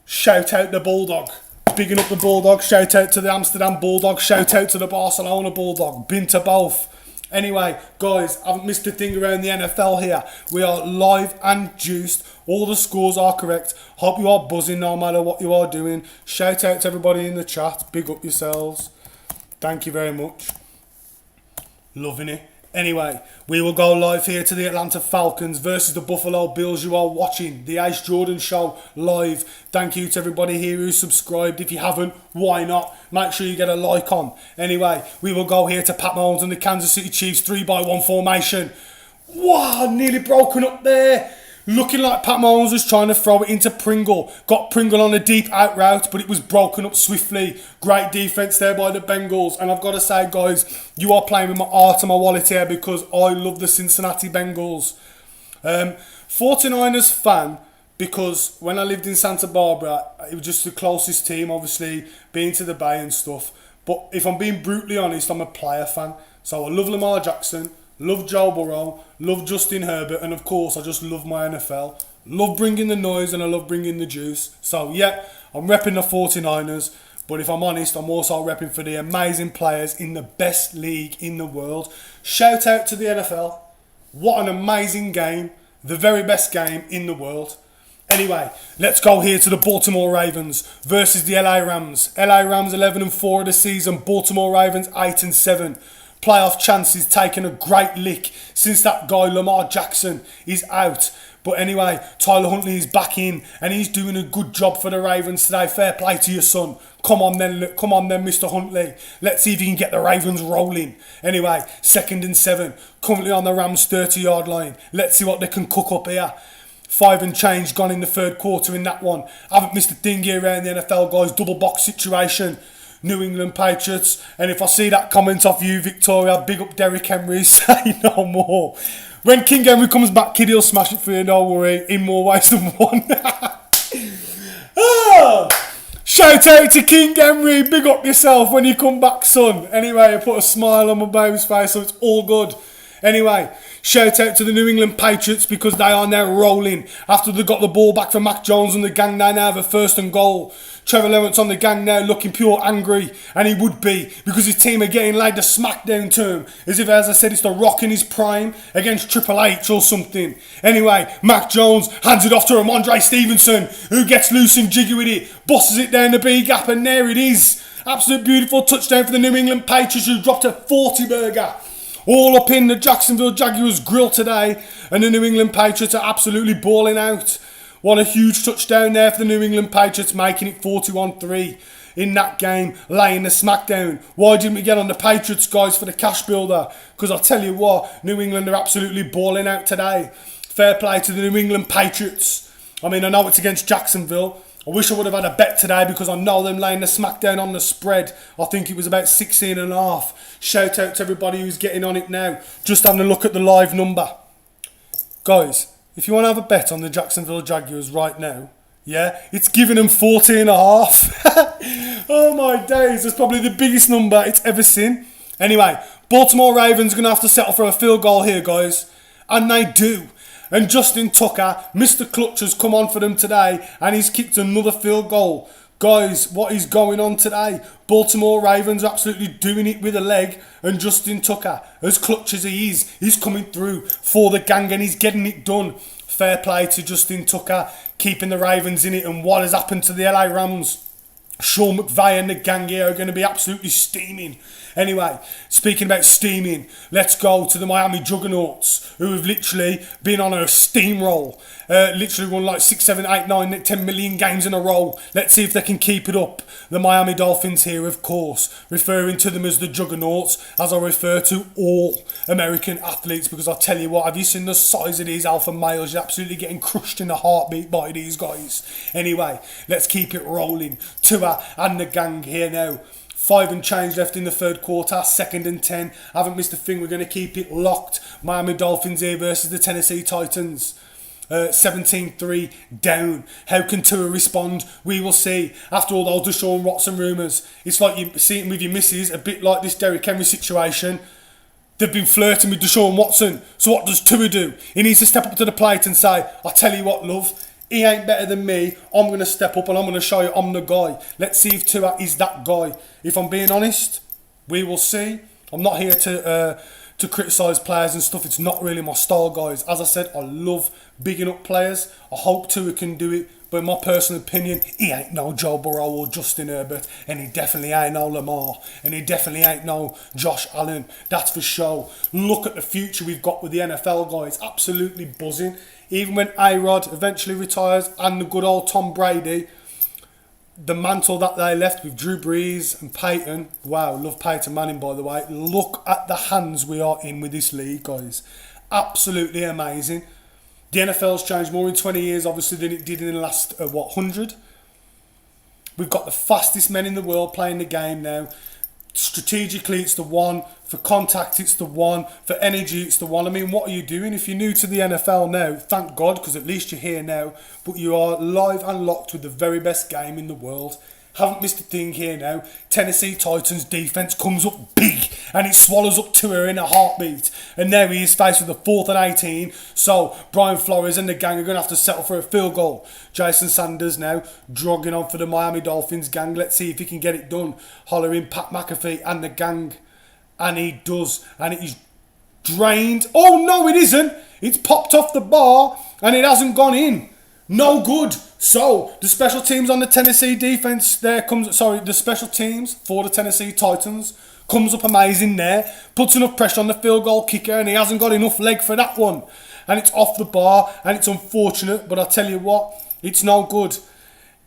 Speaker 1: Shout out the Bulldog. Bigging up the Bulldog. Shout out to the Amsterdam Bulldog. Shout out to the Barcelona Bulldog. Been to both. Anyway, guys, I haven't missed a thing around the NFL here. We are live and juiced. All the scores are correct. Hope you are buzzing no matter what you are doing. Shout out to everybody in the chat. Big up yourselves. Thank you very much. Loving it. Anyway, we will go live here to the Atlanta Falcons versus the Buffalo Bills. You are watching the Ace Jordan Show live. Thank you to everybody here who's subscribed. If you haven't, why not? Make sure you get a like on. Anyway, we will go here to Pat Mahomes and the Kansas City Chiefs 3-by-1 formation. Wow, nearly broken up there. Looking like Pat Mahomes was trying to throw it into Pringle. Got Pringle on a deep out route, but it was broken up swiftly. Great defense there by the Bengals. And I've got to say, guys, you are playing with my heart and my wallet here because I love the Cincinnati Bengals. 49ers fan because when I lived in Santa Barbara, it was just the closest team, obviously, being to the Bay and stuff. But if I'm being brutally honest, I'm a player fan. So I love Lamar Jackson. Love Joe Burrow, love Justin Herbert, and of course I just love my NFL. Love bringing the noise and I love bringing the juice. So yeah, I'm repping the 49ers, but if I'm honest, I'm also repping for the amazing players in the best league in the world. Shout out to the NFL. What an amazing game. The very best game in the world. Anyway, let's go here to the Baltimore Ravens versus the LA Rams. LA Rams 11-4 of the season, Baltimore Ravens 8-7. Playoff chances taking a great lick since that guy Lamar Jackson is out. But anyway, Tyler Huntley is back in and he's doing a good job for the Ravens today. Fair play to your son. Come on then, Mr. Huntley. Let's see if you can get the Ravens rolling. Anyway, 2nd and 7. Currently on the Rams 30-yard line. Let's see what they can cook up here. 5 and change gone in the third quarter in that one. Haven't missed a thing here around the NFL, guys. Double box situation. New England Patriots. And if I see that comment off you, Victoria, big up Derrick Henry, say no more. When King Henry comes back, kid, he'll smash it for you, don't worry, in more ways than one. Shout out to King Henry, big up yourself when you come back, son. Anyway, I put a smile on my baby's face, so it's all good. Anyway, shout out to the New England Patriots because they are now rolling. After they got the ball back from Mac Jones and the gang, they now have a 1st and goal. Trevor Lawrence on the gang now looking pure angry, and he would be because his team are getting laid the smackdown to him as if, as I said, it's the Rock in his prime against Triple H or something. Anyway, Mac Jones hands it off to Ramondre Stevenson, who gets loose and jiggy with it, bosses it down the B gap, and there it is. Absolute beautiful touchdown for the New England Patriots, who dropped a 40-burger. All up in the Jacksonville Jaguars grill today, and the New England Patriots are absolutely balling out. What a huge touchdown there for the New England Patriots, making it 41-3 in that game, laying the smackdown. Why didn't we get on the Patriots, guys, for the cash builder? Because I'll tell you what, New England are absolutely balling out today. Fair play to the New England Patriots. I mean, I know it's against Jacksonville. I wish I would have had a bet today because I know them laying the smackdown on the spread. I think it was about 16.5. Shout out to everybody who's getting on it now. Just having a look at the live number. Guys, if you want to have a bet on the Jacksonville Jaguars right now, yeah, it's giving them 40.5. Oh my days, that's probably the biggest number it's ever seen. Anyway, Baltimore Ravens are going to have to settle for a field goal here, guys. And they do. And Justin Tucker, Mr. Clutch, has come on for them today and he's kicked another field goal. Guys, what is going on today? Baltimore Ravens are absolutely doing it with a leg, and Justin Tucker, as clutch as he is, he's coming through for the gang and he's getting it done. Fair play to Justin Tucker, keeping the Ravens in it. And what has happened to the LA Rams? Sean McVay and the gang here are going to be absolutely steaming. Anyway, speaking about steaming, let's go to the Miami Juggernauts, who have literally been on a steamroll. Literally won like 6, 7, 8, 9, 10 million games in a row. Let's see if they can keep it up. The Miami Dolphins here, of course, referring to them as the Juggernauts, as I refer to all American athletes, because I tell you what, have you seen the size of these alpha males? You're absolutely getting crushed in a heartbeat by these guys. Anyway, let's keep it rolling. Tua and the gang here now. 5 and change left in the third quarter, 2nd and 10. Haven't missed a thing, we're going to keep it locked. Miami Dolphins here versus the Tennessee Titans. 17-3 down. How can Tua respond? We will see. After all those Deshaun Watson rumours, it's like you see it with your missus, a bit like this Derrick Henry situation. They've been flirting with Deshaun Watson. So what does Tua do? He needs to step up to the plate and say, I tell you what, love, he ain't better than me. I'm going to step up and I'm going to show you I'm the guy. Let's see if Tua is that guy. If I'm being honest, we will see. I'm not here to criticise players and stuff. It's not really my style, guys. As I said, I love bigging up players. I hope Tua can do it. But in my personal opinion, he ain't no Joe Burrow or Justin Herbert. And he definitely ain't no Lamar. And he definitely ain't no Josh Allen. That's for sure. Look at the future we've got with the NFL, guys. Absolutely buzzing. Even when A-Rod eventually retires and the good old Tom Brady, the mantle that they left with Drew Brees and Peyton. Wow, love Peyton Manning, by the way. Look at the hands we are in with this league, guys. Absolutely amazing. The NFL's changed more in 20 years, obviously, than it did in the last, 100? We've got the fastest men in the world playing the game now. Strategically, it's the one. For contact, it's the one. For energy, it's the one. I mean, what are you doing? If you're new to the NFL now, thank God, because at least you're here now. But you are live and locked with the very best game in the world. Haven't missed a thing here now. Tennessee Titans defence comes up big and it swallows up Tua in a heartbeat. And now he is faced with a 4th and 18. So Brian Flores and the gang are going to have to settle for a field goal. Jason Sanders now jogging on for the Miami Dolphins gang. Let's see if he can get it done. Hollering Pat McAfee and the gang. And he does. And it is drained. Oh no, it isn't. It's popped off the bar and it hasn't gone in. No good. So, the special teams on the Tennessee defence, the special teams for the Tennessee Titans comes up amazing there. Puts enough pressure on the field goal kicker and he hasn't got enough leg for that one. And it's off the bar and it's unfortunate, but I tell you what, it's no good.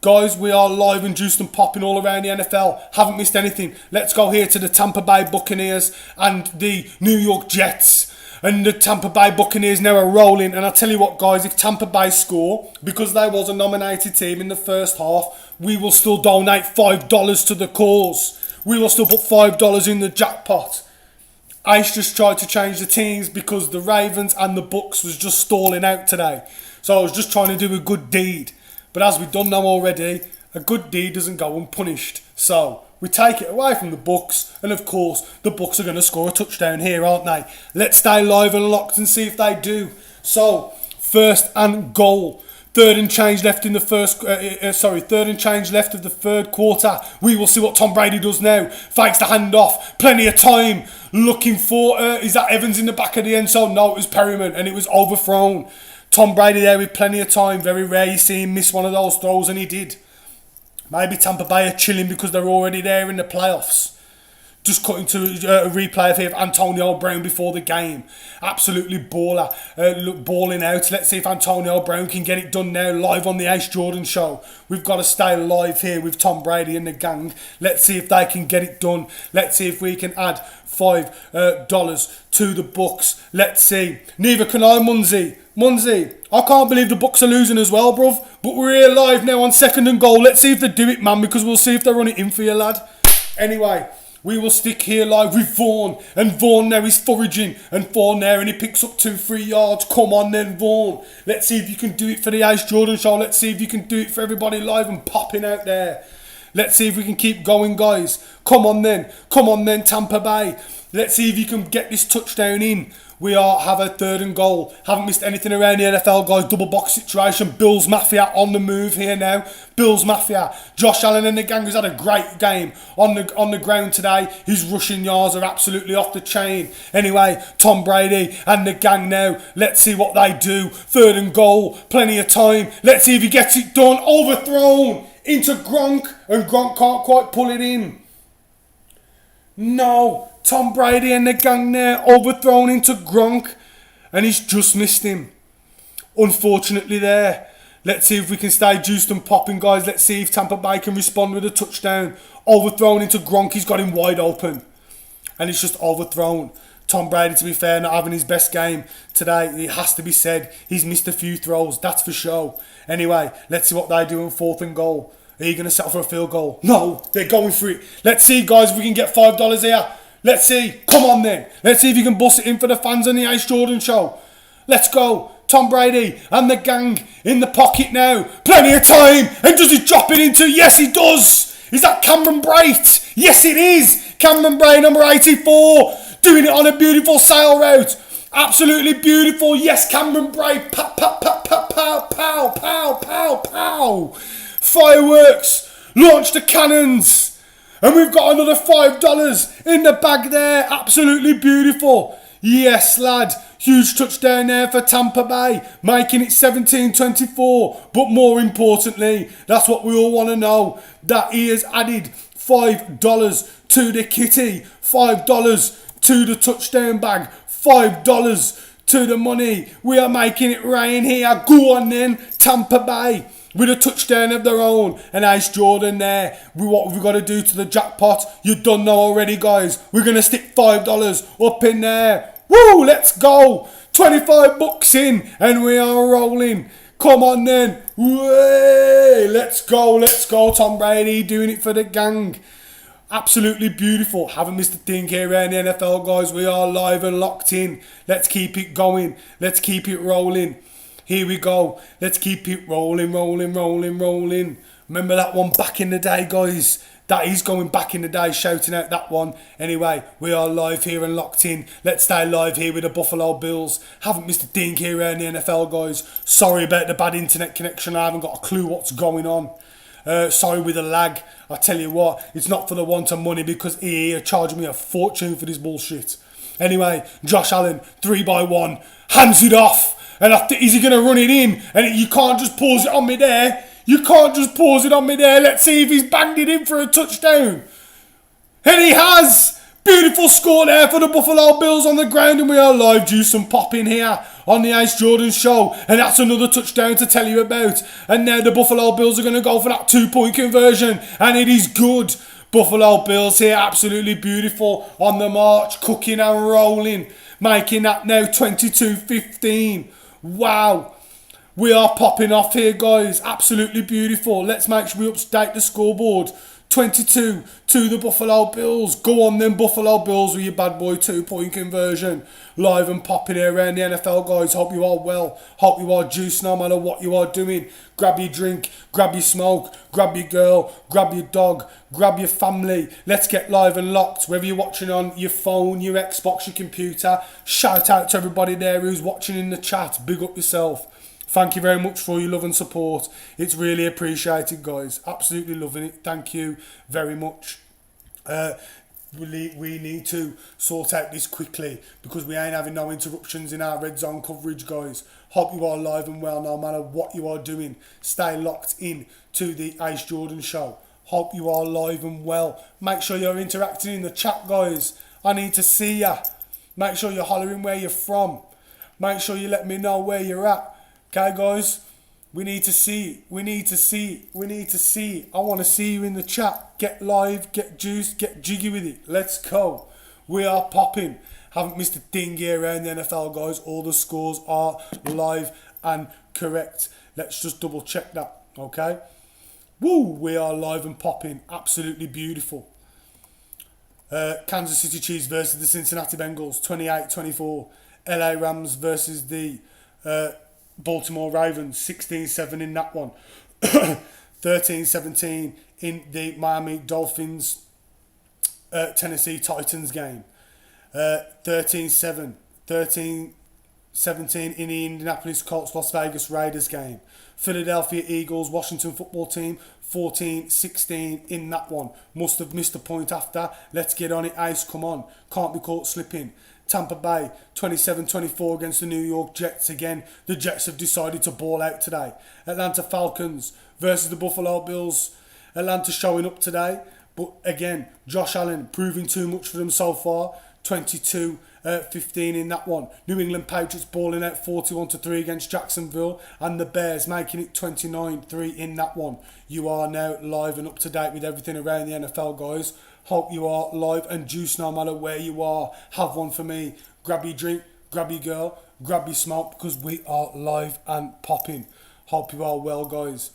Speaker 1: Guys, we are live and juiced and popping all around the NFL. Haven't missed anything. Let's go here to the Tampa Bay Buccaneers and the New York Jets. And the Tampa Bay Buccaneers now are rolling. And I tell you what, guys, if Tampa Bay score, because they was a nominated team in the first half, we will still donate $5 to the cause. We will still put $5 in the jackpot. Ace just tried to change the teams because the Ravens and the Bucks was just stalling out today. So I was just trying to do a good deed. But as we've done know already, a good deed doesn't go unpunished. So we take it away from the Bucks, and of course the Bucks are going to score a touchdown here, aren't they? Let's stay live and locked and see if they do. So 1st and goal, 3rd and change left in the third and change left of the third quarter. We will see what Tom Brady does now. Fakes the handoff, plenty of time. Looking for is that Evans in the back of the end zone? No, it was Perryman, and it was overthrown. Tom Brady there with plenty of time. Very rare you see him miss one of those throws, and he did. Maybe Tampa Bay are chilling because they're already there in the playoffs. Just cutting to a replay here of Antonio Brown before the game. Absolutely balling out. Let's see if Antonio Brown can get it done now live on the Ace Jordan Show. We've got to stay live here with Tom Brady and the gang. Let's see if they can get it done. Let's see if we can add $5 to the Bucks. Let's see. Neither can I, Munzie, I can't believe the Bucks are losing as well, bruv. But we're here live now on 2nd and goal. Let's see if they do it, man, because we'll see if they run it in for you, lad. Anyway, we will stick here live with Vaughn. And Vaughn now is foraging. And Vaughn there, and he picks up 2-3 yards. Come on then, Vaughn. Let's see if you can do it for the Ace Jordan Show. Let's see if you can do it for everybody live and popping out there. Let's see if we can keep going, guys. Come on then, Tampa Bay. Let's see if you can get this touchdown in. We have a 3rd and goal. Haven't missed anything around the NFL, guys. Double box situation. Bills Mafia on the move here now. Bills Mafia. Josh Allen and the gang has had a great game on the ground today. His rushing yards are absolutely off the chain. Anyway, Tom Brady and the gang now. Let's see what they do. 3rd and goal. Plenty of time. Let's see if he gets it done. Overthrown into Gronk. And Gronk can't quite pull it in. No. Tom Brady and the gang there, overthrown into Gronk, and he's just missed him. Unfortunately there. Let's see if we can stay juiced and popping, guys. Let's see if Tampa Bay can respond with a touchdown. Overthrown into Gronk, he's got him wide open. And he's just overthrown. Tom Brady, to be fair, not having his best game today. It has to be said. He's missed a few throws, that's for sure. Anyway, let's see what they do in 4th and goal. Are you going to settle for a field goal? No, they're going for it. Let's see, guys, if we can get $5 here. Let's see. Come on then. Let's see if you can bust it in for the fans on the Ace Jordan show. Let's go. Tom Brady and the gang in the pocket now. Plenty of time. And does he drop it into? Yes, he does. Is that Cameron Brate? Yes, it is. Cameron Brate, number 84. Doing it on a beautiful sail route. Absolutely beautiful. Yes, Cameron Brate. Pow, pow, pow, pow, pow, pow, pow, pow, pow. Fireworks. Launch the cannons. And we've got another $5 in the bag there. Absolutely beautiful. Yes, lad. Huge touchdown there for Tampa Bay. Making it 17-24. But more importantly, that's what we all want to know. That he has added $5 to the kitty. $5 to the touchdown bag. $5 to the money. We are making it rain here. Go on then, Tampa Bay. With a touchdown of their own. And Ace Jordan there. What have we got to do to the jackpot? You don't know already, guys. We're going to stick $5 up in there. Woo, let's go. 25 bucks in. And we are rolling. Come on then. Way, let's go. Tom Brady doing it for the gang. Absolutely beautiful. Haven't missed a thing here around the NFL, guys. We are live and locked in. Let's keep it going. Let's keep it rolling. Here we go. Let's keep it rolling. Remember that one back in the day, guys? That is going back in the day, shouting out that one. Anyway, we are live here and locked in. Let's stay live here with the Buffalo Bills. Haven't missed a thing here around the NFL, guys. Sorry about the bad internet connection. I haven't got a clue what's going on. Sorry with the lag. I tell you what, it's not for the want of money because EA are charging me a fortune for this bullshit. Anyway, Josh Allen, 3x1, hands it off. And is he going to run it in? And you can't just pause it on me there. Let's see if he's banged it in for a touchdown. And he has. Beautiful score there for the Buffalo Bills on the ground. And we are live juice and popping here on the Ace Jordan show. And that's another touchdown to tell you about. And now the Buffalo Bills are going to go for that 2-point conversion. And it is good. Buffalo Bills here, absolutely beautiful on the march. Cooking and rolling. Making that now 22-15. Wow. We are popping off here, guys. Absolutely beautiful. Let's make sure we update the scoreboard. 22 to the Buffalo Bills. Go on then, Buffalo Bills, with your bad boy 2-point conversion. Live and popping here around the NFL, guys. Hope you are well. Hope you are juiced no matter what you are doing. Grab your drink, grab your smoke, grab your girl, grab your dog, grab your family. Let's get live and locked. Whether you're watching on your phone, your Xbox, your computer. Shout out to everybody there who's watching in the chat. Big up yourself. Thank you very much for your love and support. It's really appreciated, guys. Absolutely loving it. Thank you very much. We need to sort out this quickly because we ain't having no interruptions in our Redzone coverage, guys. Hope you are live and well no matter what you are doing. Stay locked in to the Ace Jordan show. Hope you are live and well. Make sure you're interacting in the chat, guys. I need to see ya. Make sure you're hollering where you're from. Make sure you let me know where you're at. Okay, guys, we need to see. I want to see you in the chat. Get live, get juiced, get jiggy with it. Let's go. We are popping. Haven't missed a thing here around the NFL, guys. All the scores are live and correct. Let's just double check that, okay? Woo, we are live and popping. Absolutely beautiful. Kansas City Chiefs versus the Cincinnati Bengals, 28-24. LA Rams versus the Baltimore Ravens, 16-7 in that one. 13-17 in the Miami Dolphins Tennessee Titans game. 13-7, 13-17 in the Indianapolis Colts Las Vegas Raiders game. Philadelphia Eagles Washington football team 14-16 in that one. Must have missed a point after. Let's get on it, Ace, come on. Can't be caught slipping. Tampa Bay 27-24 against the New York Jets again. The Jets have decided to ball out today. Atlanta Falcons versus the Buffalo Bills. Atlanta showing up today, but again, Josh Allen proving too much for them so far. 22-15 in that one. New England Patriots balling out 41-3 against Jacksonville, and the Bears making it 29-3 in that one. You are now live and up to date with everything around the NFL, guys. Hope you are live and juice no matter where you are. Have one for me. Grab your drink, grab your girl, grab your smoke, because we are live and popping. Hope you are well, guys.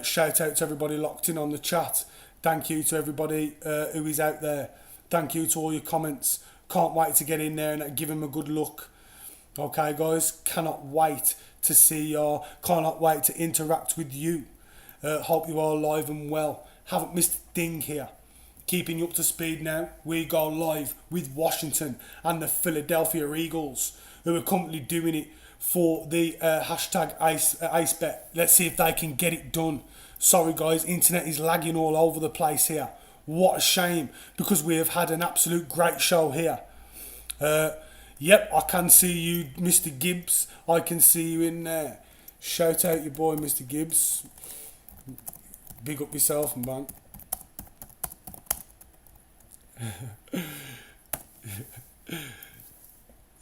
Speaker 1: Shout out to everybody locked in on the chat. Thank you to everybody who is out there. Thank you to all your comments. Can't wait to get in there and give him a good look. Okay, guys, cannot wait to see you. Cannot wait to interact with you. Hope you are live and well. Haven't missed a thing here. Keeping you up to speed now. We go live with Washington and the Philadelphia Eagles, who are currently doing it for the hashtag IceBet. Let's see if they can get it done. Sorry, guys, internet is lagging all over the place here. What a shame, because we have had an absolute great show here. Yep, I can see you, Mr. Gibbs. I can see you in there. Shout out your boy, Mr. Gibbs. Big up yourself, man.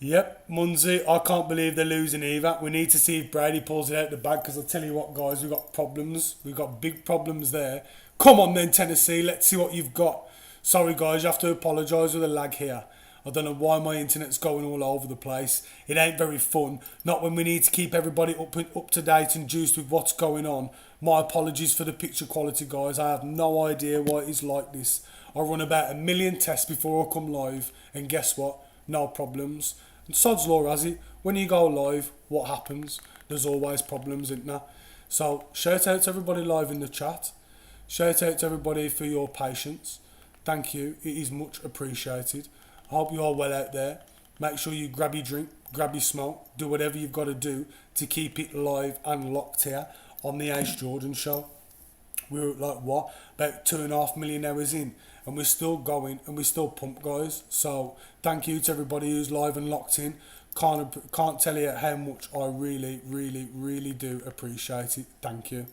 Speaker 1: Yep, Munzie, I can't believe they're losing either. We need to see if Brady pulls it out the bag, because I tell you what, guys, we've got problems. We've got big problems there. Come on then, Tennessee, let's see what you've got. Sorry, guys, you have to apologise with the lag here. I don't know why my internet's going all over the place. It ain't very fun. Not when we need to keep everybody up to date and juiced with what's going on. My apologies for the picture quality, guys. I have no idea why it is like this. I run about 1 million tests before I come live, and guess what? No problems. And sod's law has it. When you go live, what happens? There's always problems, isn't there? So, shout out to everybody live in the chat. Shout out to everybody for your patience. Thank you. It is much appreciated. I hope you are well out there. Make sure you grab your drink, grab your smoke, do whatever you've got to do to keep it live and locked here on the Ace Jordan Show. We're at like what? About 2.5 million hours in, and we're still going and we're still pumped, guys. So thank you to everybody who's live and locked in. Can't tell you how much I really do appreciate it. Thank you.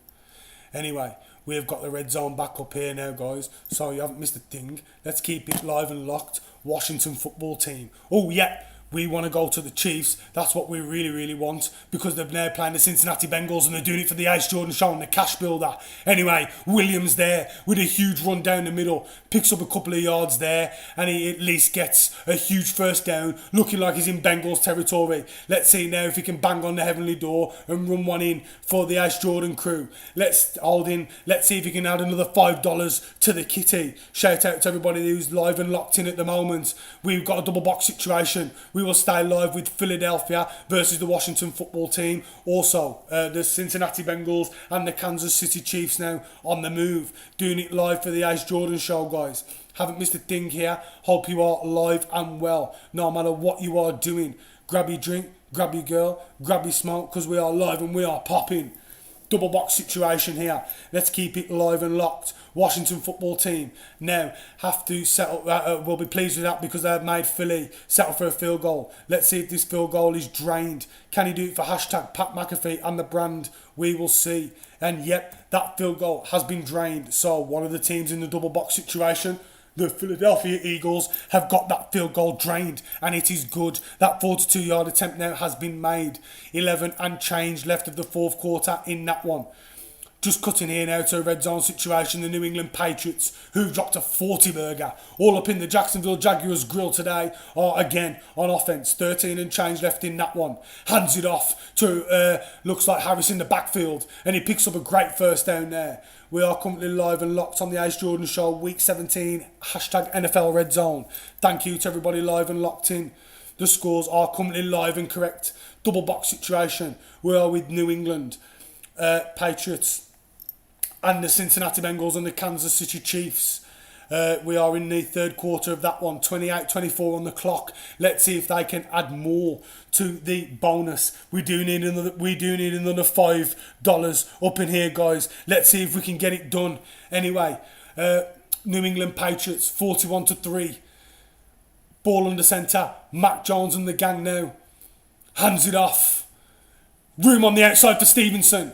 Speaker 1: Anyway, we have got the Redzone back up here now, guys, so you haven't missed a thing. Let's keep it live and locked. Washington football team. Oh, yeah, we want to go to the Chiefs. That's what we really want, because they're now playing the Cincinnati Bengals and they're doing it for the Ace Jordan Show and the cash builder. Anyway, Williams there with a huge run down the middle. Picks up a couple of yards there, and he at least gets a huge first down, looking like he's in Bengals territory. Let's see now if he can bang on the heavenly door and run one in for the Ace Jordan crew. Let's hold in. Let's see if he can add another $5 to the kitty. Shout out to everybody who's live and locked in at the moment. We've got a double box situation. We will stay live with Philadelphia versus the Washington football team. Also, the Cincinnati Bengals and the Kansas City Chiefs now on the move. Doing it live for the Ace Jordan Show, guys. Haven't missed a thing here. Hope you are live and well. No matter what you are doing, grab your drink, grab your girl, grab your smoke, because we are live and we are popping. Double box situation here. Let's keep it live and locked. Washington football team now have to settle. We'll be pleased with that, because they have made Philly settle for a field goal. Let's see if this field goal is drained. Can he do it for hashtag Pat McAfee and the brand? We will see. And yep, that field goal has been drained. So one of the teams in the double box situation, the Philadelphia Eagles, have got that field goal drained, and it is good. That 42-yard attempt now has been made. 11 and change left of the fourth quarter in that one. Just cutting here now to a red zone situation. The New England Patriots, who've dropped a 40 burger all up in the Jacksonville Jaguars grill today, are again on offense. 13 and change left in that one. Hands it off to looks like Harris in the backfield, and he picks up a great first down there. We are currently live and locked on the Ace Jordan Show, week 17, hashtag NFL Red Zone. Thank you to everybody live and locked in. The scores are currently live and correct. Double box situation. We are with New England Patriots and the Cincinnati Bengals and the Kansas City Chiefs. We are in the third quarter of that one, 28-24 on the clock. Let's see if they can add more to the bonus. We do need another $5 up in here, guys. Let's see if we can get it done. Anyway, New England Patriots 41-3. Ball under centre. Mac Jones and the gang now. Hands it off. Room on the outside for Stevenson.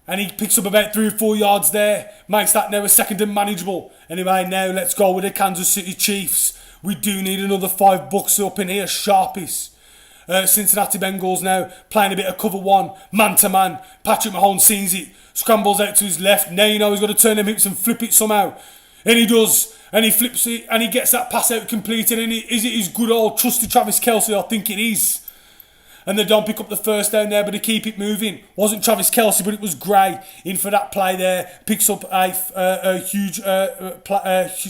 Speaker 1: And he picks up about 3 or 4 yards there. Makes that now a second and manageable. Anyway, now let's go with the Kansas City Chiefs. We do need another $5 up in here. Sharpies. Cincinnati Bengals now playing a bit of cover one. Man to man. Patrick Mahomes sees it. Scrambles out to his left. Now you know he's got to turn them hips and flip it somehow. And he does. And he flips it. And he gets that pass out completed. And is it his good old trusty Travis Kelce? I think it is. And they don't pick up the first down there, but they keep it moving. Wasn't Travis Kelce, but it was Gray in for that play there. Picks up a huge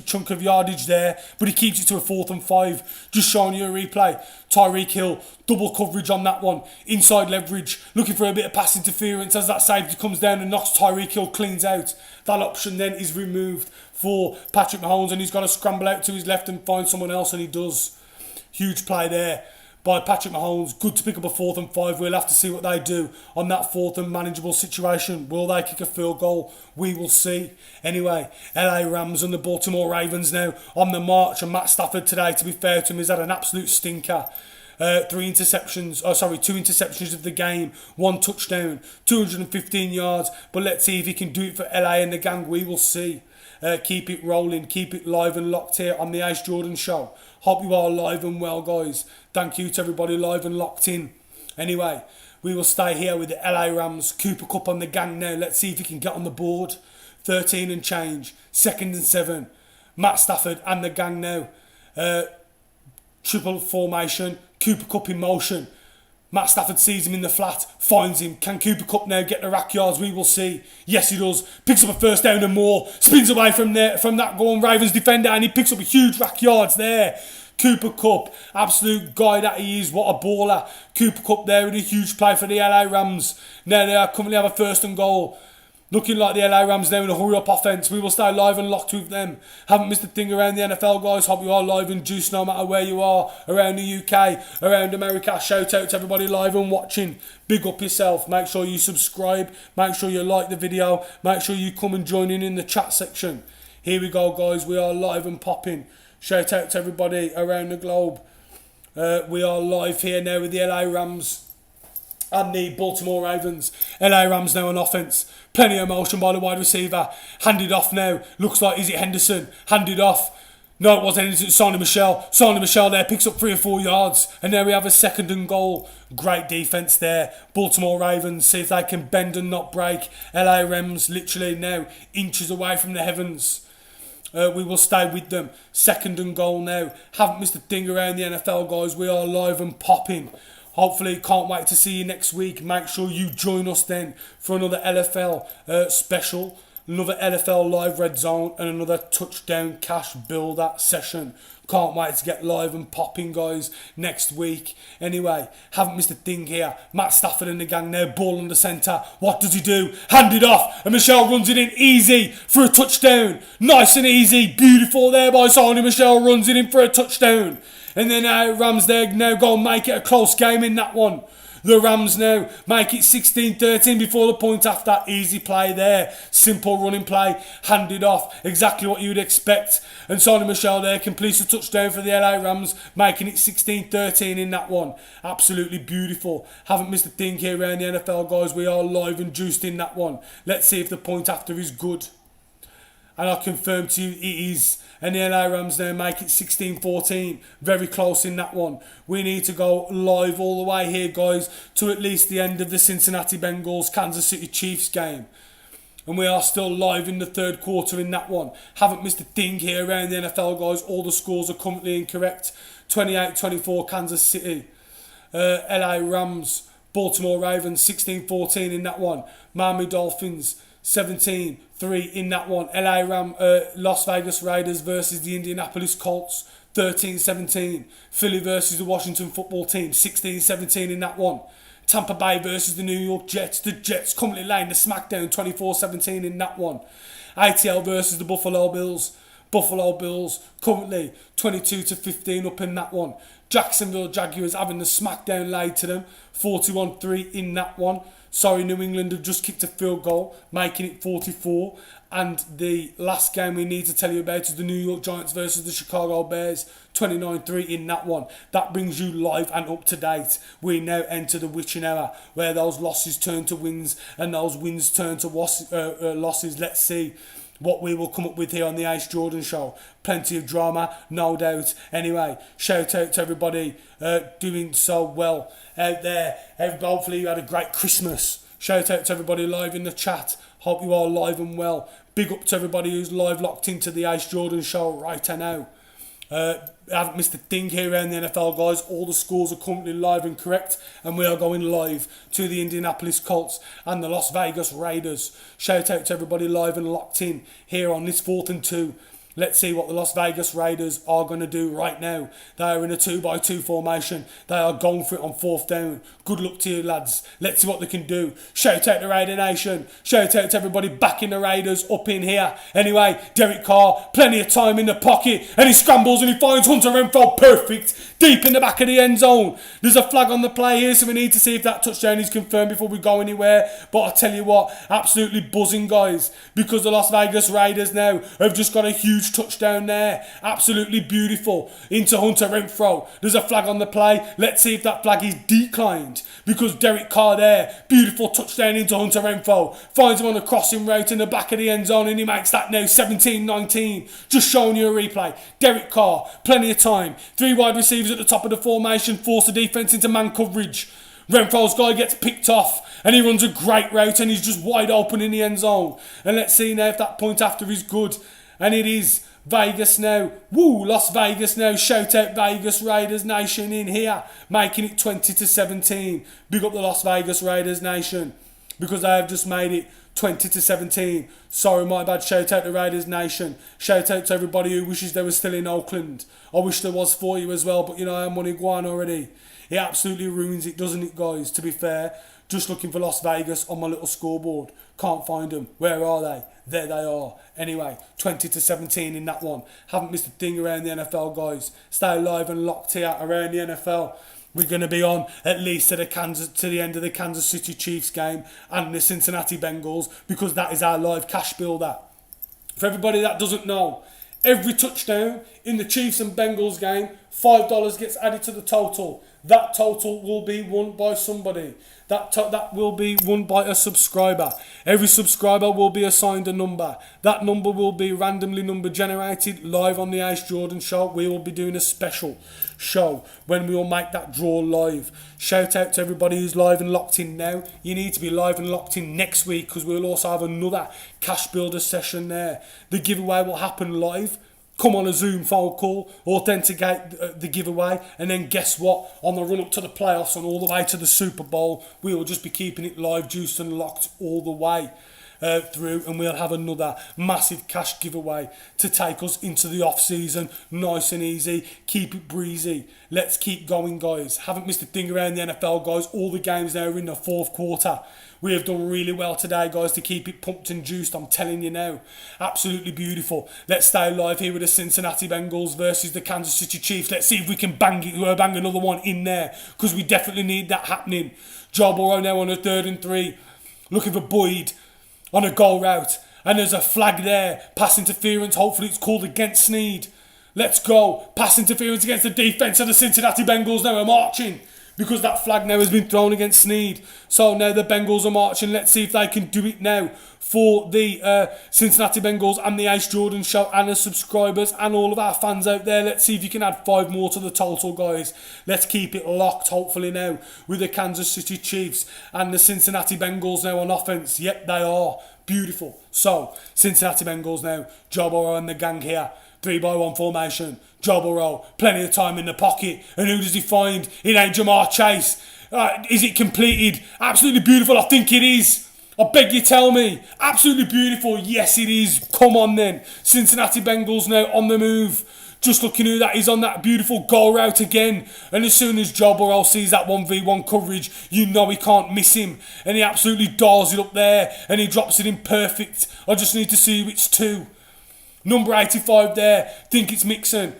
Speaker 1: chunk of yardage there, but he keeps it to a 4th and 5. Just showing you a replay. Tyreek Hill, double coverage on that one. Inside leverage, looking for a bit of pass interference as that safety comes down and knocks Tyreek Hill cleans out. That option then is removed for Patrick Mahomes, and he's got to scramble out to his left and find someone else, and he does. Huge play there by Patrick Mahomes. Good to pick up a 4th and 5. We'll have to see what they do on that 4th and manageable situation. Will they kick a field goal? We will see. Anyway, LA Rams and the Baltimore Ravens now on the march. And Matt Stafford today, to be fair to him, has had an absolute stinker. 2 interceptions of the game, 1 touchdown, 215 yards. But let's see if he can do it for LA and the gang. We will see. Keep it rolling, keep it live and locked here on the Ace Jordan Show. Hope you are live and well, guys. Thank you to everybody live and locked in. Anyway, we will stay here with the LA Rams. Cooper Kupp on the gang now. Let's see if he can get on the board. 13 and change. 2nd and 7. Matt Stafford and the gang now. Triple formation. Cooper Kupp in motion. Matt Stafford sees him in the flat, finds him. Can Cooper Kupp now get the rack yards? We will see. Yes, he does. Picks up a first down and more. Spins away from that going Ravens defender, and he picks up a huge rack yards there. Cooper Kupp, absolute guy that he is. What a baller. Cooper Kupp there with a huge play for the LA Rams. Now they are currently have a 1st and goal. Looking like the LA Rams now in a hurry-up offence. We will stay live and locked with them. Haven't missed a thing around the NFL, guys. Hope you are live and juiced no matter where you are. Around the UK, around America. Shout out to everybody live and watching. Big up yourself. Make sure you subscribe. Make sure you like the video. Make sure you come and join in the chat section. Here we go, guys. We are live and popping. Shout out to everybody around the globe. We are live here now with the LA Rams and the Baltimore Ravens. LA Rams now on offence. Plenty of motion by the wide receiver. Handed off now. Looks like, is it Henderson? Handed off. No, it wasn't Henderson. Sonny Michel. Sonny Michel there picks up 3 or 4 yards. And there we have a 2nd and goal. Great defence there. Baltimore Ravens see if they can bend and not break. LA Rams literally now inches away from the heavens. We will stay with them. 2nd and goal now. Haven't missed a thing around the NFL, guys. We are live and popping. Hopefully, can't wait to see you next week. Make sure you join us then for another LFL special, another LFL live Redzone, and another touchdown cash builder session. Can't wait to get live and popping, guys, next week. Anyway, haven't missed a thing here. Matt Stafford and the gang now, ball under centre. What does he do? Hand it off, and Michelle runs it in easy for a touchdown. Nice and easy, beautiful there by Sonny Michel, runs it in for a touchdown. And then Rams there now go and make it a close game in that one. The Rams now make it 16-13 before the point after. Easy play there. Simple running play. Handed off. Exactly what you would expect. And Sonny Michel there completes a touchdown for the LA Rams, making it 16-13 in that one. Absolutely beautiful. Haven't missed a thing here around the NFL, guys. We are live and juiced in that one. Let's see if the point after is good. And I confirm to you it is. And the LA Rams now make it 16-14. Very close in that one. We need to go live all the way here, guys, to at least the end of the Cincinnati Bengals Kansas City Chiefs game. And we are still live in the third quarter in that one. Haven't missed a thing here around the NFL, guys. All the scores are currently incorrect. 28-24 Kansas City. LA Rams, Baltimore Ravens 16-14 in that one. Miami Dolphins 17-3 in that one. Las Vegas Raiders versus the Indianapolis Colts 13-17. Philly versus the Washington football team 16-17 in that one. Tampa Bay versus the New York Jets. The Jets currently laying the smackdown 24-17 in that one. ATL versus the Buffalo Bills. Buffalo Bills currently 22-15 up in that one. Jacksonville Jaguars having the smackdown laid to them 41-3 in that one. Sorry, New England have just kicked a field goal, making it 44. And the last game we need to tell you about is the New York Giants versus the Chicago Bears, 29-3 in that one. That brings you live and up to date. We now enter the witching hour, where those losses turn to wins and those wins turn to losses. Let's see what we will come up with here on the Ace Jordan Show. Plenty of drama, no doubt. Anyway, shout out to everybody doing so well out there. Hopefully you had a great Christmas. Shout out to everybody live in the chat. Hope you are live and well. Big up to everybody who's live locked into the Ace Jordan Show right now. I haven't missed a thing here around the NFL, guys. All the scores are currently live and correct, and we are going live to the Indianapolis Colts and the Las Vegas Raiders. Shout out to everybody live and locked in here on this 4th and 2. Let's see what the Las Vegas Raiders are going to do right now. They are in a 2-by-2 formation. They are going for it on 4th down. Good luck to you, lads. Let's see what they can do. Shout out to Raider Nation. Shout out to everybody backing the Raiders up in here. Anyway, Derek Carr, plenty of time in the pocket, and he scrambles and he finds Hunter Renfrow perfect, deep in the back of the end zone. There's a flag on the play here, so we need to see if that touchdown is confirmed before we go anywhere. But I tell you what, absolutely buzzing, guys, because the Las Vegas Raiders now have just got a huge touchdown there. Absolutely beautiful into Hunter Renfrow. There's a flag on the play. Let's see if that flag is declined, because Derek Carr there, beautiful touchdown into Hunter Renfrow, finds him on the crossing route in the back of the end zone, and he makes that now 17-19. Just showing you a replay. Derek Carr, plenty of time, 3 wide receivers at the top of the formation, force the defense into man coverage. Renfrow's guy gets picked off and he runs a great route and he's just wide open in the end zone. And let's see now if that point after is good. And it is. Vegas now. Woo, Las Vegas now. Shout out Vegas Raiders Nation in here, making it 20-17. Big up the Las Vegas Raiders Nation, because they have just made it 20-17. Sorry, my bad. Shout out to Raiders Nation. Shout out to everybody who wishes they were still in Oakland. I wish there was for you as well, but you know, I'm on Iguan already. It absolutely ruins it, doesn't it, guys? To be fair, just looking for Las Vegas on my little scoreboard. Can't find them. Where are they? There they are. Anyway, 20-17 in that one. Haven't missed a thing around the NFL, guys. Stay live and locked here around the NFL. We're going to be on at least to the end of the Kansas City Chiefs game and the Cincinnati Bengals, because that is our live cash builder. For everybody that doesn't know, every touchdown in the Chiefs and Bengals game, $5 gets added to the total. That total will be won by somebody. That will be won by a subscriber. Every subscriber will be assigned a number. That number will be randomly number generated live on the Ace Jordan Show. We will be doing a special show when we will make that draw live. Shout out to everybody who's live and locked in now. You need to be live and locked in next week, because we'll also have another cash builder session there. The giveaway will happen live. Come on a Zoom phone call, authenticate the giveaway, and then guess what? On the run up to the playoffs and all the way to the Super Bowl, we will just be keeping it live, juiced and locked all the way through, and we'll have another massive cash giveaway to take us into the off season, nice and easy. Keep it breezy. Let's keep going, guys. Haven't missed a thing around the NFL, guys. All the games now are in the 4th quarter. We have done really well today, guys, to keep it pumped and juiced, I'm telling you now. Absolutely beautiful. Let's stay live here with the Cincinnati Bengals versus the Kansas City Chiefs. Let's see if we can bang another one in there, because we definitely need that happening. Joe Burrow now on a 3rd and 3, looking for Boyd on a goal route. And there's a flag there. Pass interference. Hopefully it's called against Snead. Let's go. Pass interference against the defense of the Cincinnati Bengals now are marching, because that flag now has been thrown against Snead. So now the Bengals are marching. Let's see if they can do it now for the Cincinnati Bengals and the Ace Jordan Show and the subscribers and all of our fans out there. Let's see if you can add 5 more to the total, guys. Let's keep it locked, hopefully now, with the Kansas City Chiefs and the Cincinnati Bengals now on offense. Yep, they are. Beautiful. So, Cincinnati Bengals now. Joe Burrow and the gang here. 3-by-1 formation. Joe Burrow, plenty of time in the pocket. And who does he find? It ain't Jamar Chase. Is it completed? Absolutely beautiful. I think it is. I beg you tell me. Absolutely beautiful. Yes, it is. Come on then. Cincinnati Bengals now on the move. Just looking who that is on that beautiful goal route again. And as soon as Joe Burrow sees that 1v1 coverage, you know he can't miss him. And he absolutely dials it up there. And he drops it in perfect. I just need to see who it's to. Number 85 there. Think it's Mixon.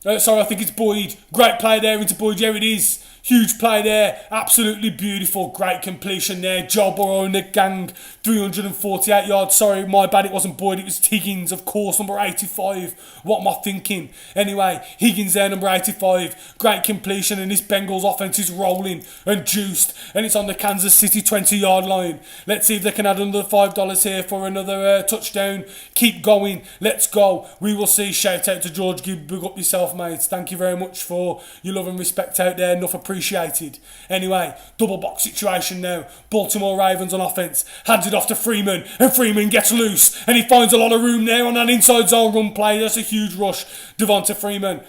Speaker 1: I think it's Boyd. Great play there into Boyd. Yeah, it is. Huge play there. Absolutely beautiful. Great completion there. Joe Burrow and the gang. 348 yards. Sorry, my bad. It wasn't Boyd. It was Higgins, of course. Number 85. What am I thinking? Anyway, Higgins there, number 85. Great completion. And this Bengals offense is rolling and juiced. And it's on the Kansas City 20-yard line. Let's see if they can add another $5 here for another touchdown. Keep going. Let's go. We will see. Shout out to George Gibb. Big up yourself, mate. Thank you very much for your love and respect out there. Enough appreciated. Anyway, double box situation now. Baltimore Ravens on offense. Hands it off to Freeman. And Freeman gets loose. And he finds a lot of room there on that inside zone run play. That's a huge rush. Devonta Freeman.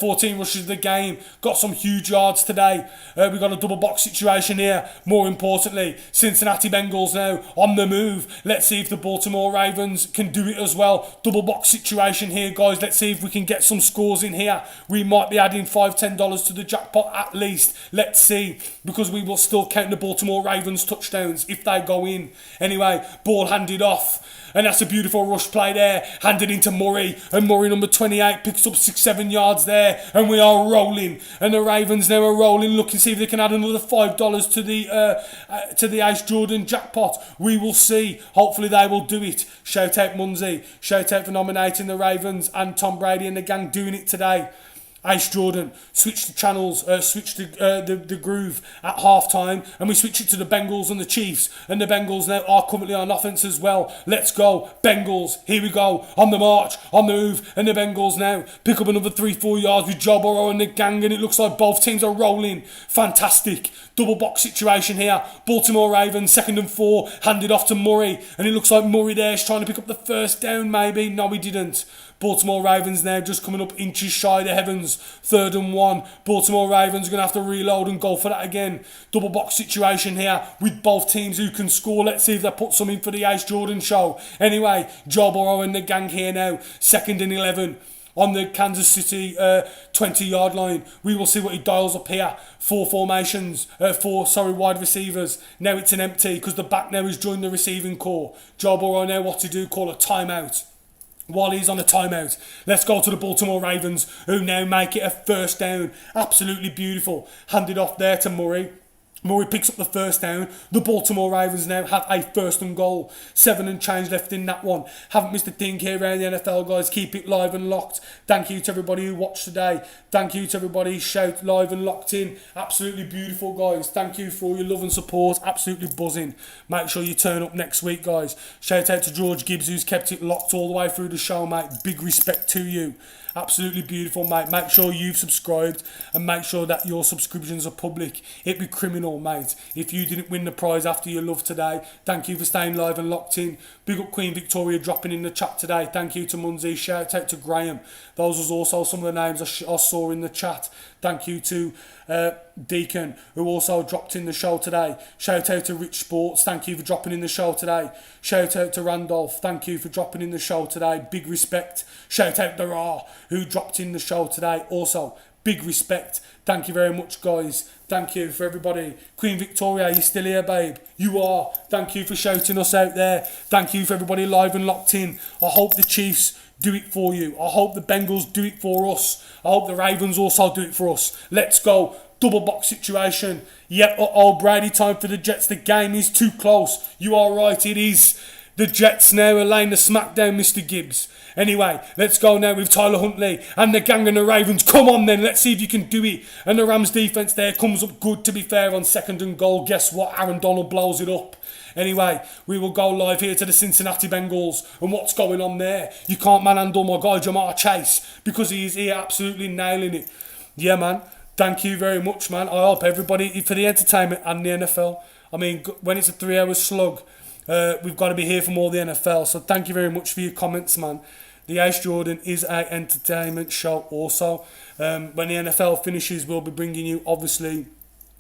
Speaker 1: 14 rushes of the game. Got some huge yards today. We've got a double box situation here. More importantly, Cincinnati Bengals now on the move. Let's see if the Baltimore Ravens can do it as well. Double box situation here, guys. Let's see if we can get some scores in here. We might be adding $5-10 to the jackpot at least. Let's see, because we will still count the Baltimore Ravens touchdowns if they go in. Anyway, ball handed off. And that's a beautiful rush play there. Handed into Murray. And Murray, number 28, picks up 6-7 yards there. And we are rolling. And the Ravens now are rolling. Look and see if they can add another $5 to the Ace Jordan jackpot. We will see. Hopefully they will do it. Shout out Munzie. Shout out for nominating the Ravens and Tom Brady and the gang doing it today. Ace Jordan, switch the channels, switch the groove at half time, and we switch it to the Bengals and the Chiefs. And the Bengals now are currently on offense as well. Let's go, Bengals. Here we go, on the march, on the move. And the Bengals now pick up another 3-4 yards with Joe Burrow and the gang, and it looks like both teams are rolling. Fantastic. Double box situation here. Baltimore Ravens, 2nd and 4, handed off to Murray. And it looks like Murray there is trying to pick up the first down, maybe. No, he didn't. Baltimore Ravens now just coming up inches shy of the heavens. 3rd and 1. Baltimore Ravens are going to have to reload and go for that again. Double box situation here with both teams who can score. Let's see if they put some in for the Ace Jordan show. Anyway, Joe Burrow and the gang here now. 2nd and 11 on the Kansas City 20-yard line. We will see what he dials up here. 4 wide receivers. Now it's an empty because the back now has joined the receiving core. Joe Burrow now what to do? Call a timeout. While he's on a timeout, let's go to the Baltimore Ravens, who now make it a 1st down. Absolutely beautiful. Handed off there to Murray. Murray picks up the 1st down. The Baltimore Ravens now have a 1st and goal. 7 and change left in that one. Haven't missed a thing here around the NFL, guys. Keep it live and locked. Thank you to everybody who watched today. Thank you to everybody who shouted live and locked in. Absolutely beautiful, guys. Thank you for all your love and support. Absolutely buzzing. Make sure you turn up next week, guys. Shout out to George Gibbs, who's kept it locked all the way through the show, mate. Big respect to you. Absolutely beautiful, mate. Make sure you've subscribed and make sure that your subscriptions are public. It'd be criminal, mate, if you didn't win the prize after your love today. Thank you for staying live and locked in. Big up Queen Victoria dropping in the chat today. Thank you to Munzie. Shout out to Graham. Those was also some of the names I saw in the chat. Thank you to Deacon, who also dropped in the show today. Shout out to Rich Sports. Thank you for dropping in the show today. Shout out to Randolph. Thank you for dropping in the show today. Big respect. Shout out to Ra, who dropped in the show today. Also, big respect. Thank you very much, guys. Thank you for everybody. Queen Victoria, are you still here, babe? You are. Thank you for shouting us out there. Thank you for everybody live and locked in. I hope the Chiefs do it for you. I hope the Bengals do it for us. I hope the Ravens also do it for us. Let's go. Double box situation. Yep, Brady time for the Jets. The game is too close. You are right, it is. The Jets now are laying the smackdown, Mr. Gibbs. Anyway, let's go now with Tyler Huntley and the gang and the Ravens. Come on then, let's see if you can do it. And the Rams defence there comes up good, to be fair, on 2nd and goal. Guess what? Aaron Donald blows it up. Anyway, we will go live here to the Cincinnati Bengals and what's going on there. You can't manhandle my guy Jamar Chase because he is here absolutely nailing it. Yeah, man. Thank you very much, man. I hope everybody, for the entertainment and the NFL. I mean, when it's a 3-hour slug, we've got to be here for more of the NFL. So thank you very much for your comments, man. The Ace Jordan is an entertainment show also. When the NFL finishes, we'll be bringing you, obviously,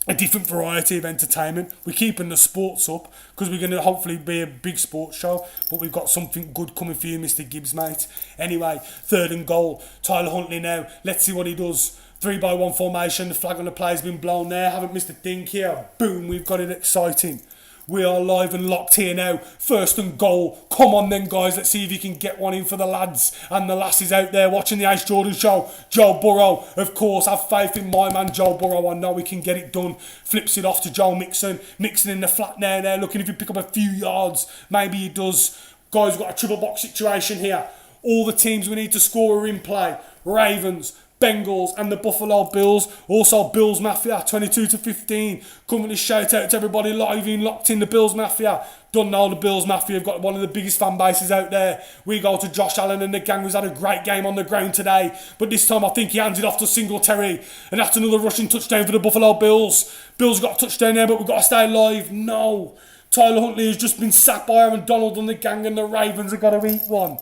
Speaker 1: a different variety of entertainment. We're keeping the sports up because we're going to hopefully be a big sports show, but we've got something good coming for you, Mr. Gibbs, mate. Anyway, 3rd and goal. Tyler Huntley now. Let's see what he does. 3-by-1 formation. The flag on the play has been blown there. Haven't missed a thing here. Boom, we've got it exciting. We are live and locked here now. 1st and goal. Come on then, guys. Let's see if you can get one in for the lads and the lasses out there watching the Ace Jordan show. Joe Burrow, of course. Have faith in my man, Joe Burrow. I know he can get it done. Flips it off to Joe Mixon. Mixon in the flat now. Looking if he pick up a few yards. Maybe he does. Guys, we've got a triple box situation here. All the teams we need to score are in play. Ravens, Bengals and the Buffalo Bills. Also Bills Mafia 22-15. Currently shout out to everybody live in locked in the Bills Mafia. Don't know the Bills Mafia have got one of the biggest fan bases out there. We go to Josh Allen and the gang who's had a great game on the ground today. But this time I think he hands it off to Singletary. And that's another rushing touchdown for the Buffalo Bills. Bills got a touchdown there, but we've got to stay live. No. Tyler Huntley has just been sacked by Aaron Donald and the gang, and the Ravens have got to eat one.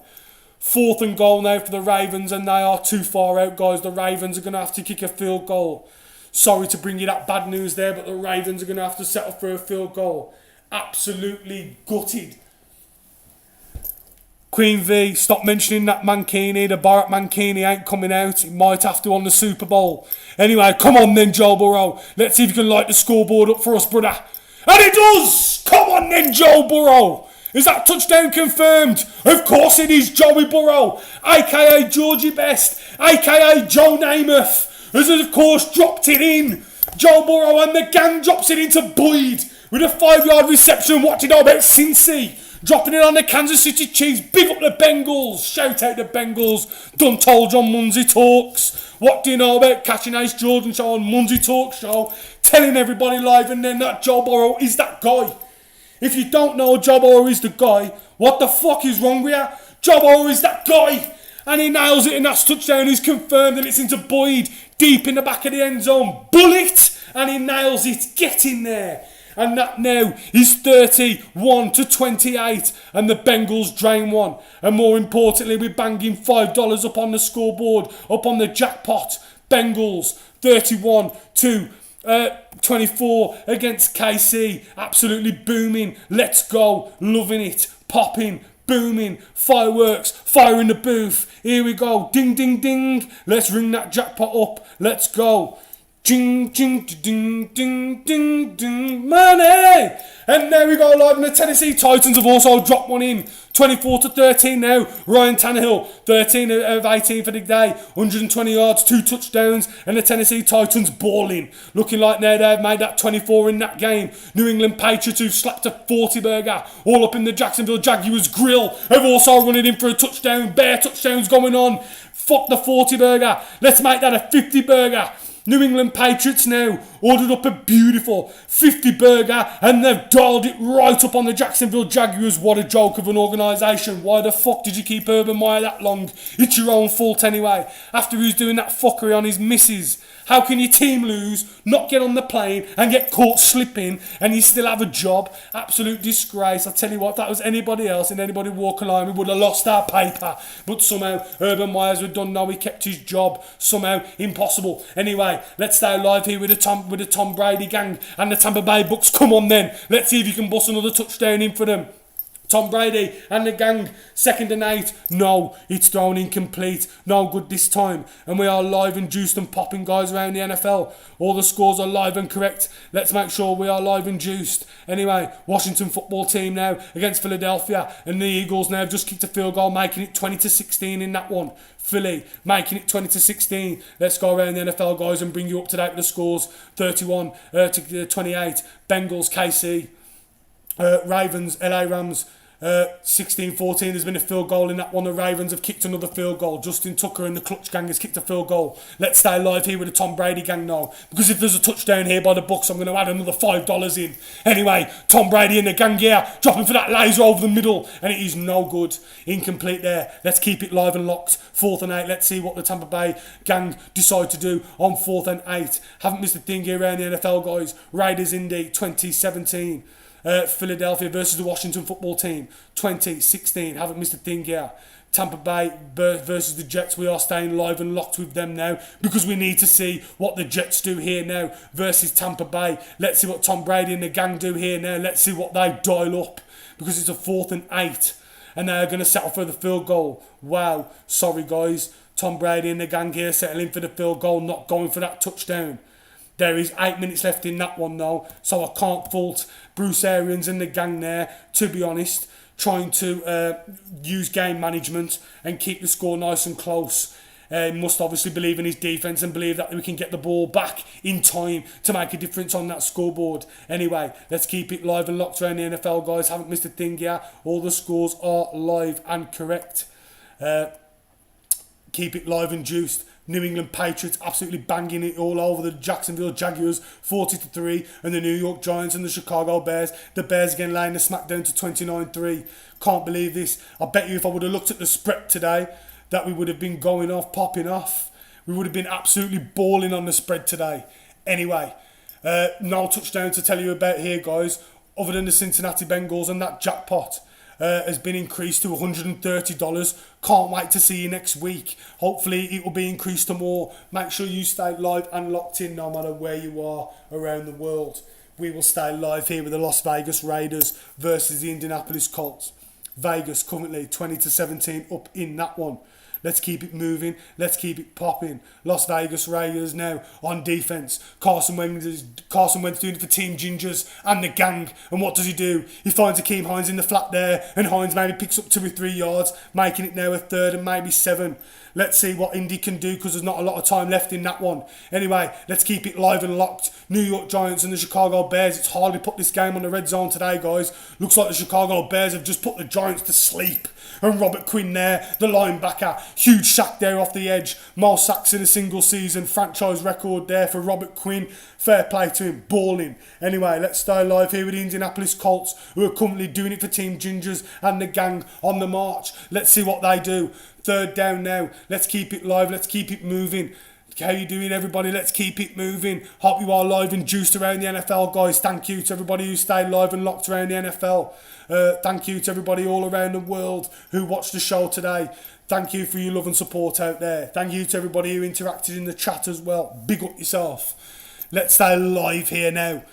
Speaker 1: 4th and goal now for the Ravens, and they are too far out, guys. The Ravens are going to have to kick a field goal. Sorry to bring you that bad news there, but the Ravens are going to have to settle for a field goal. Absolutely gutted. Queen V, stop mentioning that Mankini. The Bharat Mankini ain't coming out. He might have to on the Super Bowl. Anyway, come on then, Joe Burrow. Let's see if you can light the scoreboard up for us, brother. And he does! Come on then, Joe Burrow. Is that touchdown confirmed? Of course it is, Joey Burrow, a.k.a. Georgie Best, a.k.a. Joe Namath, has of course dropped it in. Joe Burrow and the gang drops it into Boyd with a 5-yard reception. What do you know about Cincy? Dropping it on the Kansas City Chiefs. Big up the Bengals. Shout out the Bengals. Done told you on Monday Talks. What do you know about catching Ace Jordan show on Monday Talk show? Telling everybody live and then that Joe Burrow is that guy. If you don't know Joe Burrow is the guy, what the fuck is wrong with you? Joe Burrow is that guy. And he nails it, and that's touchdown. He's confirmed, and it's into Boyd, deep in the back of the end zone. Bullet, and he nails it. Get in there. And that now is 31-28, and the Bengals drain one. And more importantly, we're banging $5 up on the scoreboard, up on the jackpot. Bengals 31-24 against KC. Absolutely booming. Let's go. Loving it. Popping. Booming. Fireworks. Fire in the booth. Here we go. Ding, ding, ding. Let's ring that jackpot up. Let's go. Ding, ding, ding, ding, ding, ding. Money! And there we go, live. And the Tennessee Titans have also dropped one in. 24-13 now. Ryan Tannehill, 13 of 18 for the day. 120 yards, 2 touchdowns. And the Tennessee Titans balling. Looking like now they've made that 24 in that game. New England Patriots, who slapped a 40-burger all up in the Jacksonville Jaguars grill, have also run it in for a touchdown. Bare touchdowns going on. Fuck the 40-burger. Let's make that a 50-burger. New England Patriots now ordered up a beautiful 50 burger and they've dialed it right up on the Jacksonville Jaguars. What a joke of an organisation. Why the fuck did you keep Urban Meyer that long? It's your own fault anyway. After he was doing that fuckery on his missus. How can your team lose, not get on the plane and get caught slipping and you still have a job? Absolute disgrace. I tell you what, if that was anybody else in anybody walking line, we would have lost our paper. But somehow Urban Myers would done know he kept his job. Somehow impossible. Anyway, let's stay live here with the Tom Brady gang and the Tampa Bay Bucks. Come on then. Let's see if you can bust another touchdown in for them. Tom Brady and the gang, 2nd and 8. No, it's thrown incomplete. No good this time. And we are live and juiced and popping, guys, around the NFL. All the scores are live and correct. Let's make sure we are live and juiced. Anyway, Washington football team now against Philadelphia. And the Eagles now have just kicked a field goal, making it 20-16 in that one. Philly making it 20-16. Let's go around the NFL, guys, and bring you up to date with the scores. 31-28. Bengals, KC. Ravens, LA Rams, 16-14. There's been a field goal in that one. The Ravens have kicked another field goal. Justin Tucker and the Clutch gang has kicked a field goal. Let's stay live here with the Tom Brady gang now, because if there's a touchdown here by the Bucks, I'm going to add another $5 in. Anyway, Tom Brady and the gang here dropping for that laser over the middle, and it is no good. Incomplete there. Let's keep it live and locked. 4th and 8. Let's see what the Tampa Bay gang decide to do on 4th and 8. Haven't missed a thing here around the NFL, guys. Raiders Indy 2017. Philadelphia versus the Washington football team 2016. Haven't missed a thing here. Tampa Bay versus the Jets. We are staying live and locked with them now because we need to see what the Jets do here now versus Tampa Bay. Let's see what Tom Brady and the gang do here now. Let's see what they dial up because it's a 4th and 8 and they're going to settle for the field goal. Wow, sorry guys. Tom Brady and the gang here settling for the field goal, not going for that touchdown. There is 8 minutes left in that one though, so I can't fault Bruce Arians and the gang there, to be honest, trying to use game management and keep the score nice and close. Must obviously believe in his defence and believe that we can get the ball back in time to make a difference on that scoreboard. Anyway, let's keep it live and locked around the NFL, guys. Haven't missed a thing here. All the scores are live and correct. Keep it live and juiced. New England Patriots absolutely banging it all over the Jacksonville Jaguars 40-3 and the New York Giants and the Chicago Bears. The Bears again laying the smackdown to 29-3. Can't believe this. I bet you if I would have looked at the spread today that we would have been going off, popping off. We would have been absolutely balling on the spread today. Anyway, no touchdown to tell you about here, guys, other than the Cincinnati Bengals and that jackpot. Has been increased to $130. Can't wait to see you next week. Hopefully it will be increased to more. Make sure you stay live and locked in no matter where you are around the world. We will stay live here with the Las Vegas Raiders versus the Indianapolis Colts. Vegas currently 20-17 up in that one. Let's keep it moving. Let's keep it popping. Las Vegas Raiders now on defence. Carson Wentz doing it for Team Gingers and the gang. And what does he do? He finds Akeem Hines in the flat there. And Hines maybe picks up 2 or 3 yards, making it now a 3rd and maybe 7. Let's see what Indy can do because there's not a lot of time left in that one. Anyway, let's keep it live and locked. New York Giants and the Chicago Bears. It's hardly put this game on the Redzone today, guys. Looks like the Chicago Bears have just put the Giants to sleep. And Robert Quinn there, the linebacker. Huge sack there off the edge. Most sacks in a single season. Franchise record there for Robert Quinn. Fair play to him. Balling. Anyway, let's stay live here with the Indianapolis Colts, who are currently doing it for Team Gingers and the gang on the march. Let's see what they do. 3rd down now. Let's keep it live. Let's keep it moving. How you doing, everybody? Let's keep it moving. Hope you are live and juiced around the NFL, guys. Thank you to everybody who stayed live and locked around the NFL. Thank you to everybody all around the world who watched the show today. Thank you for your love and support out there. Thank you to everybody who interacted in the chat as well. Big up yourself. Let's stay live here now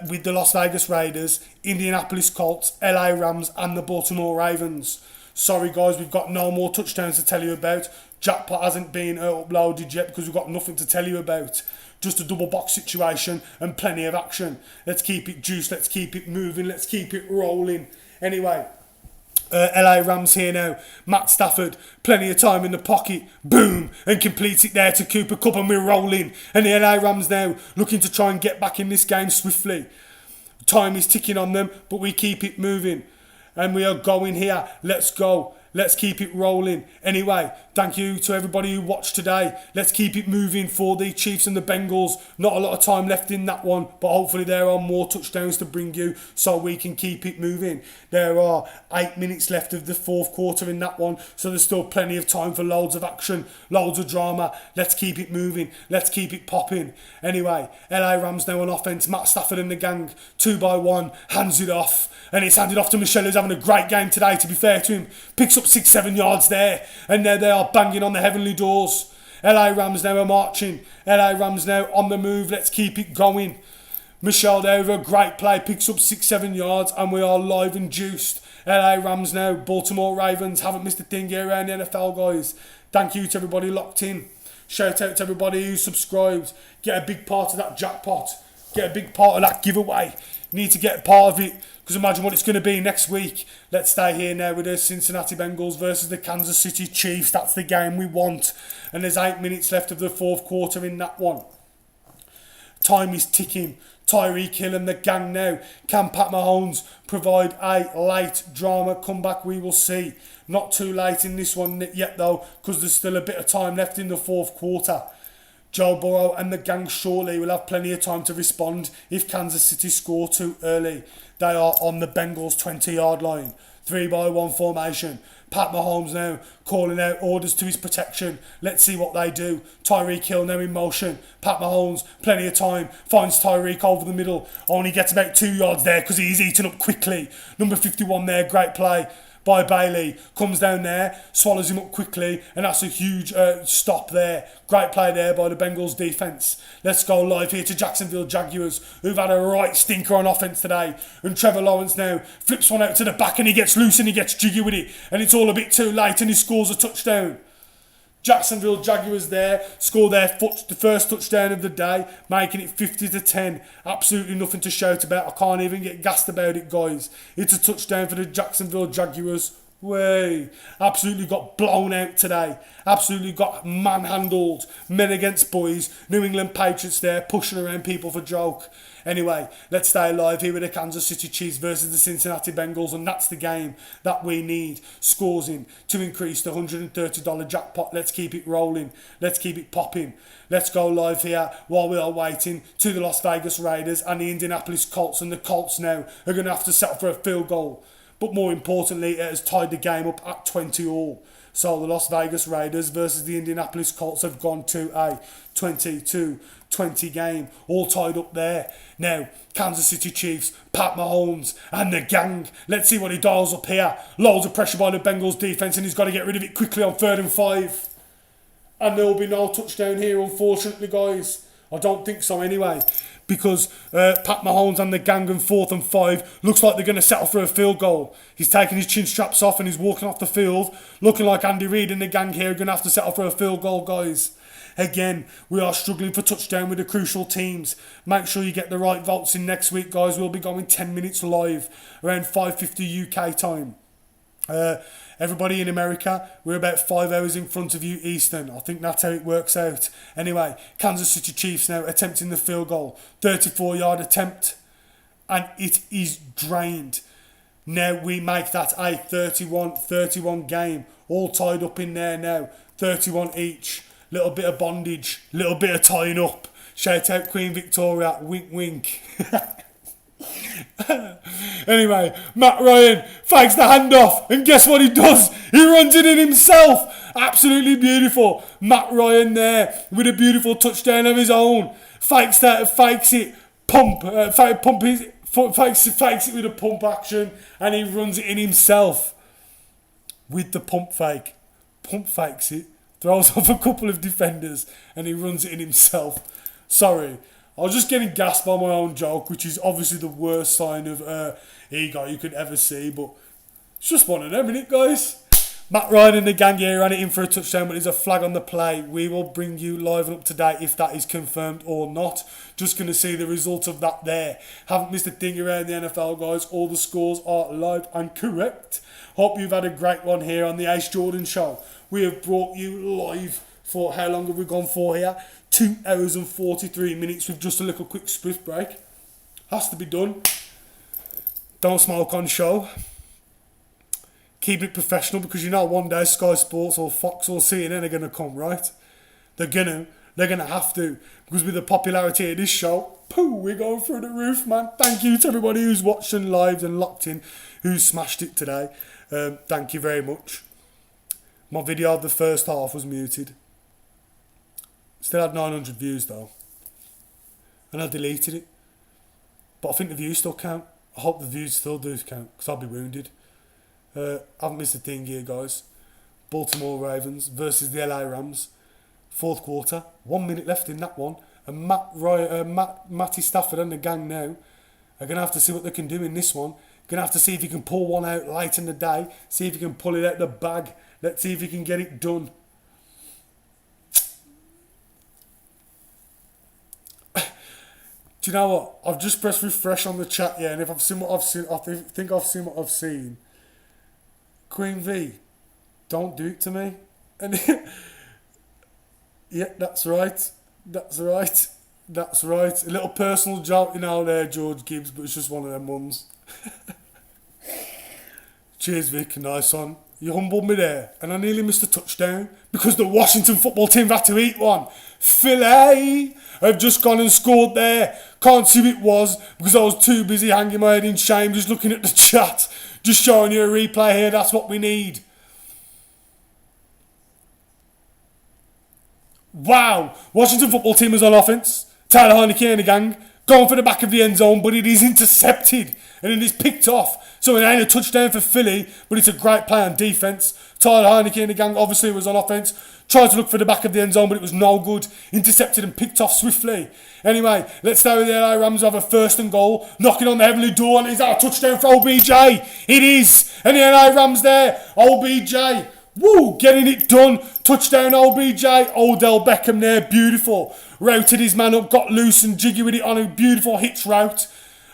Speaker 1: with the Las Vegas Raiders, Indianapolis Colts, LA Rams and the Baltimore Ravens. Sorry guys, we've got no more touchdowns to tell you about. Jackpot hasn't been uploaded yet because we've got nothing to tell you about. Just a double box situation and plenty of action. Let's keep it juiced, let's keep it moving, let's keep it rolling. Anyway, LA Rams here now. Matt Stafford, plenty of time in the pocket. Boom! And completes it there to Cooper Kupp and we're rolling. And the LA Rams now looking to try and get back in this game swiftly. Time is ticking on them, but we keep it moving. And we are going here. Let's go. Let's keep it rolling. Anyway, thank you to everybody who watched today. Let's keep it moving for the Chiefs and the Bengals. Not a lot of time left in that one, but hopefully there are more touchdowns to bring you so we can keep it moving. There are 8 minutes left of the 4th quarter in that one, so there's still plenty of time for loads of action, loads of drama. Let's keep it moving. Let's keep it popping. Anyway, LA Rams now on offense. Matt Stafford and the gang, 2-by-1, hands it off. And it's handed off to Michelle, who's having a great game today, to be fair to him. Picks up 6-7 yards there. And there they are banging on the heavenly doors. LA Rams now are marching. LA Rams now on the move. Let's keep it going. Michelle there with a great play. Picks up 6-7 yards. And we are live and juiced. LA Rams now. Baltimore Ravens. Haven't missed a thing here around the NFL, guys. Thank you to everybody locked in. Shout out to everybody who subscribed. Get a big part of that jackpot. Get a big part of that giveaway. Need to get a part of it, because imagine what it's going to be next week. Let's stay here now with the Cincinnati Bengals versus the Kansas City Chiefs. That's the game we want. And there's 8 minutes left of the 4th quarter in that one. Time is ticking. Tyreek Hill and the gang now. Can Pat Mahomes provide a late drama comeback? We will see. Not too late in this one yet though, because there's still a bit of time left in the 4th quarter. Joe Burrow and the gang shortly will have plenty of time to respond if Kansas City score too early. They are on the Bengals 20-yard line. 3-by-1 formation. Pat Mahomes now calling out orders to his protection. Let's see what they do. Tyreek Hill now in motion. Pat Mahomes, plenty of time. Finds Tyreek over the middle. Only gets about 2 yards there because he's eaten up quickly. Number 51 there, great play. by Bailey. Comes down there, swallows him up quickly, and that's a huge stop there. Great play there by the Bengals defence. Let's go live here to Jacksonville Jaguars, who've had a right stinker on offence today. And Trevor Lawrence now flips one out to the back and he gets loose and he gets jiggy with it. And it's all a bit too late and he scores a touchdown. Jacksonville Jaguars there score the first touchdown of the day, making it 50-10. Absolutely nothing to shout about. I can't even get gassed about it, guys. It's a touchdown for the Jacksonville Jaguars. Way. Absolutely got blown out today. Absolutely got manhandled. Men against boys. New England Patriots there pushing around people for joke. Anyway, let's stay alive here with the Kansas City Chiefs versus the Cincinnati Bengals, and that's the game that we need scores in to increase the $130 jackpot. Let's keep it rolling. Let's keep it popping. Let's go live here while we are waiting to the Las Vegas Raiders and the Indianapolis Colts, and the Colts now are going to have to settle for a field goal. But more importantly, it has tied the game up at 20-all. So the Las Vegas Raiders versus the Indianapolis Colts have gone to a 22-20 game, all tied up there. Now, Kansas City Chiefs, Pat Mahomes and the gang. Let's see what he dials up here. Loads of pressure by the Bengals defence and he's got to get rid of it quickly on 3rd and 5. And there will be no touchdown here, unfortunately, guys. I don't think so anyway. Because Pat Mahomes and the gang on 4th and 5 looks like they're going to settle for a field goal. He's taking his chin straps off and he's walking off the field, looking like Andy Reid and the gang here are going to have to settle for a field goal, guys. Again, we are struggling for touchdown with the crucial teams. Make sure you get the right votes in next week, guys. We'll be going 10 minutes live around 5:50 UK time. Everybody in America, we're about 5 hours in front of you Eastern. I think that's how it works out. Anyway, Kansas City Chiefs now attempting the field goal. 34-yard attempt. And it is drained. Now we make that a 31-31 game. All tied up in there now. 31 each. Little bit of bondage. Little bit of tying up. Shout out Queen Victoria. Wink, wink. Anyway, Matt Ryan fakes the handoff, and guess what he does? He runs it in himself. Absolutely beautiful. Matt Ryan there with a beautiful touchdown of his own. Fakes it. Fakes it with a pump action, and he runs it in himself with the pump fake. Pump fakes it, throws off a couple of defenders, and he runs it in himself. Sorry. I was just getting gassed by my own joke, which is obviously the worst sign of ego you could ever see, but it's just one of them, innit, guys? Matt Ryan and the gang here ran it in for a touchdown, but there's a flag on the play. We will bring you live and up to date if that is confirmed or not. Just going to see the result of that there. Haven't missed a thing around the NFL, guys. All the scores are live and correct. Hope you've had a great one here on the Ace Jordan Show. We have brought you live for, how long have we gone for here? 2 hours and 43 minutes with just a little quick split break. Has to be done. Don't smoke on show. Keep it professional, because you know one day Sky Sports or Fox or CNN are going to come, right? They're going to have to. Because with the popularity of this show, we're going through the roof, man. Thank you to everybody who's watching live and locked in, who smashed it today. Thank you very much. My video of the first half was muted. Still had 900 views though. And I deleted it. But I think the views still count. I hope the views still do count, because I'll be wounded. I haven't missed a thing here, guys. Baltimore Ravens versus the LA Rams. 4th quarter. 1 minute left in that one. And Matty Stafford and the gang now are going to have to see what they can do in this one. Going to have to see if he can pull one out late in the day. See if he can pull it out the bag. Let's see if he can get it done. Do you know what? I've just pressed refresh on the chat, yeah, and if I've seen what I've seen, I think I've seen what I've seen. Queen V, don't do it to me. And yeah, that's right. That's right. That's right. A little personal joke, you know, there, George Gibbs, but it's just one of them ones. Cheers, Vic. Nice one. You humbled me there, and I nearly missed a touchdown because the Washington football team had to eat one. Filet! I've just gone and scored there. Can't see who it was because I was too busy hanging my head in shame just looking at the chat. Just showing you a replay here. That's what we need. Wow! Washington football team is on offense. Tyler Heineke and the gang going for the back of the end zone, but it is intercepted and it is picked off. So it ain't a touchdown for Philly, but it's a great play on defense. Tyler Heineke and the gang obviously was on offense. Tried to look for the back of the end zone, but it was no good. Intercepted and picked off swiftly. Anyway, let's stay with the LA Rams. Have a 1st and goal. Knocking on the heavenly door, and is that a touchdown for OBJ? It is. And the LA Rams there. OBJ. Woo! Getting it done. Touchdown OBJ. Odell Beckham there. Beautiful. Routed his man up. Got loose and jiggy with it on a beautiful hitch route.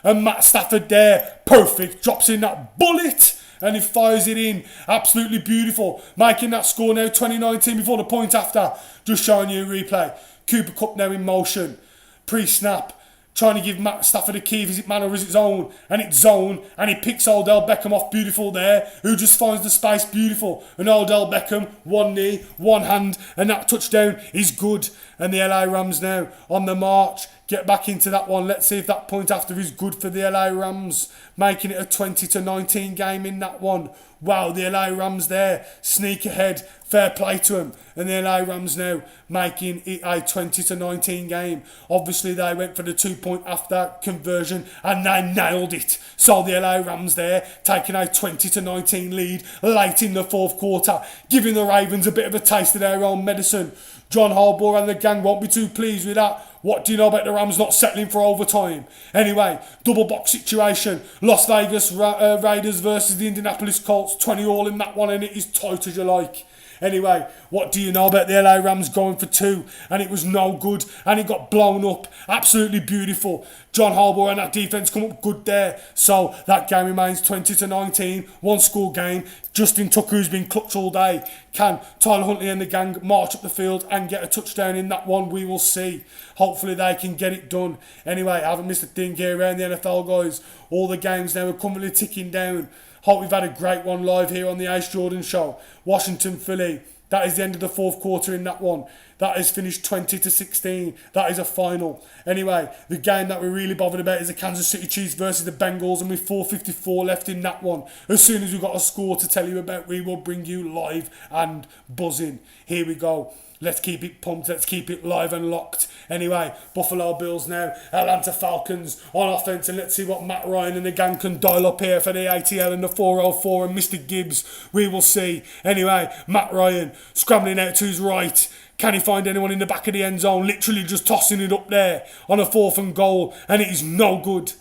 Speaker 1: And Matt Stafford there. Perfect. Drops in that bullet. And he fires it in. Absolutely beautiful. Making that score now 2019 before the point after. Just showing you a replay. Cooper Kupp now in motion. Pre-snap. Trying to give Matt Stafford a key. Is it man or is it zone? And it's zone. And he picks Odell Beckham off beautiful there. Who just finds the space beautiful. And Odell Beckham, one knee, one hand. And that touchdown is good. And the LA Rams now on the march. Get back into that one. Let's see if that point after is good for the LA Rams. Making it a 20-19 game in that one. Wow, the LA Rams there. Sneak ahead. Fair play to them. And the LA Rams now making it a 20-19 game. Obviously, they went for the 2-point after conversion and they nailed it. So the LA Rams there taking a 20-19 lead late in the 4th quarter. Giving the Ravens a bit of a taste of their own medicine. John Harbaugh and the gang won't be too pleased with that. What do you know about the Rams not settling for overtime? Anyway, double box situation. Las Vegas Raiders versus the Indianapolis Colts. 20-all in that one, and it is tight as you like. Anyway, what do you know about the LA Rams going for 2? And it was no good. And it got blown up. Absolutely beautiful. John Harbaugh and that defence come up good there. So that game remains 20-19. 1-score game. Justin Tucker, who's been clutch all day. Can Tyler Huntley and the gang march up the field and get a touchdown in that one? We will see. Hopefully they can get it done. Anyway, I haven't missed a thing here around the NFL, guys. All the games now are currently ticking down. Hope we've had a great one live here on the Ace Jordan Show. Washington, Philly. That is the end of the 4th quarter in that one. That is finished 20-16. That is a final. Anyway, the game that we're really bothered about is the Kansas City Chiefs versus the Bengals, and with 4:54 left in that one. As soon as we've got a score to tell you about, we will bring you live and buzzing. Here we go. Let's keep it pumped. Let's keep it live and locked. Anyway, Buffalo Bills now. Atlanta Falcons on offense. And let's see what Matt Ryan and the gang can dial up here for the ATL and the 404 and Mr. Gibbs. We will see. Anyway, Matt Ryan scrambling out to his right. Can he find anyone in the back of the end zone? Literally just tossing it up there on a 4th and goal. And it is no good.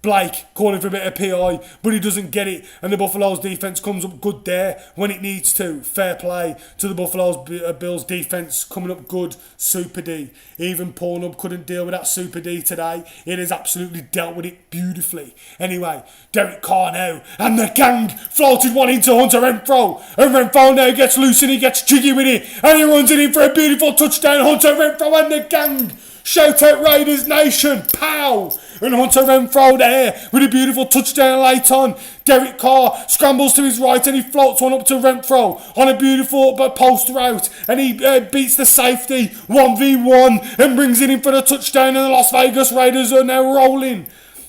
Speaker 1: Blake calling for a bit of PI, but he doesn't get it, and the Buffalo's defence comes up good there when it needs to. Fair play to the Buffalo's Bills defence coming up good. Super D. Even Pornhub couldn't deal with that Super D today. It has absolutely dealt with it beautifully. Anyway, Derek Carr now, and the gang floated one into Hunter Renfrow, and Renfrow now gets loose and he gets jiggy with it, and he runs it in for a beautiful touchdown. Hunter Renfrow and the gang. Shout out Raiders Nation, pow! And Hunter Renfrow there with a beautiful touchdown late on. Derek Carr scrambles to his right and he floats one up to Renfrow on a beautiful post route. And he beats the safety 1v1 and brings it in for the touchdown. And the Las Vegas Raiders are now rolling.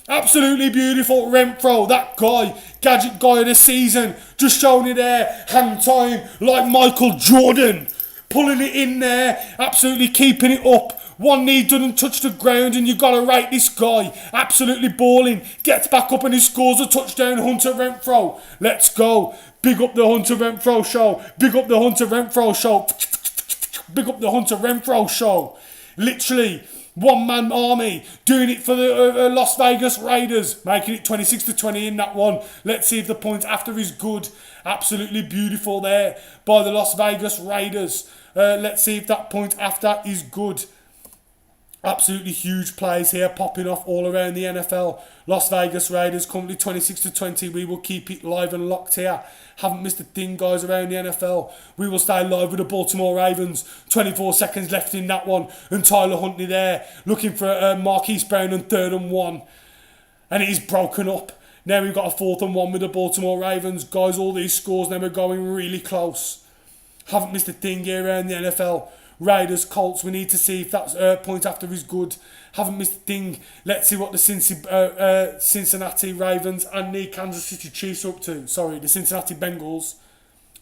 Speaker 1: Absolutely beautiful Renfrow, that guy, gadget guy of the season. Just showing it there, hand time like Michael Jordan. Pulling it in there, absolutely keeping it up. One knee doesn't touch the ground and you've got to rate this guy. Absolutely balling. Gets back up and he scores a touchdown, Hunter Renfrow. Let's go. Big up the Hunter Renfrow show. Big up the Hunter Renfrow show. Big up the Hunter Renfrow show. Literally, one-man army doing it for the Las Vegas Raiders. Making it 26-20 in that one. Let's see if the point after is good. Absolutely beautiful there by the Las Vegas Raiders. Let's see if that point after is good. Absolutely huge plays here popping off all around the NFL. Las Vegas Raiders currently 26-20. We will keep it live and locked here. Haven't missed a thing, guys, around the NFL. We will stay live with the Baltimore Ravens. 24 seconds left in that one. And Tyler Huntley there looking for Marquise Brown on 3rd and 1. And it is broken up. Now we've got a 4th and 1 with the Baltimore Ravens. Guys, all these scores now are going really close. Haven't missed a thing here around the NFL. Raiders, Colts, we need to see if that point after is good. Haven't missed a thing. Let's see what the Cincinnati Ravens and the Kansas City Chiefs are up to. Sorry, the Cincinnati Bengals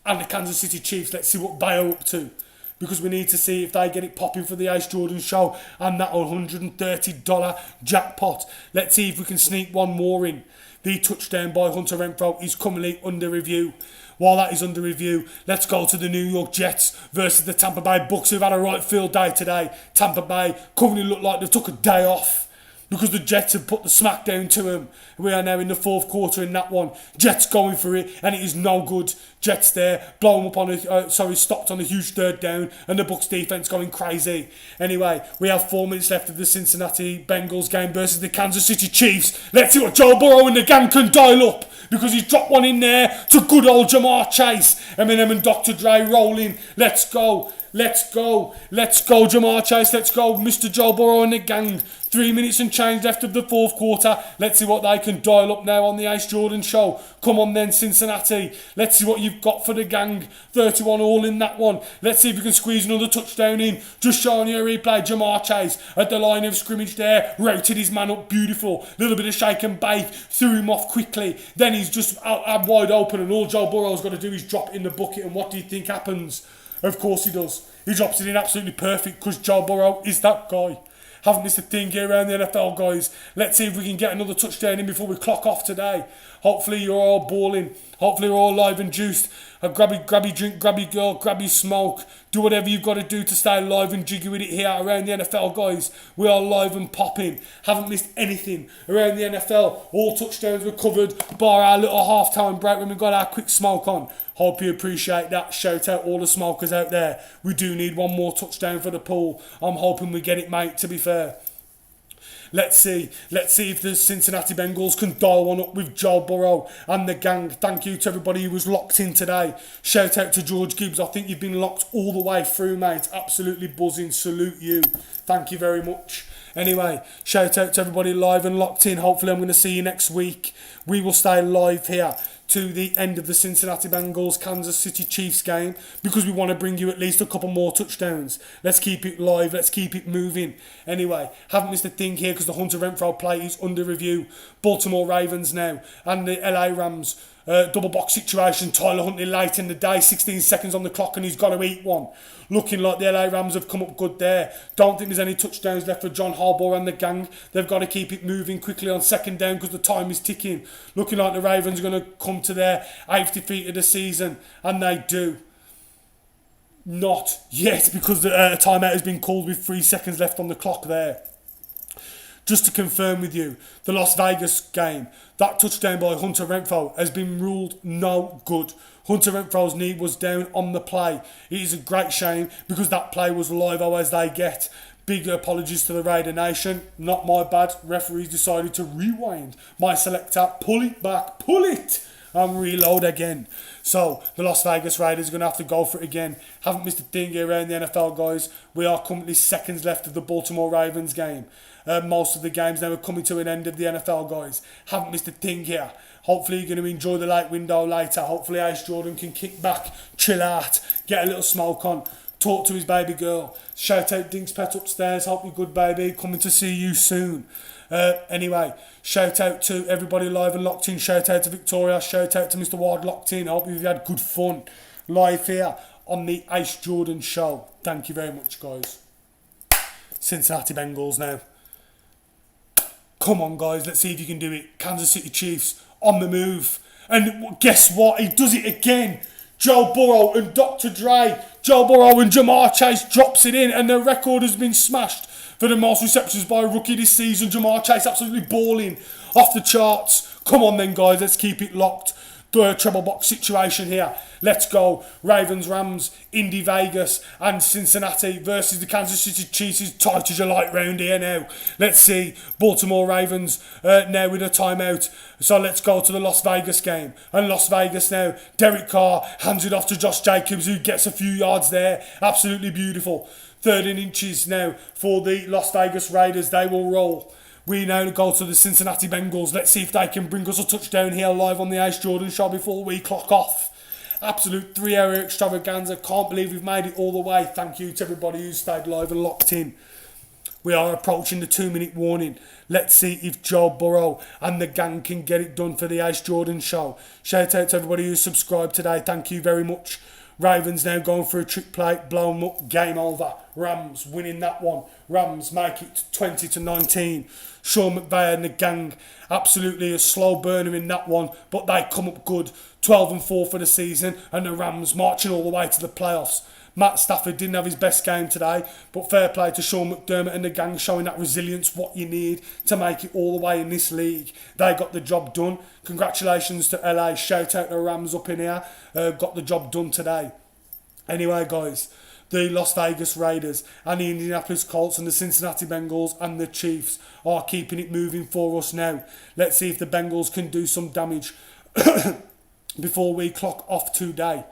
Speaker 1: and the Kansas City Chiefs. Let's see what they are up to. because we need to see if they get it popping for the Ace Jordan show and that $130 jackpot. Let's see if we can sneak one more in. The touchdown by Hunter Renfrow is currently under review. While that is under review, let's go to the New York Jets versus the Tampa Bay Bucks, who've had a right field day today. Tampa Bay currently look like they took a day off because the Jets have put the smack down to them. We are now in the fourth quarter in that one. Jets going for it, and it is no good. Jets there, blow them up on stopped on a huge third down, and the Bucks defense going crazy. Anyway, we have 4 minutes left of the Cincinnati Bengals game versus the Kansas City Chiefs. Let's see what Joe Burrow and the gang can dial up, because he's dropped one in there to good old Jamar Chase. Eminem and Dr. Dre rolling. Let's go. Let's go. Let's go, Jamar Chase. Let's go, Mr. Joe Burrow and the gang. 3 minutes and change left of the fourth quarter. Let's see what they can dial up now on the Ace Jordan show. Come on then, Cincinnati. Let's see what you've got for the gang. 31 all in that one. Let's see if we can squeeze another touchdown in. Just showing you a replay. Jamar Chase at the line of scrimmage there. Routed his man up beautiful. Little bit of shake and bake. Threw him off quickly. Then he's just out wide open, and all Joe Burrow's got to do is drop it in the bucket. And what do you think happens? Of course he does. He drops it in absolutely perfect, because Joe Burrow is that guy. Haven't missed a thing here around the NFL, guys. Let's see if we can get another touchdown in before we clock off today. Hopefully you're all balling. Hopefully you're all live and juiced. Grab your drink, grab your girl, grab your smoke. Do whatever you've got to do to stay live and jiggy with it here around the NFL, guys. We are live and popping. Haven't missed anything around the NFL. All touchdowns were covered, bar our little half-time break when we got our quick smoke on. Hope you appreciate that. Shout out all the smokers out there. We do need one more touchdown for the pool. I'm hoping we get it, mate, to be fair. Let's see if the Cincinnati Bengals can dial one up with Joe Burrow and the gang. Thank you to everybody who was locked in today. Shout out to George Gibbs. I think you've been locked all the way through, mate. Absolutely buzzing. Salute you. Thank you very much. Anyway, shout out to everybody live and locked in. Hopefully I'm going to see you next week. We will stay live here to the end of the Cincinnati Bengals Kansas City Chiefs game, because we want to bring you at least a couple more touchdowns. Let's keep it live, let's keep it moving. Anyway, haven't missed a thing here because the Hunter Renfrow play is under review. Baltimore Ravens now and the LA Rams. Double box situation. Tyler Huntley late in the day, 16 seconds on the clock, and he's got to eat one. Looking like the LA Rams have come up good there. Don't think there's any touchdowns left for John Harbaugh and the gang. They've got to keep it moving quickly on second down because the time is ticking. Looking like the Ravens are going to come to their 8th defeat of the season, and they do. Not yet, because the timeout has been called with 3 seconds left on the clock there. Just to confirm with you, the Las Vegas game, that touchdown by Hunter Renfrow has been ruled no good. Hunter Renfrow's knee was down on the play. It is a great shame, because that play was live as they get. Big apologies to the Raider Nation. Not my bad. Referees decided to rewind my selector, pull it back, pull it, and reload again. So the Las Vegas Raiders are going to have to go for it again. Haven't missed a thing here around the NFL, guys. We are currently seconds left of the Baltimore Ravens game. Most of the games now are coming to an end of the NFL, guys. Haven't missed a thing here. Hopefully you're going to enjoy the late window later. Hopefully Ace Jordan can kick back, chill out, get a little smoke on, talk to his baby girl. Shout out Dink's Pet upstairs. Hope you're good, baby. Coming to see you soon. Anyway, shout out to everybody live and locked in. Shout out to Victoria. Shout out to Mr. Ward locked in. I hope you've had good fun live here on the Ace Jordan show. Thank you very much, guys. Cincinnati Bengals now. Come on, guys. Let's see if you can do it. Kansas City Chiefs on the move. And guess what? He does it again. Joe Burrow and Dr. Dre. Joe Burrow and Jamar Chase drops it in, and the record has been smashed for the most receptions by a rookie this season. Jamar Chase absolutely balling off the charts. Come on then, guys. Let's keep it locked. The treble box situation here. Let's go. Ravens, Rams, Indy, Vegas, and Cincinnati versus the Kansas City Chiefs. Is tight as you like round here now. Let's see. Baltimore Ravens now with a timeout. So let's go to the Las Vegas game. And Las Vegas now. Derek Carr hands it off to Josh Jacobs, who gets a few yards there. Absolutely beautiful. 13 inches now for the Las Vegas Raiders. They will roll. We now go to the Cincinnati Bengals. Let's see if they can bring us a touchdown here live on the Ace Jordan show before we clock off. Absolute 3-hour extravaganza. Can't believe we've made it all the way. Thank you to everybody who stayed live and locked in. We are approaching the 2-minute warning. Let's see if Joe Burrow and the gang can get it done for the Ace Jordan show. Shout out to everybody who subscribed today. Thank you very much. Ravens now going for a trick play, blow them up, game over. Rams winning that one. Rams make it 20-19. Sean McVay and the gang, absolutely a slow burner in that one, but they come up good. 12-4 for the season, and the Rams marching all the way to the playoffs. Matt Stafford didn't have his best game today, but fair play to Sean McDermott and the gang, showing that resilience, what you need to make it all the way in this league. They got the job done. Congratulations to LA. Shout out the Rams up in here. Got the job done today. Anyway, guys, the Las Vegas Raiders and the Indianapolis Colts and the Cincinnati Bengals and the Chiefs are keeping it moving for us now. Let's see if the Bengals can do some damage before we clock off today.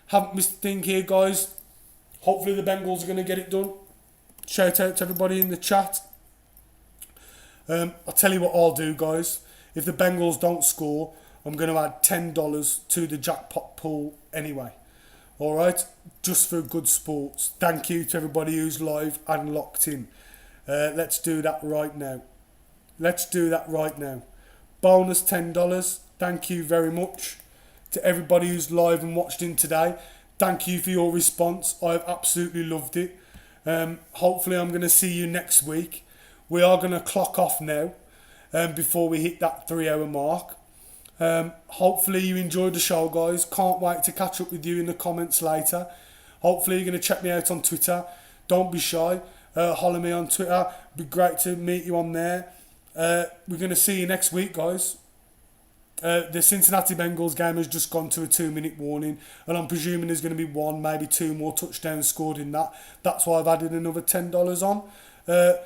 Speaker 1: Haven't missed a thing here, guys. Hopefully the Bengals are going to get it done. Shout out to everybody in the chat. I'll tell you what I'll do, guys. If the Bengals don't score, I'm going to add $10 to the jackpot pool anyway. Alright? Just for good sports. Thank you to everybody who's live and locked in. Let's do that right now. Bonus $10. Thank you very much to everybody who's live and watched in today. Thank you for your response. I've absolutely loved it. Hopefully I'm going to see you next week. We are going to clock off now before we hit that 3-hour mark. Hopefully you enjoyed the show, guys. Can't wait to catch up with you in the comments later. Hopefully you're going to check me out on Twitter. Don't be shy. Holler me on Twitter. Be great to meet you on there. We're going to see you next week, guys. The Cincinnati Bengals game has just gone to a 2-minute warning, and I'm presuming there's going to be one, maybe two more touchdowns scored in that. That's why I've added another $10 on.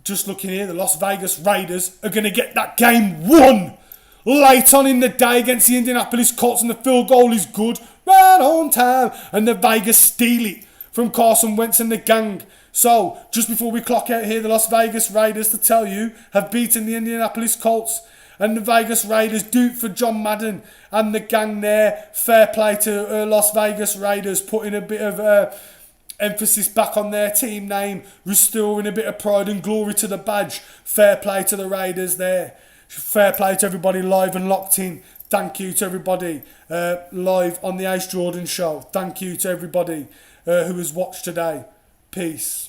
Speaker 1: Just looking here, the Las Vegas Raiders are going to get that game won late on in the day against the Indianapolis Colts, and the field goal is good, right on time, and the Vegas steal it from Carson Wentz and the gang. So, just before we clock out here, the Las Vegas Raiders, to tell you, have beaten the Indianapolis Colts. And the Vegas Raiders do it for John Madden and the gang there. Fair play to Las Vegas Raiders, putting a bit of emphasis back on their team name, restoring a bit of pride and glory to the badge. Fair play to the Raiders there. Fair play to everybody live and locked in. Thank you to everybody live on the Ace Jordan Show. Thank you to everybody who has watched today. Peace.